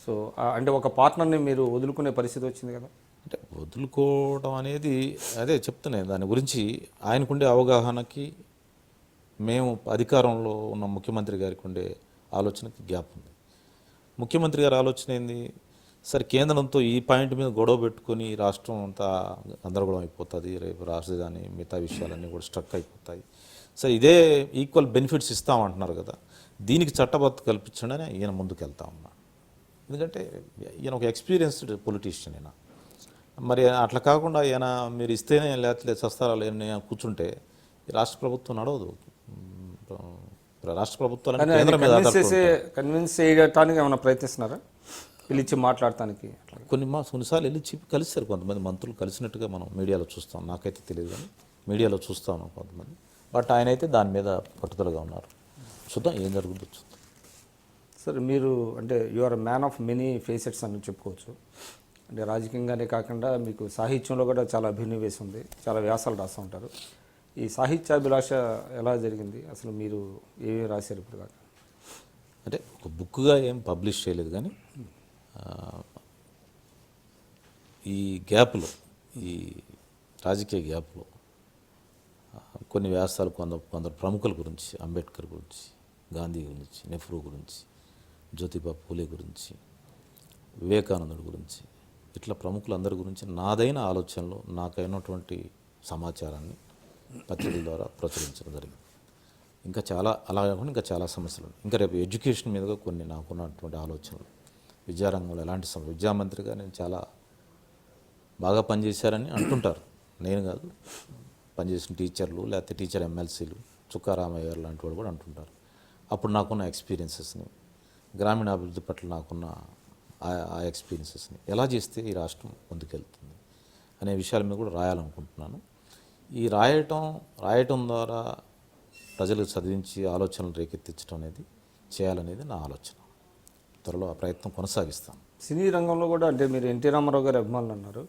S2: సో అంటే ఒక పార్ట్నర్ని మీరు వదులుకునే పరిస్థితి వచ్చింది కదా.
S1: అంటే వదులుకోవడం అనేది అదే చెప్తున్నాను, దాని గురించి ఆయనకుండే అవగాహనకి మేము అధికారంలో ఉన్న ముఖ్యమంత్రి గారికి ఉండే ఆలోచనకి గ్యాప్ ఉంది. ముఖ్యమంత్రి గారి ఆలోచన ఏంది, సరే కేంద్రంతో ఈ పాయింట్ మీద గొడవ పెట్టుకొని రాష్ట్రం అంతా గందరగోళం అయిపోతుంది, రేపు రాజధాని మిగతా విషయాలన్నీ కూడా స్ట్రక్ అయిపోతాయి, సరే ఇదే ఈక్వల్ బెనిఫిట్స్ ఇస్తామంటున్నారు కదా, దీనికి చట్టబద్ధ కల్పించండి అని ఈయన ముందుకు వెళ్తా ఉన్నా. ఎందుకంటే ఈయన ఒక ఎక్స్పీరియన్స్డ్ పొలిటీషియన్. ఈయన మరి అట్లా కాకుండా ఈయన మీరు ఇస్తేనే లేకపోతే సస్తారా లేని కూర్చుంటే ఈ రాష్ట్ర ప్రభుత్వం నడవదు. రాష్ట్ర ప్రభుత్వాలు కేంద్రం మీద
S2: కన్విన్స్ చేయడానికి ఏమైనా ప్రయత్నిస్తున్నారా, పిలిచి మాట్లాడటానికి?
S1: కొన్నిసార్లు వెళ్ళి కలిశారు కొంతమంది మంత్రులు, కలిసినట్టుగా మనం మీడియాలో చూస్తాం. నాకైతే తెలియదు కానీ మీడియాలో చూస్తాను కొంతమంది. బట్ ఆయన అయితే దాని మీద పట్టుదలగా ఉన్నారు. చూద్దాం ఏం జరుగుతుందో చూద్దాం.
S2: సార్, మీరు అంటే you are man of many facets అని చెప్పుకోవచ్చు. అంటే రాజకీయంగానే కాకుండా మీకు సాహిత్యంలో కూడా చాలా అభినవేశం ఉంది, చాలా వ్యాసాలు రాస్తూ ఉంటారు. ఈ సాహిత్యాభిలాష ఎలా జరిగింది అసలు? మీరు ఏమేమి రాశారు ఇప్పుడు దాకా?
S1: అంటే ఒక బుక్గా ఏం పబ్లిష్ చేయలేదు కానీ ఈ గ్యాప్లో, ఈ రాజకీయ గ్యాప్లో కొన్ని వ్యాసాలు కొందరు ప్రముఖుల గురించి, అంబేద్కర్ గురించి, గాంధీ గురించి, నెహ్రూ గురించి, జ్యోతిబా పూలే గురించి, వివేకానందుడి గురించి, ఇట్లా ప్రముఖులందరి గురించి నాదైన ఆలోచనలో నాకైనటువంటి సమాచారాన్ని పత్రికల ద్వారా ప్రచురించడం జరిగింది. ఇంకా చాలా అలా కాకుండా ఇంకా చాలా సమస్యలు ఉన్నాయి. ఇంకా రేపు ఎడ్యుకేషన్ మీదుగా కొన్ని నాకున్నటువంటి ఆలోచనలు, విద్యారంగంలో ఎలాంటి విద్యామంత్రిగా నేను చాలా బాగా పనిచేశారని అంటుంటారు. నేను కాదు, పనిచేసిన టీచర్లు, లేకపోతే టీచర్ ఎమ్మెల్సీలు, చుక్కారామయ్య గారు లాంటి వాళ్ళు కూడా అంటుంటారు. అప్పుడు నాకున్న ఎక్స్పీరియన్సెస్ని, గ్రామీణాభివృద్ధి పట్ల నాకున్న ఆ ఎక్స్పీరియన్సెస్ని ఎలా చేస్తే ఈ రాష్ట్రం ముందుకెళ్తుంది అనే విషయాల మీద కూడా రాయాలనుకుంటున్నాను. ఈ రాయటం ద్వారా ప్రజలకు చదివించి ఆలోచనలు రేకెత్తించడం అనేది చేయాలనేది నా ఆలోచన. త్వరలో ఆ ప్రయత్నం కొనసాగిస్తాను.
S2: సినీ రంగంలో కూడా అంటే మీరు ఎన్టీ రామారావు గారి అభిమానులు అన్నారు.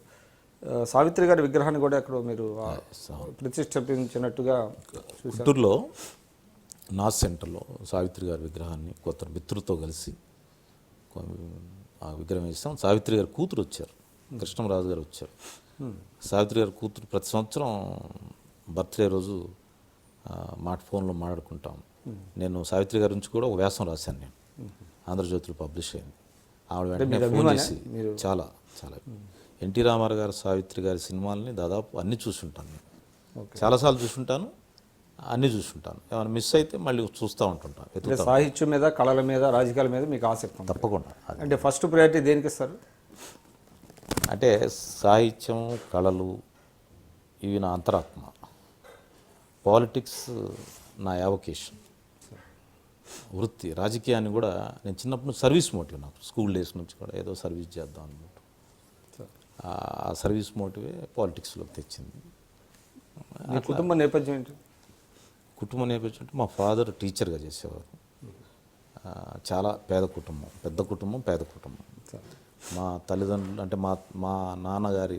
S2: సావిత్రి గారి విగ్రహాన్ని కూడా ఎక్కడో మీరు ప్రతిష్ఠించినట్టుగా
S1: గుంటూరులో నాస్ సెంటర్లో సావిత్రి గారి విగ్రహాన్ని కొత్త మిత్రులతో కలిసి ఆ విగ్రహం వేస్తాం. సావిత్రి గారి కూతురు వచ్చారు, కృష్ణరాజు గారు వచ్చారు. సావిత్రి గారి కూతురు ప్రతి సంవత్సరం బర్త్డే రోజు ఫోన్లో మాట్లాడుకుంటాం. నేను సావిత్రి గారి నుంచి కూడా ఒక వ్యాసం రాశాను, నేను ఆంధ్రజ్యోతిలో పబ్లిష్ అయింది. ఆవిడ వెంటనే ఫోన్ చేసి చాలా చాలా ఎన్టీ రామారావు గారు, సావిత్రి గారి సినిమాలని దాదాపు అన్నీ చూసుంటాను. నేను చాలాసార్లు చూసుంటాను, అన్నీ చూసుంటాను. ఏమైనా మిస్ అయితే మళ్ళీ చూస్తూ ఉంటుంటాను.
S2: సాహిత్యం మీద, కళల మీద, రాజకీయాల మీద మీకు ఆసక్తి ఉంది?
S1: తప్పకుండా.
S2: అంటే ఫస్ట్ ప్రయారిటీ దేనికి ఇస్తారు?
S1: అంటే సాహిత్యం, కళలు ఇవి నా అంతరాత్మ. పాలిటిక్స్ నా యావకేషన్, వృత్తి. రాజకీయాన్ని కూడా నేను చిన్నప్పుడు సర్వీస్ మోటివ్, నాకు స్కూల్ డేస్ నుంచి కూడా ఏదో సర్వీస్ చేద్దాం అన్నమాట. ఆ సర్వీస్ మోటివే పాలిటిక్స్లోకి తెచ్చింది.
S2: మీ కుటుంబ నేపథ్యం ఏంటి?
S1: కుటుంబ నేపథ్యం అంటే మా ఫాదర్ టీచర్గా చేసేవారు. చాలా పేద కుటుంబం, పెద్ద కుటుంబం, పేద కుటుంబం. మా తల్లిదండ్రులు అంటే మా నాన్నగారి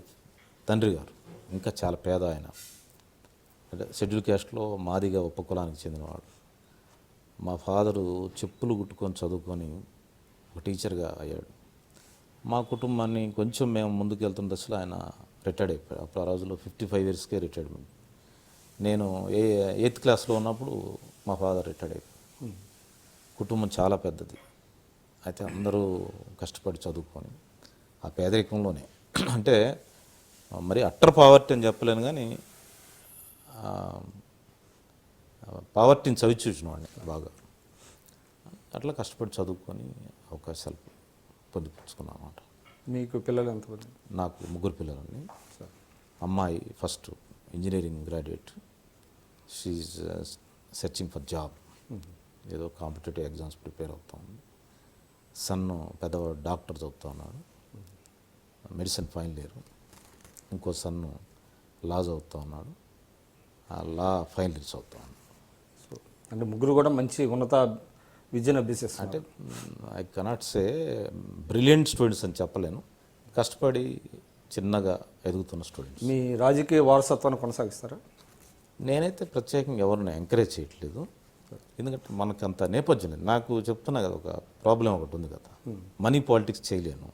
S1: తండ్రి గారు ఇంకా చాలా పేద ఆయన. అంటే షెడ్యూల్ క్యాస్ట్లో మాదిగా ఉపకులానికి చెందినవాడు. మా ఫాదరు చెప్పులు కుట్టుకొని చదువుకొని ఒక టీచర్గా అయ్యాడు. మా కుటుంబాన్ని కొంచెం మేము ముందుకెళ్తున్న దశలో ఆయన రిటైర్డ్ అయిపోయాడు. అప్పుడు ఆ రోజుల్లో 55 ఇయర్స్కే రిటైర్మెంట్. నేను 8th క్లాస్లో ఉన్నప్పుడు మా ఫాదర్ రిటైర్డ్ అయిపోయాడు. కుటుంబం చాలా పెద్దది. అయితే అందరూ కష్టపడి చదువుకొని ఆ పేదరికంలోనే, అంటే మరి అట్టర్ పావర్టీ అని చెప్పలేను కానీ పావర్టీని చవి చూసినవాడిని బాగా. అట్లా కష్టపడి చదువుకొని అవకాశాలు పొందిపుచ్చుకున్నాను అన్నమాట.
S2: మీకు పిల్లలు ఎంతమంది?
S1: నాకు 3 పిల్లలండి. అమ్మాయి first engineering graduate, she searching for job, ఏదో కాంపిటేటివ్ ఎగ్జామ్స్ ప్రిపేర్ అవుతా ఉంది. సన్ను పెద్దవాడు డాక్టర్ చదువుతూ ఉన్నాడు, మెడిసిన్ ఫైనల్ ఇయర్. ఇంకో సన్ను లా చదువుతూ ఉన్నాడు, లా ఫైనల్ ఇయర్ చదువుతూ ఉన్నాడు.
S2: సో అంటే 3 కూడా మంచి ఉన్నత విద్యను అభ్యసిస్తారు.
S1: అంటే I cannot say brilliant students అని చెప్పలేను, కష్టపడి చిన్నగా ఎదుగుతున్న స్టూడెంట్స్.
S2: మీ రాజకీయ వారసత్వాన్ని కొనసాగిస్తారా?
S1: నేనైతే ప్రత్యేకంగా ఎవరిని ఎంకరేజ్ చేయట్లేదు, ఎందుకంటే మనకు అంత నేపథ్యం లేదు. నాకు చెప్తున్నా కదా, ఒక ప్రాబ్లం ఒకటి ఉంది కదా, మనీ పాలిటిక్స్ చేయలేను.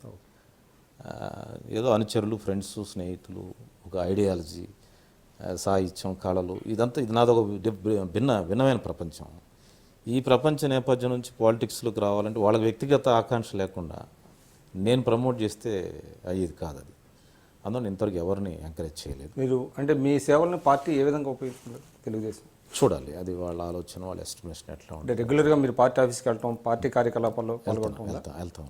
S1: ఏదో అనుచరులు, ఫ్రెండ్స్, స్నేహితులు, ఒక ఐడియాలజీ, సాహిత్యం, కళలు, ఇదంతా ఇది నాదొక భిన్నమైన ప్రపంచం. ఈ ప్రపంచ నేపథ్యం నుంచి పాలిటిక్స్లోకి రావాలంటే వాళ్ళకి వ్యక్తిగత ఆకాంక్ష లేకుండా నేను ప్రమోట్ చేస్తే అయ్యేది కాదు. అది అందులో ఇంతవరకు ఎవరిని ఎంకరేజ్ చేయలేదు.
S2: మీరు అంటే మీ సేవలను పార్టీ ఏ విధంగా ఉపయోగిస్తున్నారు? తెలుగుదేశం
S1: చూడాలి, అది వాళ్ళ ఆలోచన, వాళ్ళ ఎస్టిమేషన్ ఎట్లా ఉంటుంది.
S2: అంటే రెగ్యులర్గా మీరు పార్టీ ఆఫీస్కి వెళ్ళటం, పార్టీ కార్యకలాపాల్లో పాల్గొనడం?
S1: వెళ్తాం.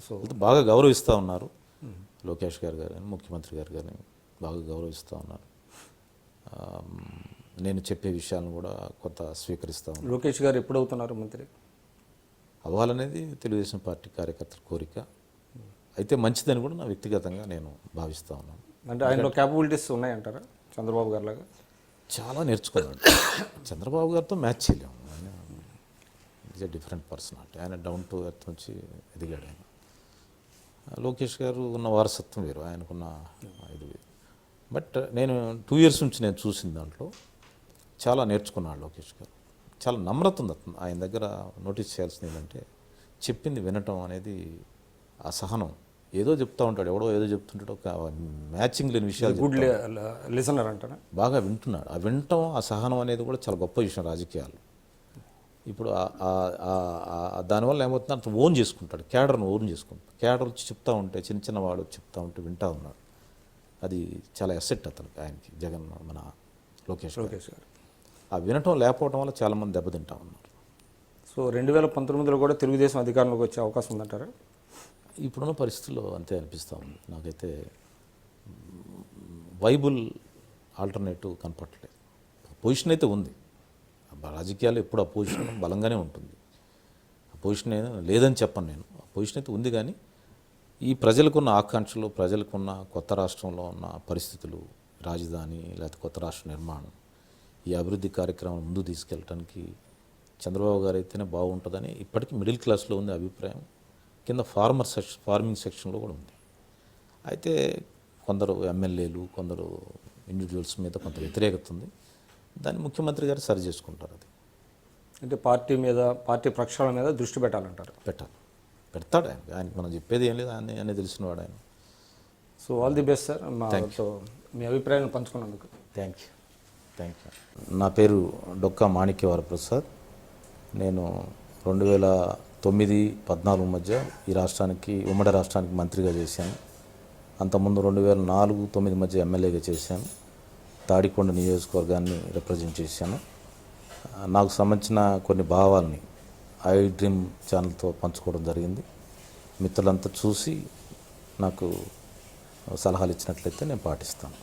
S2: సో
S1: బాగా గౌరవిస్తూ ఉన్నారు. లోకేష్ గారు కానీ, ముఖ్యమంత్రి గారు కానీ బాగా గౌరవిస్తూ ఉన్నారు. నేను చెప్పే విషయాలను కూడా కొంత స్వీకరిస్తా ఉన్నాను.
S2: లోకేష్ గారు ఎప్పుడు అవుతున్నారు మంత్రి?
S1: అవ్వాలనేది తెలుగుదేశం పార్టీ కార్యకర్తల కోరిక. అయితే మంచిదని కూడా నా వ్యక్తిగతంగా నేను భావిస్తూ ఉన్నాను.
S2: అంటే ఆయనలో క్యాపబిలిటీస్ ఉన్నాయంటారా చంద్రబాబు గారి లాగా?
S1: చాలా నేర్చుకున్నాడు. చంద్రబాబు గారితో మ్యాచ్ చేయలేము. ఆయన ఈజ్ ఎ డిఫరెంట్ పర్సనాలిటీ. ఆయన డౌన్ టు ఎర్త్ నుంచి ఎదిగాడు ఆయన. లోకేష్ గారు ఉన్న వారసత్వం వేరు, ఆయనకున్న ఇది వేరు. బట్ నేను 2 years నుంచి నేను చూసిన దాంట్లో చాలా నేర్చుకున్నాడు లోకేష్ గారు. చాలా నమ్రత ఉంది అతను. ఆయన దగ్గర నోటీస్ చేయాల్సింది ఏంటంటే చెప్పింది వినటం అనేది, ఆ సహనం. ఏదో చెప్తా ఉంటాడు, ఎవడో ఏదో చెప్తుంటాడు, ఒక మ్యాచింగ్ లేని విషయాలు
S2: గుడ్ లిసనర్ అంటారా?
S1: బాగా వింటున్నాడు. ఆ వినటం, ఆ సహనం అనేది కూడా చాలా గొప్ప విషయం రాజకీయాలు. ఇప్పుడు దానివల్ల ఏమవుతుంది, అంత ఓన్ చేసుకుంటాడు, క్యాడర్ను ఓన్ చేసుకుంటాడు. క్యాడర్ వచ్చి చెప్తా ఉంటే, చిన్న చిన్న వాడు చెప్తా ఉంటే వింటా ఉన్నాడు. అది చాలా అసెట్ అతనికి, ఆయనకి, జగన్ మన లోకేష్
S2: గారు.
S1: ఆ వినటం లేకపోవడం వల్ల చాలామంది దెబ్బతింటా ఉన్నారు.
S2: సో 2019లో కూడా తెలుగుదేశం అధికారంలోకి వచ్చే అవకాశం ఉందంటారా?
S1: ఇప్పుడున్న పరిస్థితుల్లో అంతే అనిపిస్తూ ఉంది నాకైతే. వైబుల్ ఆల్టర్నేటివ్ కనపడలేదు. పొజిషన్ అయితే ఉంది, రాజకీయాల్లో ఎప్పుడు ఆ పొజిషన్ బలంగానే ఉంటుంది. ఆ పొజిషన్ లేదని చెప్పను నేను, ఆ పొజిషన్ అయితే ఉంది. కానీ ఈ ప్రజలకున్న ఆకాంక్షలు, ప్రజలకున్న కొత్త రాష్ట్రంలో ఉన్న పరిస్థితులు, రాజధాని లేకపోతే కొత్త రాష్ట్ర నిర్మాణం, ఈ అభివృద్ధి కార్యక్రమం ముందుకు తీసుకెళ్ళడానికి చంద్రబాబు గారు అయితేనే బాగుంటుందని ఇప్పటికీ మిడిల్ క్లాస్లో ఉంది అభిప్రాయం. కింద ఫార్మింగ్ సెక్షన్లో కూడా ఉంది. అయితే కొందరు ఎమ్మెల్యేలు, కొందరు ఇండివిజువల్స్ మీద కొంత వ్యతిరేకత ఉంది. దాన్ని ముఖ్యమంత్రి గారు సరి చేసుకుంటారు. అది
S2: అంటే పార్టీ మీద, పార్టీ ప్రక్షాళన మీద దృష్టి పెట్టాలంటారు?
S1: పెడతాడు ఆయన. ఆయనకి మనం చెప్పేది ఏం లేదు, ఆయన తెలిసినవాడు ఆయన.
S2: So all the best sir, మాతో మీ అభిప్రాయాన్ని పంచుకున్నందుకు.
S1: Thank you. నా పేరు డొక్కా మాణిక్యవరప్రసాద్. నేను 2009-14 మధ్య ఈ రాష్ట్రానికి, ఉమ్మడి రాష్ట్రానికి మంత్రిగా చేశాను. అంతకుముందు 2004-9 మధ్య ఎమ్మెల్యేగా చేశాను. తాడికొండ నియోజకవర్గాన్ని రిప్రజెంట్ చేశాను. నాకు సంబంధించిన కొన్ని భావాల్ని ఐ డ్రీమ్ ఛానల్తో పంచుకోవడం జరిగింది. మిత్రులంతా చూసి నాకు సలహాలు ఇచ్చినట్లయితే నేను పాటిస్తాను.